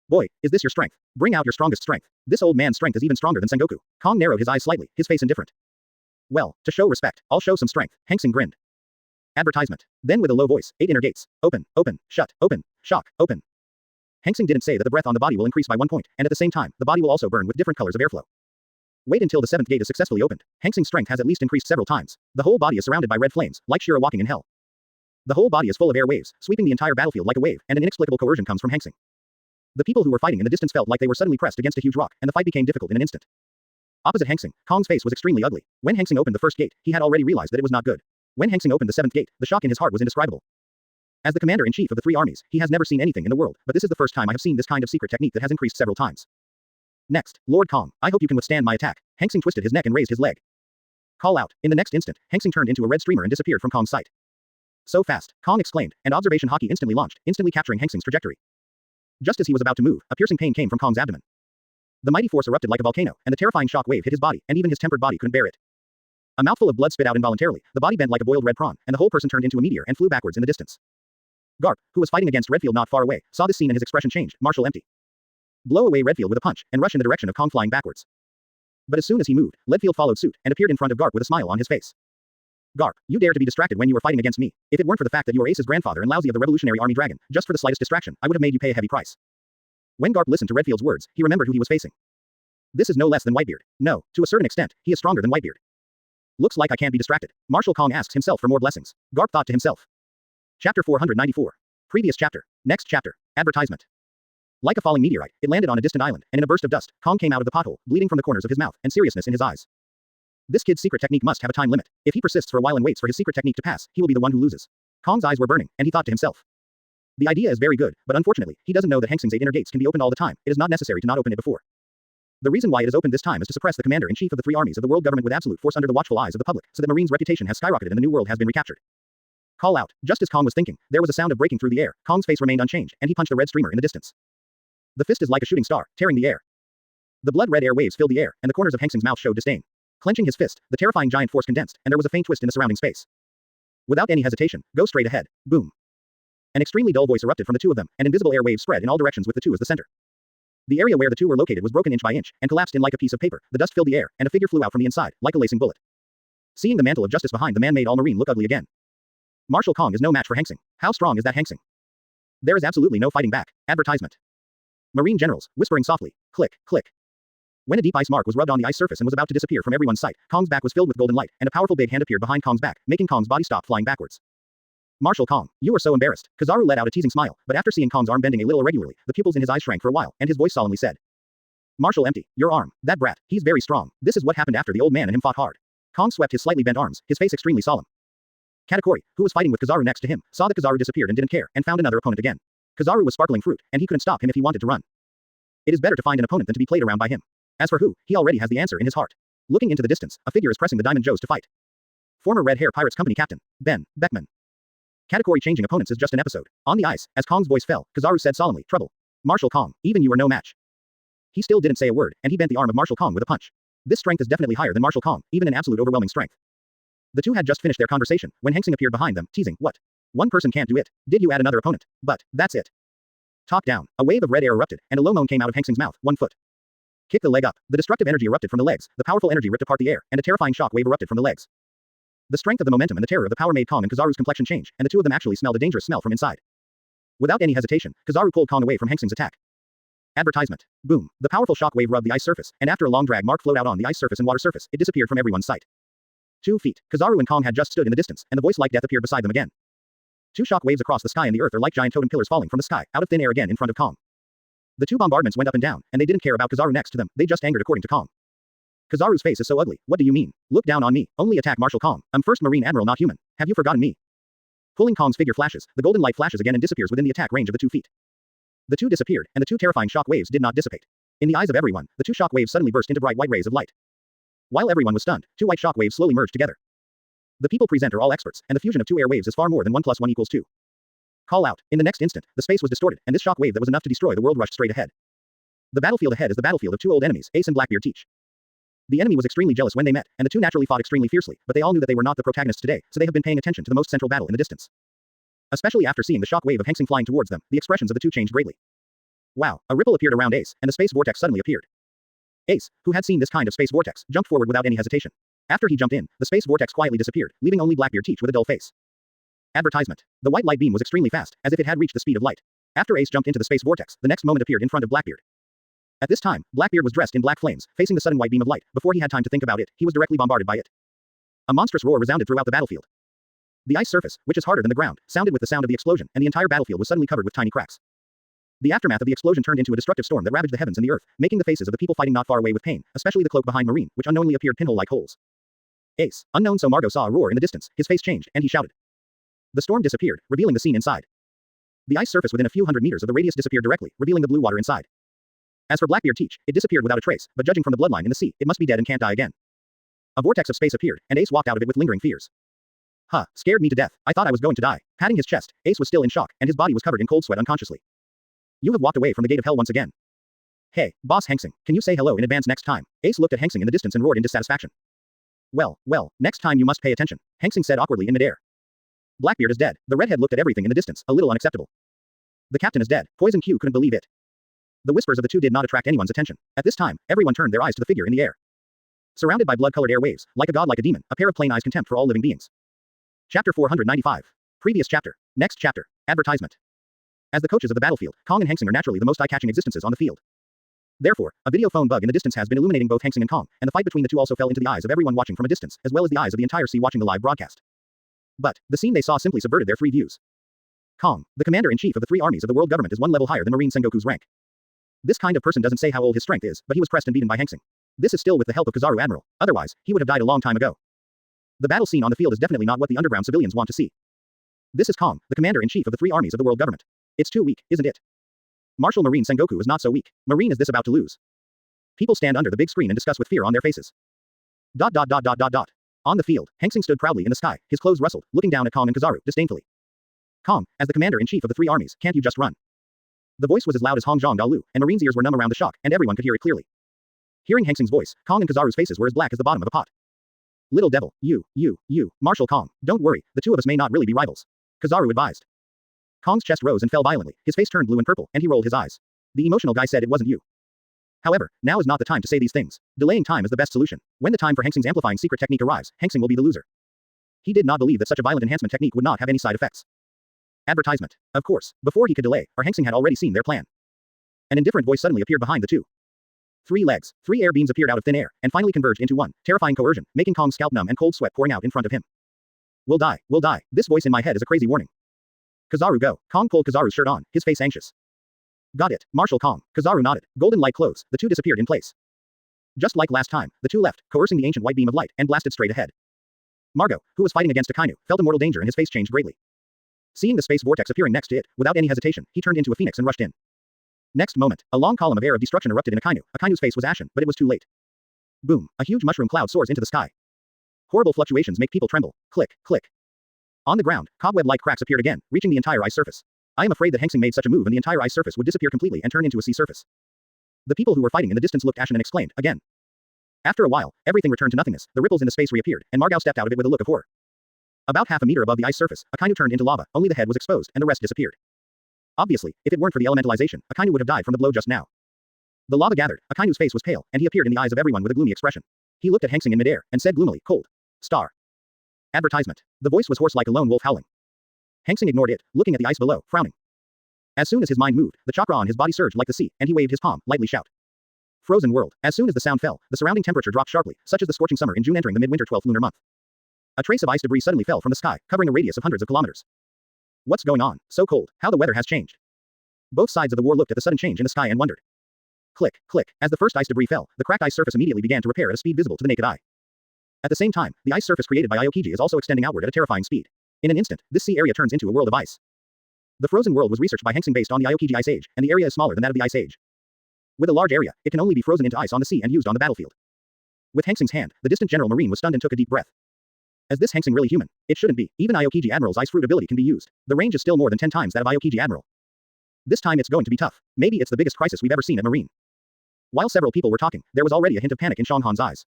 Boy, is this your strength? Bring out your strongest strength. This old man's strength is even stronger than Sengoku. Kong narrowed his eyes slightly, his face indifferent. Well, to show respect, I'll show some strength. Hanxing grinned. Advertisement. Then with a low voice, 8 inner gates. Open, open, shut, open, shock, open. Hanxing didn't say that the breath on the body will increase by 1 point, and at the same time, the body will also burn with different colors of airflow. Wait until the 7th gate is successfully opened. Hanxing's strength has at least increased several times. The whole body is surrounded by red flames, like Shira walking in hell. The whole body is full of air waves, sweeping the entire battlefield like a wave, and an inexplicable coercion comes from Hanxing. The people who were fighting in the distance felt like they were suddenly pressed against a huge rock, and the fight became difficult in an instant. Opposite Hanxing, Kong's face was extremely ugly. When Hanxing opened the first gate, he had already realized that it was not good. When Hanxing opened the 7th gate, the shock in his heart was indescribable. As the commander-in-chief of the 3 armies, he has never seen anything in the world, but this is the first time I have seen this kind of secret technique that has increased several times. Next, Lord Kong, I hope you can withstand my attack. Hanxing twisted his neck and raised his leg. Call out. In the next instant, Hanxing turned into a red streamer and disappeared from Kong's sight. So fast, Kong exclaimed, and observation hockey instantly launched, instantly capturing Hanxing's trajectory. Just as he was about to move, a piercing pain came from Kong's abdomen. The mighty force erupted like a volcano, and the terrifying shock wave hit his body, and even his tempered body couldn't bear it. A mouthful of blood spit out involuntarily, the body bent like a boiled red prawn, and the whole person turned into a meteor and flew backwards in the distance. Garp, who was fighting against Redfield not far away, saw this scene and his expression changed, martial empty. Blow away Redfield with a punch, and rush in the direction of Kong flying backwards. But as soon as he moved, Redfield followed suit, and appeared in front of Garp with a smile on his face. Garp, you dare to be distracted when you were fighting against me. If it weren't for the fact that you are Ace's grandfather and lousy of the Revolutionary Army Dragon, just for the slightest distraction, I would have made you pay a heavy price. When Garp listened to Redfield's words, he remembered who he was facing. This is no less than Whitebeard. No, to a certain extent, he is stronger than Whitebeard. Looks like I can't be distracted. Marshal Kong asks himself for more blessings. Garp thought to himself. Chapter 494. Previous chapter. Next chapter. Advertisement. Like a falling meteorite, it landed on a distant island, and in a burst of dust, Kong came out of the pothole, bleeding from the corners of his mouth, and seriousness in his eyes. This kid's secret technique must have a time limit. If he persists for a while and waits for his secret technique to pass, he will be the one who loses. Kong's eyes were burning, and he thought to himself. The idea is very good, but unfortunately, he doesn't know that Hanxing's 8 inner gates can be opened all the time. It is not necessary to not open it before. The reason why it is opened this time is to suppress the commander-in-chief of the 3 armies of the world government with absolute force under the watchful eyes of the public, so that Marine's reputation has skyrocketed and the new world has been recaptured. Call out. Just as Kong was thinking, there was a sound of breaking through the air. Kong's face remained unchanged, and he punched the red streamer in the distance. The fist is like a shooting star, tearing the air. The blood-red air waves filled the air, and the corners of Hanxing's mouth showed disdain. Clenching his fist, the terrifying giant force condensed, and there was a faint twist in the surrounding space. Without any hesitation, go straight ahead. Boom. An extremely dull voice erupted from the two of them, and invisible air waves spread in all directions with the two as the center. The area where the two were located was broken inch by inch, and collapsed in like a piece of paper. The dust filled the air, and a figure flew out from the inside, like a lacing bullet. Seeing the mantle of justice behind the man made all Marine look ugly again. Marshal Kong is no match for Hanxing. How strong is that Hanxing? There is absolutely no fighting back. Advertisement. Marine generals, whispering softly. Click, click. When a deep ice mark was rubbed on the ice surface and was about to disappear from everyone's sight, Kong's back was filled with golden light, and a powerful big hand appeared behind Kong's back, making Kong's body stop flying backwards. Marshal Kong, you are so embarrassed. Kizaru let out a teasing smile, but after seeing Kong's arm bending a little irregularly, the pupils in his eyes shrank for a while, and his voice solemnly said. Marshal empty, your arm. That brat, he's very strong. This is what happened after the old man and him fought hard. Kong swept his slightly bent arms, his face extremely solemn. Katakuri, who was fighting with Kizaru next to him, saw that Kizaru disappeared and didn't care, and found another opponent again. Kizaru was sparkling fruit, and he couldn't stop him if he wanted to run. It is better to find an opponent than to be played around by him. As for who, he already has the answer in his heart. Looking into the distance, a figure is pressing the Diamond Joes to fight. Former Red Hair Pirates Company Captain, Ben Beckman. Katakuri changing opponents is just an episode. On the ice, as Kong's voice fell, Kizaru said solemnly, trouble. Marshal Kong, even you are no match. He still didn't say a word, and he bent the arm of Marshal Kong with a punch. This strength is definitely higher than Marshal Kong, even in absolute overwhelming strength. The two had just finished their conversation, when Hanxing appeared behind them, teasing, what? One person can't do it. Did you add another opponent? But, that's it. Top down, a wave of red air erupted, and a low moan came out of Hanxing's mouth, 1 foot. Kick the leg up. The destructive energy erupted from the legs, the powerful energy ripped apart the air, and a terrifying shock wave erupted from the legs. The strength of the momentum and the terror of the power made Kong and Kizaru's complexion change, and the two of them actually smelled a dangerous smell from inside. Without any hesitation, Kizaru pulled Kong away from Hanxing's attack. Advertisement. Boom. The powerful shock wave rubbed the ice surface, and after a long drag mark flowed out on the ice surface and water surface, it disappeared from everyone's sight. 2 feet. Kizaru and Kong had just stood in the distance, and the voice like death appeared beside them again. 2 shock waves across the sky and the earth are like giant totem pillars falling from the sky, out of thin air again in front of Kong. The 2 bombardments went up and down, and they didn't care about Kizaru next to them, they just angered according to Kong. Kizaru's face is so ugly, what do you mean? Look down on me, only attack Marshal Kong, I'm first Marine Admiral not human, have you forgotten me? Pulling Kong's figure flashes, the golden light flashes again and disappears within the attack range of the 2 feet. The 2 disappeared, and the 2 terrifying shock waves did not dissipate. In the eyes of everyone, the 2 shock waves suddenly burst into bright white rays of light. While everyone was stunned, 2 white shock waves slowly merged together. The people present are all experts, and the fusion of 2 air waves is far more than 1 + 1 = 2. Call out. In the next instant, the space was distorted, and this shock wave that was enough to destroy the world rushed straight ahead. The battlefield ahead is the battlefield of 2 old enemies, Ace and Blackbeard Teach. The enemy was extremely jealous when they met, and the 2 naturally fought extremely fiercely, but they all knew that they were not the protagonists today, so they have been paying attention to the most central battle in the distance. Especially after seeing the shock wave of Hanxing flying towards them, the expressions of the 2 changed greatly. Wow, a ripple appeared around Ace, and the space vortex suddenly appeared. Ace, who had seen this kind of space vortex, jumped forward without any hesitation. After he jumped in, the space vortex quietly disappeared, leaving only Blackbeard Teach with a dull face. Advertisement. The white light beam was extremely fast, as if it had reached the speed of light. After Ace jumped into the space vortex, the next moment appeared in front of Blackbeard. At this time, Blackbeard was dressed in black flames, facing the sudden white beam of light. Before he had time to think about it, he was directly bombarded by it. A monstrous roar resounded throughout the battlefield. The ice surface, which is harder than the ground, sounded with the sound of the explosion, and the entire battlefield was suddenly covered with tiny cracks. The aftermath of the explosion turned into a destructive storm that ravaged the heavens and the earth, making the faces of the people fighting not far away with pain, especially the cloak behind Marine, which unknowingly appeared pinhole-like holes. Ace. Unknown so Margot saw a roar in the distance, his face changed, and he shouted. The storm disappeared, revealing the scene inside. The ice surface within a few hundred meters of the radius disappeared directly, revealing the blue water inside. As for Blackbeard Teach, it disappeared without a trace, but judging from the bloodline in the sea, it must be dead and can't die again. A vortex of space appeared, and Ace walked out of it with lingering fears. Huh, scared me to death, I thought I was going to die. Patting his chest, Ace was still in shock, and his body was covered in cold sweat unconsciously. You have walked away from the gate of hell once again. Hey, Boss Hanxing, can you say hello in advance next time? Ace looked at Hanxing in the distance and roared in dissatisfaction. Well, next time you must pay attention, Hanxing said awkwardly in midair. Blackbeard is dead. The redhead looked at everything in the distance, a little unacceptable. The captain is dead. Poison Q couldn't believe it. The whispers of the 2 did not attract anyone's attention. At this time, everyone turned their eyes to the figure in the air. Surrounded by blood-colored air waves, like a god like a demon, a pair of plain eyes contempt for all living beings. Chapter 495. Previous chapter. Next chapter. Advertisement. As the coaches of the battlefield, Kong and Hanxing are naturally the most eye-catching existences on the field. Therefore, a video phone bug in the distance has been illuminating both Hanxing and Kong, and the fight between the 2 also fell into the eyes of everyone watching from a distance, as well as the eyes of the entire sea watching the live broadcast. But, the scene they saw simply subverted their 3 views. Kong, the commander-in-chief of the 3 armies of the world government, is 1 level higher than Marine Sengoku's rank. This kind of person doesn't say how old his strength is, but he was pressed and beaten by Hanxing. This is still with the help of Kizaru Admiral, otherwise, he would have died a long time ago. The battle scene on the field is definitely not what the underground civilians want to see. This is Kong, the commander-in-chief of the 3 armies of the world government. It's too weak, isn't it? Marshal Marine Sengoku is not so weak. Marine is this about to lose? People stand under the big screen and discuss with fear on their faces. On the field, Hanxing stood proudly in the sky, his clothes rustled, looking down at Kong and Kizaru, disdainfully. Kong, as the commander-in-chief of the 3 armies, can't you just run? The voice was as loud as Hong Zhong Dalu, and Marine's ears were numb around the shock, and everyone could hear it clearly. Hearing Hanxing's voice, Kong and Kizaru's faces were as black as the bottom of a pot. Little devil, you, Marshal Kong, don't worry, the 2 of us may not really be rivals. Kizaru advised. Kong's chest rose and fell violently, his face turned blue and purple, and he rolled his eyes. The emotional guy said it wasn't you. However, now is not the time to say these things. Delaying time is the best solution. When the time for Hanxing's amplifying secret technique arrives, Hanxing will be the loser. He did not believe that such a violent enhancement technique would not have any side effects. Advertisement. Of course, before he could delay, our Hanxing had already seen their plan. An indifferent voice suddenly appeared behind the 2. 3 legs, 3 air beams appeared out of thin air, and finally converged into 1, terrifying coercion, making Kong's scalp numb and cold sweat pouring out in front of him. We'll die, this voice in my head is a crazy warning. Kizaru go. Kong pulled Kizaru's shirt on, his face anxious. Got it, Marshal Kong. Kizaru nodded. Golden light clothes, the 2 disappeared in place. Just like last time, the 2 left, coercing the ancient white beam of light, and blasted straight ahead. Margot, who was fighting against Akainu, felt a mortal danger and his face changed greatly. Seeing the space vortex appearing next to it, without any hesitation, he turned into a phoenix and rushed in. Next moment, a long column of air of destruction erupted in Akainu. Akainu's face was ashen, but it was too late. Boom, a huge mushroom cloud soars into the sky. Horrible fluctuations make people tremble. Click, click. On the ground, cobweb-like cracks appeared again, reaching the entire ice surface. I am afraid that Hanxing made such a move and the entire ice surface would disappear completely and turn into a sea surface. The people who were fighting in the distance looked ashen and exclaimed, again. After a while, everything returned to nothingness, the ripples in the space reappeared, and Margao stepped out of it with a look of horror. About half a meter above the ice surface, Akainu turned into lava, only the head was exposed, and the rest disappeared. Obviously, if it weren't for the elementalization, Akainu would have died from the blow just now. The lava gathered, Akainu's face was pale, and he appeared in the eyes of everyone with a gloomy expression. He looked at Hanxing in midair, and said gloomily, cold. Star. Advertisement. The voice was hoarse like a lone wolf howling. Hanxing ignored it, looking at the ice below, frowning. As soon as his mind moved, the chakra on his body surged like the sea, and he waved his palm, lightly shout. Frozen world. As soon as the sound fell, the surrounding temperature dropped sharply, such as the scorching summer in June entering the midwinter 12th lunar month. A trace of ice debris suddenly fell from the sky, covering a radius of hundreds of kilometers. What's going on? So cold. How the weather has changed. Both sides of the war looked at the sudden change in the sky and wondered. Click, click. As the first ice debris fell, the cracked ice surface immediately began to repair at a speed visible to the naked eye. At the same time, the ice surface created by Aokiji is also extending outward at a terrifying speed. In an instant, this sea area turns into a world of ice. The frozen world was researched by Hanxing based on the Aokiji Ice Age, and the area is smaller than that of the Ice Age. With a large area, it can only be frozen into ice on the sea and used on the battlefield. With Hanxing's hand, the distant General Marine was stunned and took a deep breath. Is this Hanxing really human? It shouldn't be. Even Aokiji Admiral's ice fruit ability can be used. The range is still more than 10 times that of Aokiji Admiral. This time it's going to be tough. Maybe it's the biggest crisis we've ever seen at Marine. While several people were talking, there was already a hint of panic in Shanghan's eyes.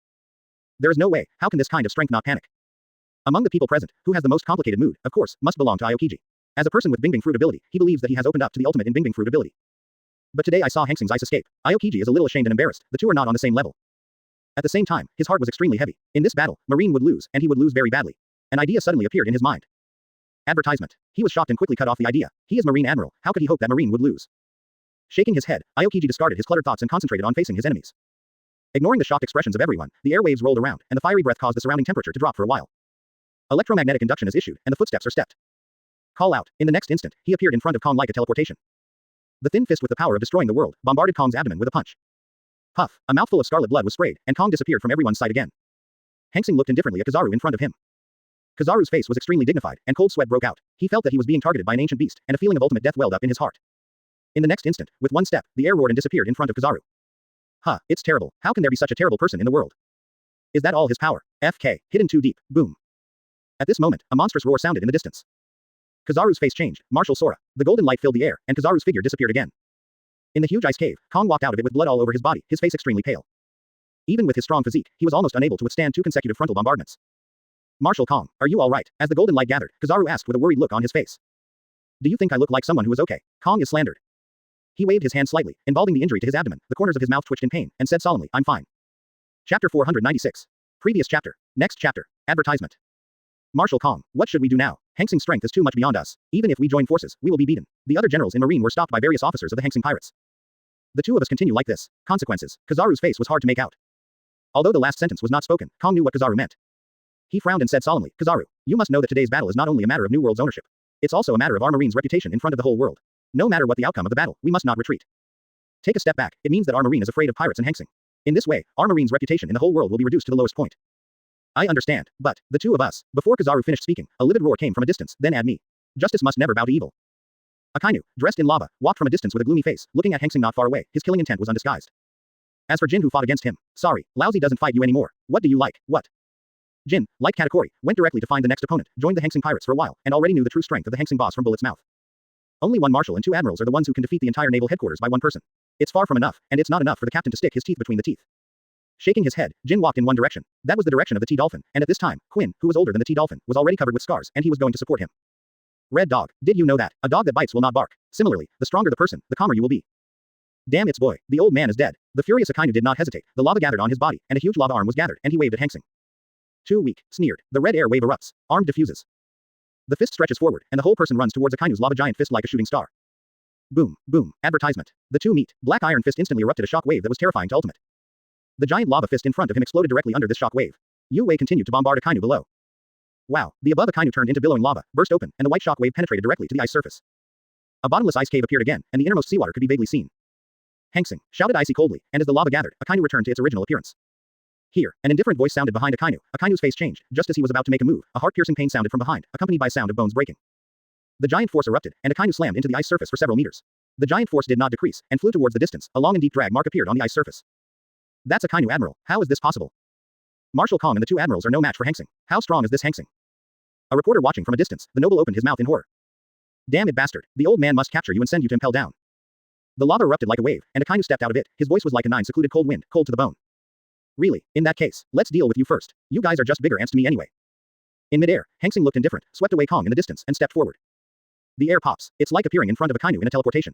There is no way. How can this kind of strength not panic? Among the people present, who has the most complicated mood, of course, must belong to Aokiji. As a person with Bingbing fruit ability, he believes that he has opened up to the ultimate in Bingbing fruit ability. But today I saw Hanxing's ice escape. Aokiji is a little ashamed and embarrassed. The two are not on the same level. At the same time, his heart was extremely heavy. In this battle, Marine would lose, and he would lose very badly. An idea suddenly appeared in his mind. Advertisement. He was shocked and quickly cut off the idea. He is Marine Admiral. How could he hope that Marine would lose? Shaking his head, Aokiji discarded his cluttered thoughts and concentrated on facing his enemies. Ignoring the shocked expressions of everyone, the airwaves rolled around, and the fiery breath caused the surrounding temperature to drop for a while. Electromagnetic induction is issued, and the footsteps are stepped. Call out. In the next instant, he appeared in front of Kong like a teleportation. The thin fist with the power of destroying the world bombarded Kong's abdomen with a punch. Puff, a mouthful of scarlet blood was sprayed, and Kong disappeared from everyone's sight again. Hanxing looked indifferently at Kizaru in front of him. Kizaru's face was extremely dignified, and cold sweat broke out. He felt that he was being targeted by an ancient beast, and a feeling of ultimate death welled up in his heart. In the next instant, with one step, the air roared and disappeared in front of Kizaru. Huh, it's terrible. How can there be such a terrible person in the world? Is that all his power? FK, hidden too deep, boom. At this moment, a monstrous roar sounded in the distance. Kizaru's face changed, martial Sora. The golden light filled the air, and Kizaru's figure disappeared again. In the huge ice cave, Kong walked out of it with blood all over his body, his face extremely pale. Even with his strong physique, he was almost unable to withstand 2 consecutive frontal bombardments. Marshal Kong, are you all right? As the golden light gathered, Kizaru asked with a worried look on his face. Do you think I look like someone who is okay? Kong is slandered. He waved his hand slightly, involving the injury to his abdomen. The corners of his mouth twitched in pain, and said solemnly, I'm fine. Chapter 496. Previous chapter. Next chapter. Advertisement. Marshal Kong, what should we do now? Hanxing's strength is too much beyond us. Even if we join forces, we will be beaten. The other generals in Marine were stopped by various officers of the Hanxing pirates. The two of us continue like this. Consequences. Kizaru's face was hard to make out. Although the last sentence was not spoken, Kong knew what Kizaru meant. He frowned and said solemnly, Kizaru, you must know that today's battle is not only a matter of New World's ownership. It's also a matter of our Marine's reputation in front of the whole world. No matter what the outcome of the battle, we must not retreat. Take a step back. It means that our Marine is afraid of pirates and Hanxing. In this way, our Marine's reputation in the whole world will be reduced to the lowest point. I understand, but, the two of us, before Kizaru finished speaking, a livid roar came from a distance, then add me. Justice must never bow to evil. Akainu, dressed in lava, walked from a distance with a gloomy face, looking at Hanxing not far away. His killing intent was undisguised. As for Jin who fought against him, sorry, Lousy doesn't fight you anymore. What do you like? What? Jin, like Katakuri, went directly to find the next opponent, joined the Hanxing pirates for a while, and already knew the true strength of the Hanxing boss from Bullet's mouth. Only one marshal and 2 admirals are the ones who can defeat the entire naval headquarters by one person. It's far from enough, and it's not enough for the captain to stick his teeth between the teeth. Shaking his head, Jin walked in one direction. That was the direction of the T-Dolphin, and at this time, Quinn, who was older than the T-Dolphin, was already covered with scars, and he was going to support him. Red dog, did you know that? A dog that bites will not bark. Similarly, the stronger the person, the calmer you will be. Damn it's boy, the old man is dead. The furious Akainu did not hesitate. The lava gathered on his body, and a huge lava arm was gathered, and he waved at Hanxing. Too weak, sneered. The red air wave erupts. Arm diffuses. The fist stretches forward, and the whole person runs towards Akainu's lava giant fist like a shooting star. Boom, boom, advertisement. The two meet. Black iron fist instantly erupted a shock wave that was terrifying to ultimate. The giant lava fist in front of him exploded directly under this shock wave. Yu Wei continued to bombard Akainu below. Wow, the above Akainu turned into billowing lava, burst open, and the white shock wave penetrated directly to the ice surface. A bottomless ice cave appeared again, and the innermost seawater could be vaguely seen. Hanxing shouted icy coldly, and as the lava gathered, Akainu returned to its original appearance. Here, an indifferent voice sounded behind Akainu. Akainu's face changed. Just as he was about to make a move, a heart-piercing pain sounded from behind, accompanied by a sound of bones breaking. The giant force erupted, and Akainu slammed into the ice surface for several meters. The giant force did not decrease, and flew towards the distance. A long and deep drag mark appeared on the ice surface. That's Akainu Admiral. How is this possible? Marshal Kong and the 2 admirals are no match for Hanxing. How strong is this Hanxing? A reporter watching from a distance, the noble opened his mouth in horror. Damn it bastard, the old man must capture you and send you to impel down. The lava erupted like a wave, and Akainu stepped out of it. His voice was like a 9 secluded cold wind, cold to the bone. Really, in that case, let's deal with you first. You guys are just bigger ants to me anyway. In midair, Hanxing looked indifferent, swept away Kong in the distance, and stepped forward. The air pops. It's like appearing in front of Akainu in a teleportation.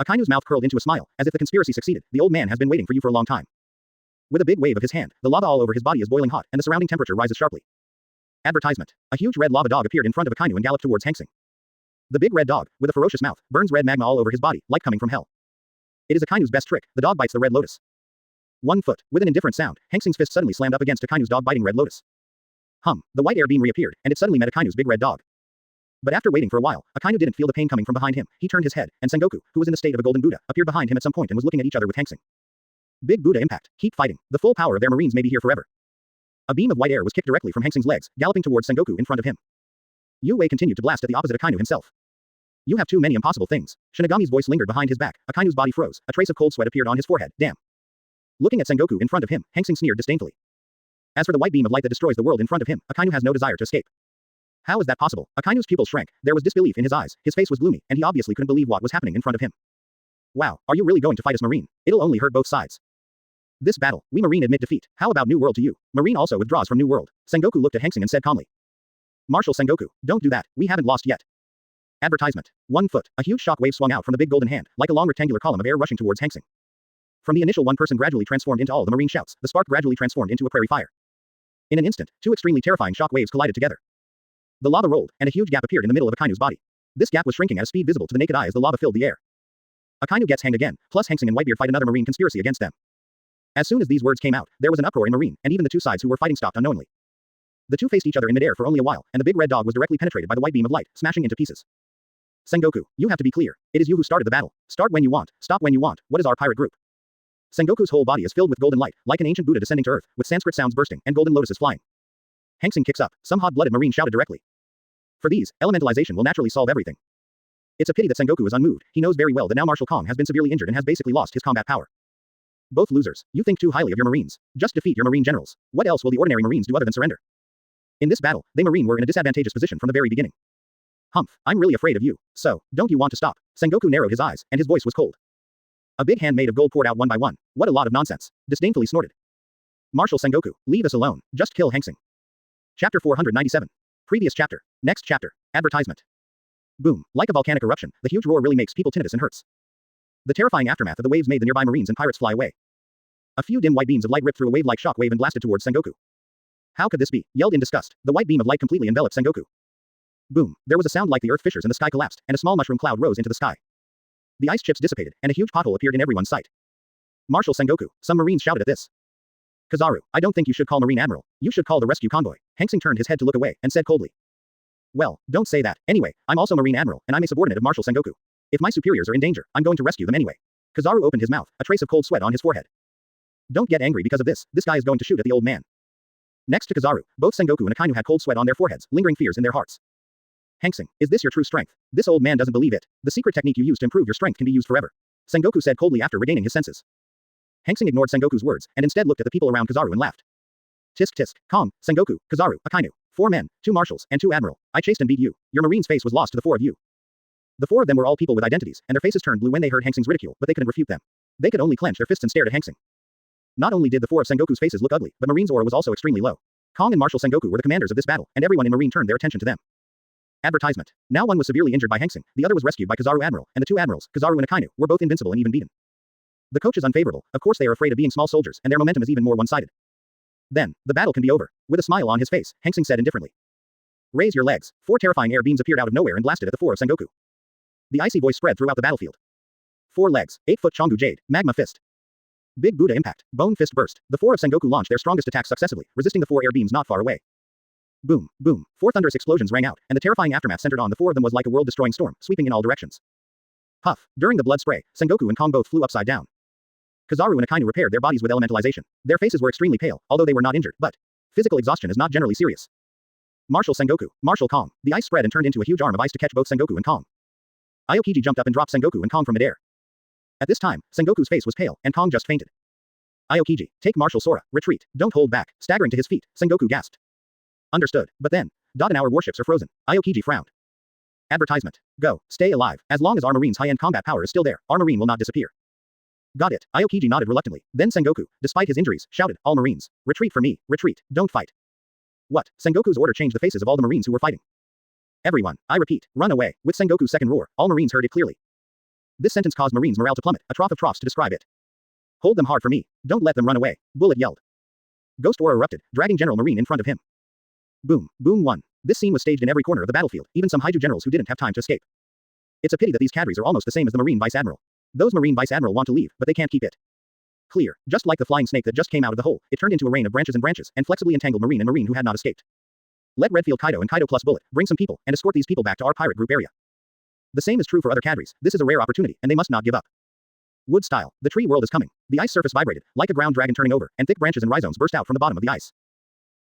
Akainu's mouth curled into a smile, as if the conspiracy succeeded. The old man has been waiting for you for a long time. With a big wave of his hand, the lava all over his body is boiling hot, and the surrounding temperature rises sharply. Advertisement. A huge red lava dog appeared in front of Akainu and galloped towards Hanxing. The big red dog, with a ferocious mouth, burns red magma all over his body, like coming from hell. It is Akainu's best trick. The dog bites the red lotus. 1 foot. With an indifferent sound, Hanxing's fist suddenly slammed up against Akainu's dog biting red lotus. The white air beam reappeared, and it suddenly met Akainu's big red dog. But after waiting for a while, Akainu didn't feel the pain coming from behind him. He turned his head, and Sengoku, who was in the state of a golden Buddha, appeared behind him at some point and was looking at each other with Hanxing. Big Buddha impact. Keep fighting. The full power of their marines may be here forever. A beam of white air was kicked directly from Hanxing's legs, galloping towards Sengoku in front of him. Yu Wei continued to blast at the opposite Akainu himself. You have too many impossible things. Shinigami's voice lingered behind his back. Akainu's body froze. A trace of cold sweat appeared on his forehead. Damn. Looking at Sengoku in front of him, Hanxing sneered disdainfully. As for the white beam of light that destroys the world in front of him, Akainu has no desire to escape. How is that possible? Akainu's pupils shrank. There was disbelief in his eyes. His face was gloomy, and he obviously couldn't believe what was happening in front of him. Wow, are you really going to fight us, Marine? It'll only hurt both sides. This battle, we Marine admit defeat. How about New World to you? Marine also withdraws from New World. Sengoku looked at Hanxing and said calmly. Marshal Sengoku, don't do that. We haven't lost yet. Advertisement. 1 foot. A huge shock wave swung out from the big golden hand, like a long rectangular column of air rushing towards Hanxing. From the initial one person gradually transformed into all the Marine shouts. The spark gradually transformed into a prairie fire. In an instant, 2 extremely terrifying shock waves collided together. The lava rolled, and a huge gap appeared in the middle of Akainu's body. This gap was shrinking at a speed visible to the naked eye as the lava filled the air. Akainu gets hanged again, plus Hanxing and Whitebeard fight another Marine conspiracy against them. As soon as these words came out, there was an uproar in Marine, and even the 2 sides who were fighting stopped unknowingly. The 2 faced each other in midair for only a while, and the big red dog was directly penetrated by the white beam of light, smashing into pieces. Sengoku, you have to be clear. It is you who started the battle. Start when you want, stop when you want. What is our pirate group? Sengoku's whole body is filled with golden light, like an ancient Buddha descending to earth, with Sanskrit sounds bursting, and golden lotuses flying. Hanxing kicks up. Some hot-blooded Marine shouted directly. For these, elementalization will naturally solve everything. It's a pity that Sengoku is unmoved. He knows very well that now Marshal Kong has been severely injured and has basically lost his combat power. Both losers. You think too highly of your Marines. Just defeat your Marine generals. What else will the ordinary Marines do other than surrender? In this battle, they Marine were in a disadvantageous position from the very beginning. Humph, I'm really afraid of you. So, don't you want to stop? Sengoku narrowed his eyes, and his voice was cold. A big hand made of gold poured out one by one. What a lot of nonsense. Disdainfully snorted. Marshal Sengoku, leave us alone. Just kill Hanxing. Chapter 497. Previous chapter. Next chapter. Advertisement. Boom. Like a volcanic eruption, the huge roar really makes people tinnitus and hurts. The terrifying aftermath of the waves made the nearby Marines and pirates fly away. A few dim white beams of light ripped through a wave-like shock wave and blasted towards Sengoku. How could this be? Yelled in disgust. The white beam of light completely enveloped Sengoku. Boom. There was a sound like the earth fissures and the sky collapsed, and a small mushroom cloud rose into the sky. The ice chips dissipated, and a huge pothole appeared in everyone's sight. Marshal Sengoku. Some Marines shouted at this. Kizaru, I don't think you should call Marine Admiral. You should call the rescue convoy. Hanxing turned his head to look away, and said coldly. Well, don't say that. Anyway, I'm also Marine Admiral, and I'm a subordinate of Marshal Sengoku. If my superiors are in danger, I'm going to rescue them anyway. Kizaru opened his mouth, a trace of cold sweat on his forehead. Don't get angry because of this guy is going to shoot at the old man. Next to Kizaru, both Sengoku and Akainu had cold sweat on their foreheads, lingering fears in their hearts. Hanxing, is this your true strength? This old man doesn't believe it. The secret technique you use to improve your strength can be used forever. Sengoku said coldly after regaining his senses. Hanxing ignored Sengoku's words, and instead looked at the people around Kizaru and laughed. Tisk tisk, Kong, Sengoku, Kizaru, Akainu. 4 men, 2 marshals, and 2 admiral. I chased and beat you. Your marine's face was lost to the 4 of you. The 4 of them were all people with identities, and their faces turned blue when they heard Hanxing's ridicule, but they couldn't refute them. They could only clench their fists and stared at Hanxing. Not only did the 4 of Sengoku's faces look ugly, but Marine's aura was also extremely low. Kong and Marshal Sengoku were the commanders of this battle, and everyone in Marine turned their attention to them. Advertisement. Now one was severely injured by Hanxing, the other was rescued by Kizaru Admiral, and the 2 admirals, Kizaru and Akainu, were both invincible and even beaten. The coach is unfavorable. Of course they are afraid of being small soldiers, and their momentum is even more one-sided. Then, the battle can be over. With a smile on his face, Hanxing said indifferently. Raise your legs. 4 terrifying air beams appeared out of nowhere and blasted at the 4 of Sengoku. The icy voice spread throughout the battlefield. 4 legs, 8-foot Chongu Jade, Magma Fist. Big Buddha Impact, Bone Fist Burst. The 4 of Sengoku launched their strongest attacks successively, resisting the 4 air beams not far away. Boom, boom. 4 thunderous explosions rang out, and the terrifying aftermath centered on the 4 of them was like a world-destroying storm, sweeping in all directions. Puff. During the blood spray, Sengoku and Kong both flew upside down. Kizaru and Akainu repaired their bodies with elementalization. Their faces were extremely pale, although they were not injured, but physical exhaustion is not generally serious. Marshal Sengoku, Marshal Kong. The ice spread and turned into a huge arm of ice to catch both Sengoku and Kong. Aokiji jumped up and dropped Sengoku and Kong from midair. At this time, Sengoku's face was pale, and Kong just fainted. Aokiji, take Marshal Sora, retreat, don't hold back. Staggering to his feet, Sengoku gasped. Understood, but then, and our warships are frozen. Aokiji frowned. Advertisement. Go, stay alive. As long as our Marine's high-end combat power is still there, our Marine will not disappear. Got it. Aokiji nodded reluctantly. Then Sengoku, despite his injuries, shouted, all Marines, retreat for me, retreat, don't fight. What? Sengoku's order changed the faces of all the Marines who were fighting. Everyone, I repeat, run away. With Sengoku's second roar, all Marines heard it clearly. This sentence caused Marines' morale to plummet, a trough of troughs to describe it. Hold them hard for me. Don't let them run away. Bullet yelled. Ghost Aura erupted, dragging General Marine in front of him. Boom, boom 1. This scene was staged in every corner of the battlefield, even some Haiju generals who didn't have time to escape. It's a pity that these cadres are almost the same as the Marine Vice Admiral. Those Marine Vice Admiral want to leave, but they can't keep it. Clear. Just like the flying snake that just came out of the hole, it turned into a rain of branches and branches, and flexibly entangled Marine and Marine who had not escaped. Let Redfield Kaido and Kaido plus Bullet bring some people, and escort these people back to our pirate group area. The same is true for other cadres. This is a rare opportunity, and they must not give up. Wood style. The tree world is coming. The ice surface vibrated, like a ground dragon turning over, and thick branches and rhizomes burst out from the bottom of the ice.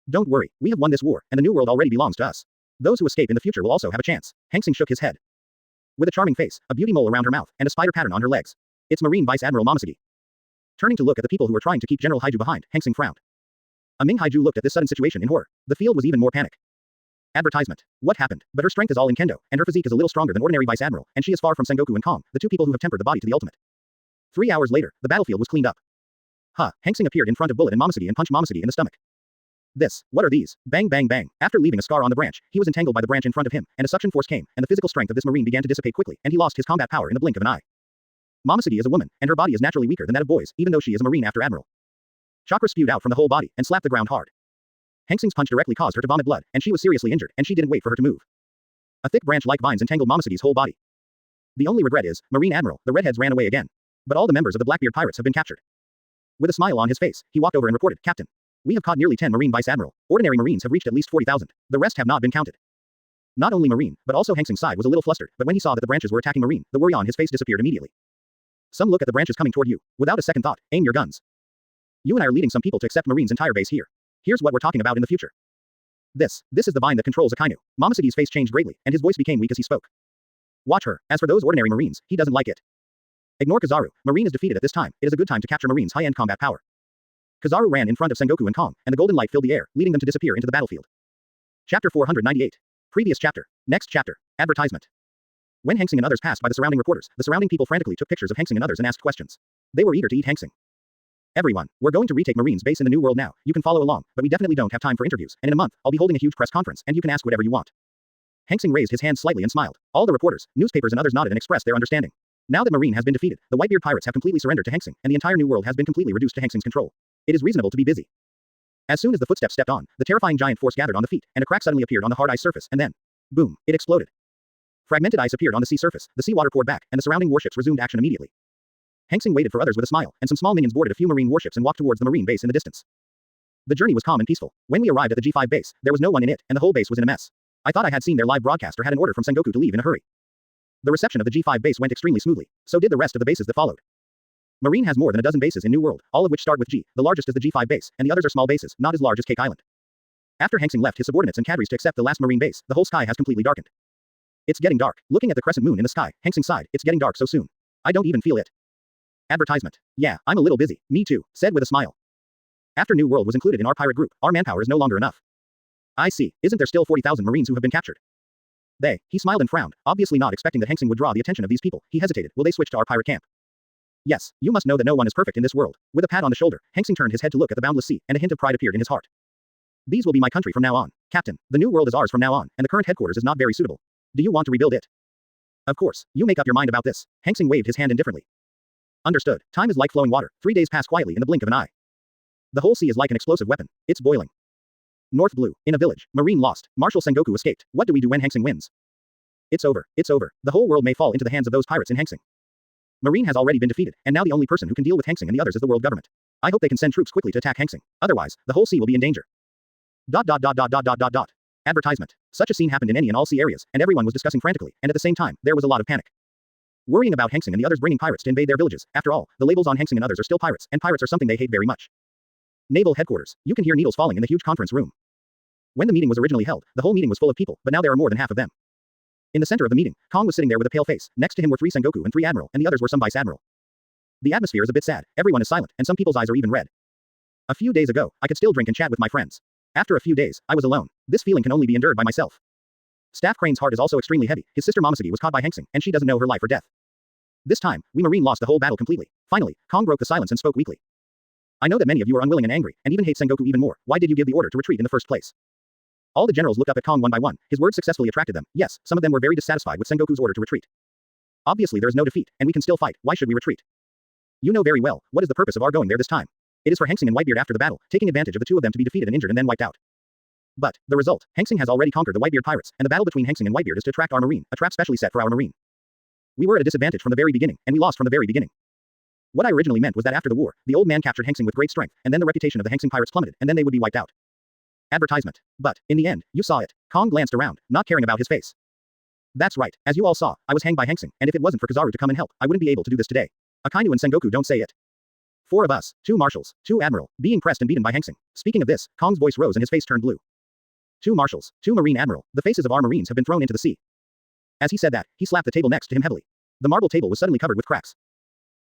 Don't worry, we have won this war, and the new world already belongs to us. Those who escape in the future will also have a chance. Hanxing shook his head. With a charming face, a beauty mole around her mouth, and a spider pattern on her legs. It's Marine Vice Admiral Momosuke. Turning to look at the people who were trying to keep General Haiju behind, Hanxing frowned. A Ming Haiju looked at this sudden situation in horror. The field was even more panic. Advertisement. What happened? But her strength is all in kendo, and her physique is a little stronger than ordinary Vice Admiral, and she is far from Sengoku and Kong, the two people who have tempered the body to the ultimate. 3 hours later, the battlefield was cleaned up. Hanxing appeared in front of Bullet and Momosuke and punched Momosuke in the stomach. What are these? Bang bang bang. After leaving a scar on the branch, he was entangled by the branch in front of him, and a suction force came, and the physical strength of this marine began to dissipate quickly, and he lost his combat power in the blink of an eye. Momosuke is a woman, and her body is naturally weaker than that of boys, even though she is a marine after Admiral. Chakra spewed out from the whole body, and slapped the ground hard. Hanxing's punch directly caused her to vomit blood, and she was seriously injured, and she didn't wait for her to move. A thick branch like vines entangled Momosuke's whole body. The only regret is, Marine Admiral, the redheads ran away again. But all the members of the Blackbeard pirates have been captured. With a smile on his face, he walked over and reported, Captain. We have caught nearly 10 Marine Vice Admiral. Ordinary Marines have reached at least 40,000. The rest have not been counted. Not only Marine, but also Hanxing's side was a little flustered, but when he saw that the branches were attacking Marine, the worry on his face disappeared immediately. Some look at the branches coming toward you. Without a second thought, aim your guns. You and I are leading some people to accept Marine's entire base here. Here's what we're talking about in the future. This is the vine that controls Akainu. Momosuke's face changed greatly, and his voice became weak as he spoke. Watch her. As for those ordinary Marines, he doesn't like it. Ignore Kizaru. Marine is defeated at this time. It is a good time to capture Marine's high-end combat power. Kizaru ran in front of Sengoku and Kong, and the golden light filled the air, leading them to disappear into the battlefield. Chapter 498. Previous chapter. Next chapter. Advertisement. When Hanxing and others passed by the surrounding reporters, the surrounding people frantically took pictures of Hanxing and others and asked questions. They were eager to eat Hanxing. Everyone, we're going to retake Marine's base in the new world now. You can follow along, but we definitely don't have time for interviews, and in a month, I'll be holding a huge press conference, and you can ask whatever you want. Hanxing raised his hand slightly and smiled. All the reporters, newspapers and others nodded and expressed their understanding. Now that Marine has been defeated, the Whitebeard pirates have completely surrendered to Hanxing, and the entire new world has been completely reduced to Hanxing's control. It is reasonable to be busy. As soon as the footsteps stepped on, the terrifying giant force gathered on the feet, and a crack suddenly appeared on the hard ice surface, and then, boom, it exploded. Fragmented ice appeared on the sea surface, the seawater poured back, and the surrounding warships resumed action immediately. Hanxing waited for others with a smile, and some small minions boarded a few marine warships and walked towards the marine base in the distance. The journey was calm and peaceful. When we arrived at the G5 base, there was no one in it, and the whole base was in a mess. I thought I had seen their live broadcast or had an order from Sengoku to leave in a hurry. The reception of the G5 base went extremely smoothly. So did the rest of the bases that followed. Marine has more than a dozen bases in New World, all of which start with G. The largest is the G5 base, and the others are small bases, not as large as Cake Island. After Hanxing left his subordinates and cadres to accept the last marine base, the whole sky has completely darkened. It's getting dark. Looking at the crescent moon in the sky, Hanxing sighed. It's getting dark so soon. I don't even feel it. Advertisement. Yeah, I'm a little busy. Me too, said with a smile. After New World was included in our pirate group, our manpower is no longer enough. I see. Isn't there still 40,000 Marines who have been captured? He smiled and frowned, obviously not expecting that Hanxing would draw the attention of these people. He hesitated. Will they switch to our pirate camp? Yes, you must know that no one is perfect in this world. With a pat on the shoulder, Hanxing turned his head to look at the boundless sea, and a hint of pride appeared in his heart. These will be my country from now on. Captain, the new world is ours from now on, and the current headquarters is not very suitable. Do you want to rebuild it? Of course, you make up your mind about this. Hanxing waved his hand indifferently. Understood. Time is like flowing water. 3 days pass quietly in the blink of an eye. The whole sea is like an explosive weapon. It's boiling. North Blue. In a village. Marine lost. Marshal Sengoku escaped. What do we do when Hanxing wins? It's over. It's over. The whole world may fall into the hands of those pirates in Hanxing. Marine has already been defeated, and now the only person who can deal with Hanxing and the others is the world government. I hope they can send troops quickly to attack Hanxing. Otherwise, the whole sea will be in danger. Advertisement. Such a scene happened in any and all sea areas, and everyone was discussing frantically, and at the same time, there was a lot of panic. Worrying about Hanxing and the others bringing pirates to invade their villages. After all, the labels on Hanxing and others are still pirates, and pirates are something they hate very much. Naval headquarters. You can hear needles falling in the huge conference room. When the meeting was originally held, the whole meeting was full of people, but now there are more than half of them. In the center of the meeting, Kong was sitting there with a pale face. Next to him were 3 Sengoku and 3 Admiral, and the others were some Vice Admiral. The atmosphere is a bit sad. Everyone is silent, and some people's eyes are even red. A few days ago, I could still drink and chat with my friends. After a few days, I was alone. This feeling can only be endured by myself. Staff Crane's heart is also extremely heavy. His sister Momosuke was caught by Hanxing, and she doesn't know her life or death. This time, we Marine lost the whole battle completely. Finally, Kong broke the silence and spoke weakly. I know that many of you are unwilling and angry, and even hate Sengoku even more. Why did you give the order to retreat in the first place? All the generals looked up at Kong one by one. His words successfully attracted them. Yes, some of them were very dissatisfied with Sengoku's order to retreat. Obviously there is no defeat, and we can still fight. Why should we retreat? You know very well, what is the purpose of our going there this time? It is for Hanxing and Whitebeard after the battle, taking advantage of the two of them to be defeated and injured and then wiped out. But, the result, Hanxing has already conquered the Whitebeard pirates, and the battle between Hanxing and Whitebeard is to attract our marine, a trap specially set for our marine. We were at a disadvantage from the very beginning, and we lost from the very beginning. What I originally meant was that after the war, the old man captured Hanxing with great strength, and then the reputation of the Hanxing pirates plummeted, and then they would be wiped out. Advertisement. But, in the end, you saw it. Kong glanced around, not caring about his face. That's right, as you all saw, I was hanged by Hanxing, and if it wasn't for Kizaru to come and help, I wouldn't be able to do this today. Akainu and Sengoku don't say it. 4 of us, 2 marshals, 2 admiral, being pressed and beaten by Hanxing. Speaking of this, Kong's voice rose and his face turned blue. 2 marshals, 2 marine admiral, the faces of our marines have been thrown into the sea. As he said that, he slapped the table next to him heavily. The marble table was suddenly covered with cracks.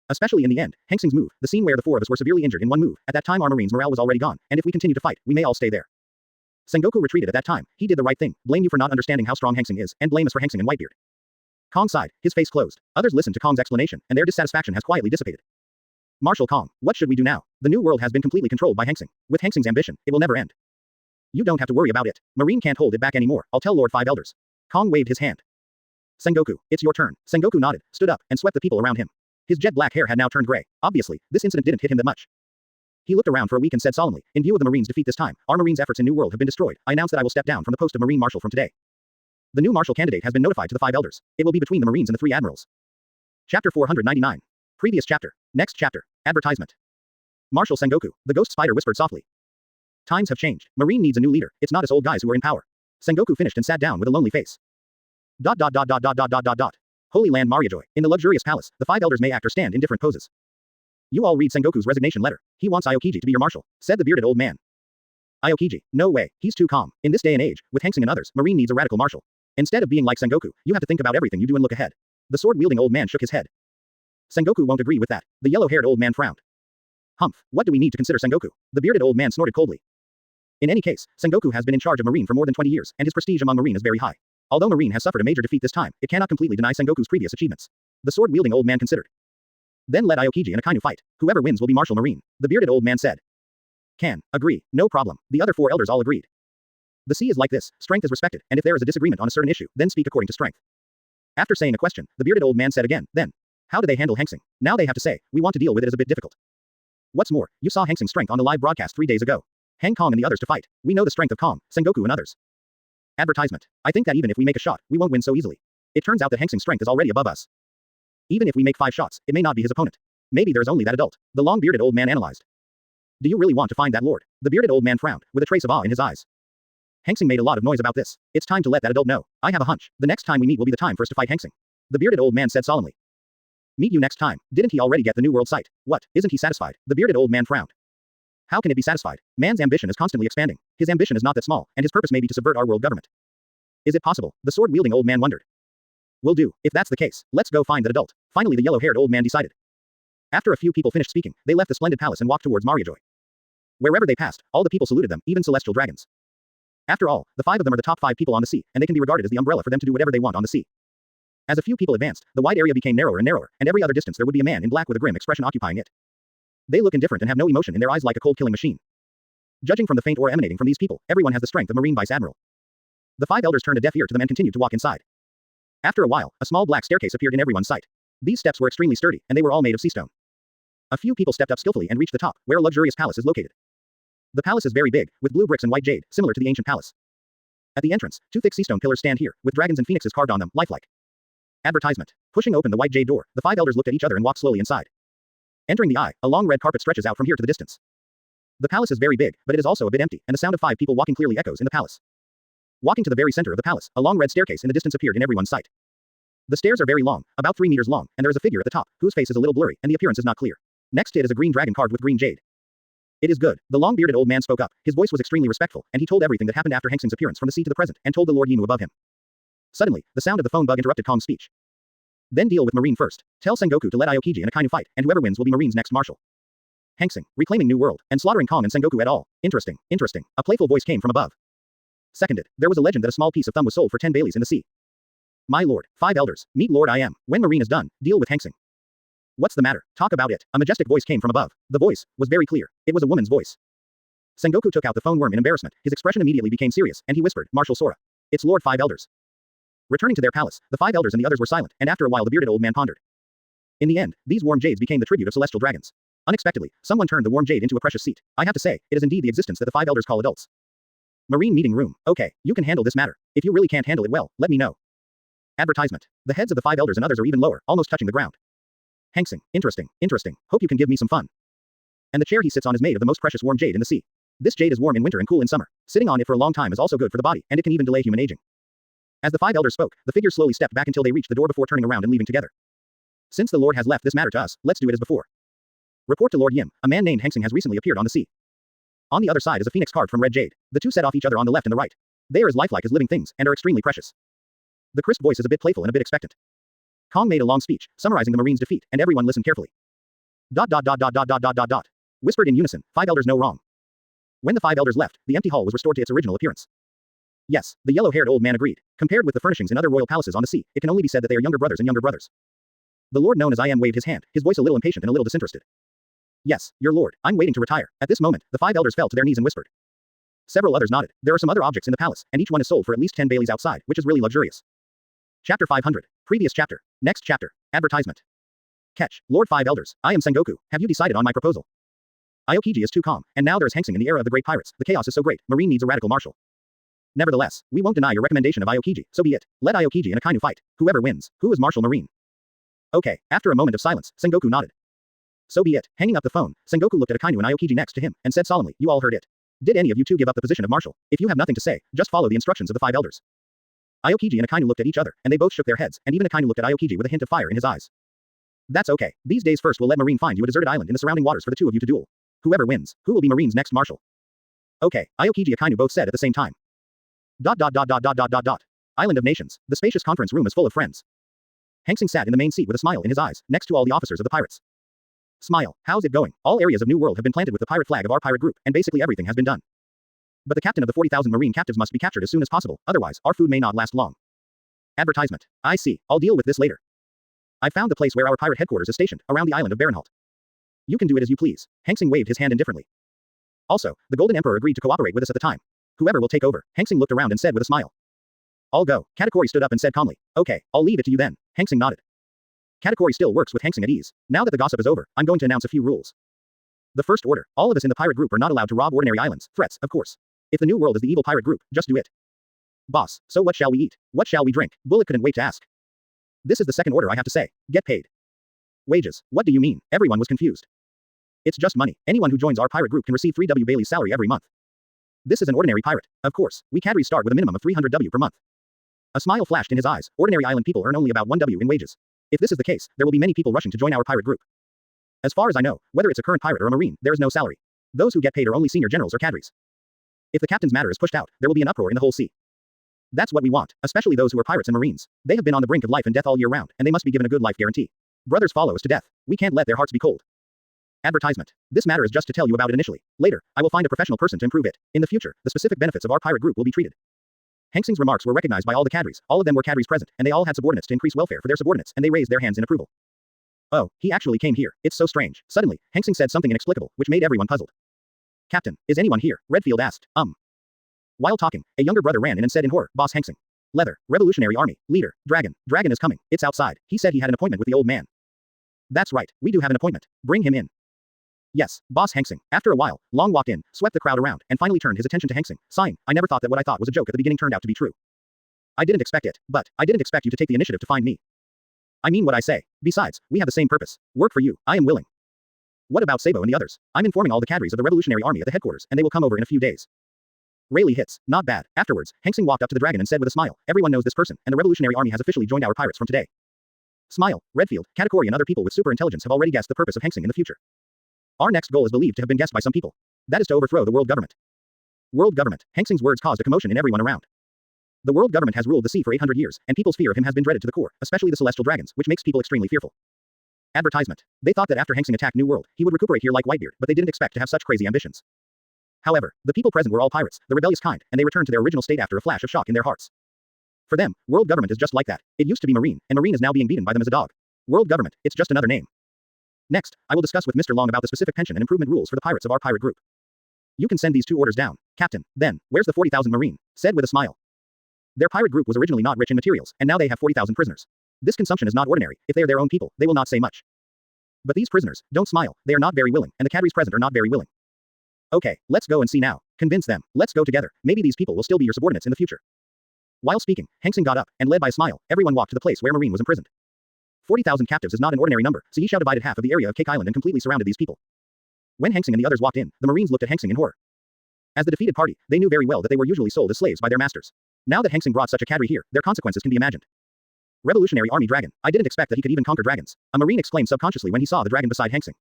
Especially in the end, Hanxing's move, the scene where the 4 of us were severely injured in one move, at that time our marine's morale was already gone, and if we continue to fight, we may all stay there. Sengoku retreated at that time, he did the right thing, blame you for not understanding how strong Hanxing is, and blame us for Hanxing and Whitebeard. Kong sighed, his face closed. Others listened to Kong's explanation, and their dissatisfaction has quietly dissipated. Marshal Kong, what should we do now? The new world has been completely controlled by Hanxing. With Hanxing's ambition, it will never end. You don't have to worry about it. Marine can't hold it back anymore, I'll tell Lord 5 Elders. Kong waved his hand. Sengoku, it's your turn. Sengoku nodded, stood up, and swept the people around him. His jet black hair had now turned gray. Obviously, this incident didn't hit him that much. He looked around for a week and said solemnly, in view of the Marines' defeat this time, our Marines' efforts in New World have been destroyed. I announce that I will step down from the post of Marine Marshal from today. The new Marshal candidate has been notified to the 5 Elders. It will be between the Marines and the 3 Admirals. Chapter 499. Previous chapter. Next chapter. Advertisement. Marshal Sengoku, the ghost spider whispered softly. Times have changed. Marine needs a new leader. It's not us old guys who are in power. Sengoku finished and sat down with a lonely face. Holy Land Mariajoy. In the luxurious palace, the 5 Elders may act or stand in different poses. You all read Sengoku's resignation letter. He wants Aokiji to be your marshal, said the bearded old man. Aokiji, no way, he's too calm. In this day and age, with Hanxing and others, Marine needs a radical marshal. Instead of being like Sengoku, you have to think about everything you do and look ahead. The sword-wielding old man shook his head. Sengoku won't agree with that. The yellow-haired old man frowned. Humph, what do we need to consider Sengoku? The bearded old man snorted coldly. In any case, Sengoku has been in charge of Marine for more than 20 years, and his prestige among Marine is very high. Although Marine has suffered a major defeat this time, it cannot completely deny Sengoku's previous achievements. The sword-wielding old man considered. Then let Aokiji and Akainu fight. Whoever wins will be Marshal Marine, the bearded old man said. Can, agree, no problem. The other 4 elders all agreed. The sea is like this, strength is respected, and if there is a disagreement on a certain issue, then speak according to strength. After saying a question, the bearded old man said again, then. How do they handle Hanxing? Now they have to say, we want to deal with it is a bit difficult. What's more, you saw Hanxing's strength on the live broadcast 3 days ago. Hang Kong and the others to fight. We know the strength of Kong, Sengoku and others. Advertisement. I think that even if we make a shot, we won't win so easily. It turns out that Hanxing's strength is already above us. Even if we make 5 shots, it may not be his opponent. Maybe there is only that adult. The long-bearded old man analyzed. Do you really want to find that lord? The bearded old man frowned, with a trace of awe in his eyes. Hanxing made a lot of noise about this. It's time to let that adult know. I have a hunch. The next time we meet will be the time for us to fight Hanxing. The bearded old man said solemnly. Meet you next time. Didn't he already get the new world site? What, isn't he satisfied? The bearded old man frowned. How can it be satisfied? Man's ambition is constantly expanding. His ambition is not that small, and his purpose may be to subvert our world government. Is it possible? The sword-wielding old man wondered. Will do. If that's the case, let's go find that adult. Finally the yellow-haired old man decided. After a few people finished speaking, they left the splendid palace and walked towards Mariajoy. Wherever they passed, all the people saluted them, even celestial dragons. After all, the 5 of them are the top 5 people on the sea, and they can be regarded as the umbrella for them to do whatever they want on the sea. As a few people advanced, the wide area became narrower and narrower, and every other distance there would be a man in black with a grim expression occupying it. They look indifferent and have no emotion in their eyes like a cold-killing machine. Judging from the faint aura emanating from these people, everyone has the strength of Marine Vice Admiral. The 5 elders turned a deaf ear to them and continued to walk inside. After a while, a small black staircase appeared in everyone's sight. These steps were extremely sturdy, and they were all made of sea stone. A few people stepped up skillfully and reached the top, where a luxurious palace is located. The palace is very big, with blue bricks and white jade, similar to the ancient palace. At the entrance, 2 thick sea stone pillars stand here, with dragons and phoenixes carved on them, lifelike. Advertisement. Pushing open the white jade door, the 5 elders looked at each other and walked slowly inside. Entering the eye, a long red carpet stretches out from here to the distance. The palace is very big, but it is also a bit empty, and the sound of 5 people walking clearly echoes in the palace. Walking to the very center of the palace, a long red staircase in the distance appeared in everyone's sight. The stairs are very long, about 3 meters long, and there is a figure at the top, whose face is a little blurry, and the appearance is not clear. Next to it is a green dragon carved with green jade. It is good. The long-bearded old man spoke up. His voice was extremely respectful, and he told everything that happened after Hanxing's appearance from the sea to the present, and told the Lord Yimu above him. Suddenly, the sound of the phone bug interrupted Kong's speech. Then deal with Marine first. Tell Sengoku to let Aokiji and Akainu fight, and whoever wins will be Marine's next marshal. Hanxing, reclaiming New World, and slaughtering Kong and Sengoku et al. Interesting, interesting. A playful voice came from above. Seconded, there was a legend that a small piece of thumb was sold for 10 baileys in the sea. My lord, 5 elders, meet Lord I am. When Marine is done, deal with Hanxing. What's the matter? Talk about it. A majestic voice came from above. The voice was very clear. It was a woman's voice. Sengoku took out the phone worm in embarrassment. His expression immediately became serious, and he whispered, Marshal Sora. It's Lord 5 elders. Returning to their palace, the 5 elders and the others were silent, and after a while the bearded old man pondered. In the end, these warm jades became the tribute of celestial dragons. Unexpectedly, someone turned the warm jade into a precious seat. I have to say, it is indeed the existence that the 5 elders call adults. Marine meeting room. Okay, you can handle this matter. If you really can't handle it well, let me know. Advertisement. The heads of the 5 elders and others are even lower, almost touching the ground. Hanxing. Interesting, interesting. Hope you can give me some fun. And the chair he sits on is made of the most precious warm jade in the sea. This jade is warm in winter and cool in summer. Sitting on it for a long time is also good for the body, and it can even delay human aging. As the 5 elders spoke, the figures slowly stepped back until they reached the door before turning around and leaving together. Since the Lord has left this matter to us, let's do it as before. Report to Lord Yim. A man named Hanxing has recently appeared on the sea. On the other side is a phoenix carved from red jade. The two set off each other on the left and the right. They are as lifelike as living things, and are extremely precious. The crisp voice is a bit playful and a bit expectant. Kong made a long speech, summarizing the Marine's defeat, and everyone listened carefully. ... Whispered in unison, 5 elders no wrong. When the 5 elders left, the empty hall was restored to its original appearance. Yes, the yellow-haired old man agreed. Compared with the furnishings in other royal palaces on the sea, it can only be said that they are younger brothers and younger brothers. The lord known as I Am waved his hand, his voice a little impatient and a little disinterested. Yes, your lord, I'm waiting to retire. At this moment, the 5 elders fell to their knees and whispered. Several others nodded. There are some other objects in the palace, and each one is sold for at least 10 baileys outside, which is really luxurious. Chapter 500. Previous chapter. Next chapter. Advertisement. Catch. Lord 5 elders, I am Sengoku. Have you decided on my proposal? Aokiji is too calm, and now there is Hanxing in the era of the great pirates. The chaos is so great, Marine needs a radical marshal. Nevertheless, we won't deny your recommendation of Aokiji, so be it. Let Aokiji and Akainu fight. Whoever wins, who is Marshal Marine? Okay, after a moment of silence, Sengoku nodded. So be it. Hanging up the phone, Sengoku looked at Akainu and Aokiji next to him, and said solemnly, you all heard it. Did any of you two give up the position of marshal? If you have nothing to say, just follow the instructions of the 5 elders. Aokiji and Akainu looked at each other, and they both shook their heads, and even Akainu looked at Aokiji with a hint of fire in his eyes. That's okay. These days first we'll let Marine find you a deserted island in the surrounding waters for the two of you to duel. Whoever wins, who will be Marine's next marshal? Okay, Aokiji and Akainu both said at the same time. ... Island of Nations. The spacious conference room is full of friends. Hanxing sat in the main seat with a smile in his eyes, next to all the officers of the pirates. Smile. How's it going? All areas of New World have been planted with the pirate flag of our pirate group, and basically everything has been done. But the captain of the 40,000 Marine captives must be captured as soon as possible, otherwise, our food may not last long. Advertisement. I see. I'll deal with this later. I found the place where our pirate headquarters is stationed, around the island of Barenholt. You can do it as you please. Hanxing waved his hand indifferently. Also, the Golden Emperor agreed to cooperate with us at the time. Whoever will take over, Hanxing looked around and said with a smile. I'll go. Katakuri stood up and said calmly. Okay, I'll leave it to you then. Hanxing nodded. Katakuri still works with Hanxing at ease. Now that the gossip is over, I'm going to announce a few rules. The first order, all of us in the pirate group are not allowed to rob ordinary islands, threats, of course. If the New World is the evil pirate group, just do it. Boss, so what shall we eat? What shall we drink? Bullet couldn't wait to ask. This is the second order I have to say. Get paid. Wages. What do you mean? Everyone was confused. It's just money. Anyone who joins our pirate group can receive 3W Bailey's salary every month. This is an ordinary pirate. Of course, we cadres start with a minimum of 300W per month. A smile flashed in his eyes. Ordinary island people earn only about 1W in wages. If this is the case, there will be many people rushing to join our pirate group. As far as I know, whether it's a current pirate or a marine, there is no salary. Those who get paid are only senior generals or cadres. If the captain's matter is pushed out, there will be an uproar in the whole sea. That's what we want, especially those who are pirates and marines. They have been on the brink of life and death all year round, and they must be given a good life guarantee. Brothers follow us to death. We can't let their hearts be cold. Advertisement. This matter is just to tell you about it initially. Later, I will find a professional person to improve it. In the future, the specific benefits of our pirate group will be treated. Hanxing's remarks were recognized by all the cadres. All of them were cadres present, and they all had subordinates to increase welfare for their subordinates, and they raised their hands in approval. Oh, he actually came here. It's so strange. Suddenly, Hanxing said something inexplicable, which made everyone puzzled. Captain, is anyone here? Redfield asked. While talking, a younger brother ran in and said in horror, Boss Hanxing. Leather, Revolutionary Army, leader, Dragon is coming. It's outside. He said he had an appointment with the old man. That's right, we do have an appointment. Bring him in. Yes, Boss Hanxing. After a while, Long walked in, swept the crowd around, and finally turned his attention to Hanxing, sighing, I never thought that what I thought was a joke at the beginning turned out to be true. I didn't expect it, but I didn't expect you to take the initiative to find me. I mean what I say. Besides, we have the same purpose. Work for you, I am willing. What about Sabo and the others? I'm informing all the cadres of the Revolutionary Army at the headquarters, and they will come over in a few days. Rayleigh hits. Not bad. Afterwards, Hanxing walked up to the dragon and said with a smile, everyone knows this person, and the Revolutionary Army has officially joined our pirates from today. Smile, Redfield, Katakuri and other people with super intelligence have already guessed the purpose of Hanxing in the future. Our next goal is believed to have been guessed by some people. That is to overthrow the world government. World government. Hanxing's words caused a commotion in everyone around. The world government has ruled the sea for 800 years, and people's fear of him has been dreaded to the core, especially the celestial dragons, which makes people extremely fearful. Advertisement. They thought that after Hanxing attacked New World, he would recuperate here like Whitebeard, but they didn't expect to have such crazy ambitions. However, the people present were all pirates, the rebellious kind, and they returned to their original state after a flash of shock in their hearts. For them, world government is just like that. It used to be Marine, and Marine is now being beaten by them as a dog. World government, it's just another name. Next, I will discuss with Mr. Long about the specific pension and improvement rules for the pirates of our pirate group. You can send these 2 orders down, Captain. Then, where's the 40,000 Marine? Said with a smile. Their pirate group was originally not rich in materials, and now they have 40,000 prisoners. This consumption is not ordinary. If they are their own people, they will not say much. But these prisoners, don't smile, they are not very willing, and the cadres present are not very willing. Okay, let's go and see now. Convince them. Let's go together. Maybe these people will still be your subordinates in the future. While speaking, Hanxing got up, and led by a smile, everyone walked to the place where Marine was imprisoned. 40,000 captives is not an ordinary number, so Yishao divided half of the area of Cake Island and completely surrounded these people. When Hanxing and the others walked in, the Marines looked at Hanxing in horror. As the defeated party, they knew very well that they were usually sold as slaves by their masters. Now that Hanxing brought such a cadre here, their consequences can be imagined. Revolutionary Army Dragon. I didn't expect that he could even conquer dragons. A Marine exclaimed subconsciously when he saw the dragon beside Hanxing.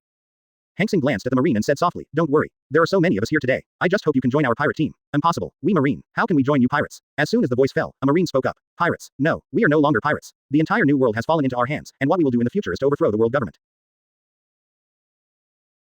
Hanxing glanced at the Marine and said softly, "Don't worry. There are so many of us here today. I just hope you can join our pirate team." "Impossible. We Marine. How can we join you pirates?" As soon as the voice fell, a Marine spoke up. "Pirates. No, we are no longer pirates. The entire new world has fallen into our hands, and what we will do in the future is to overthrow the world government.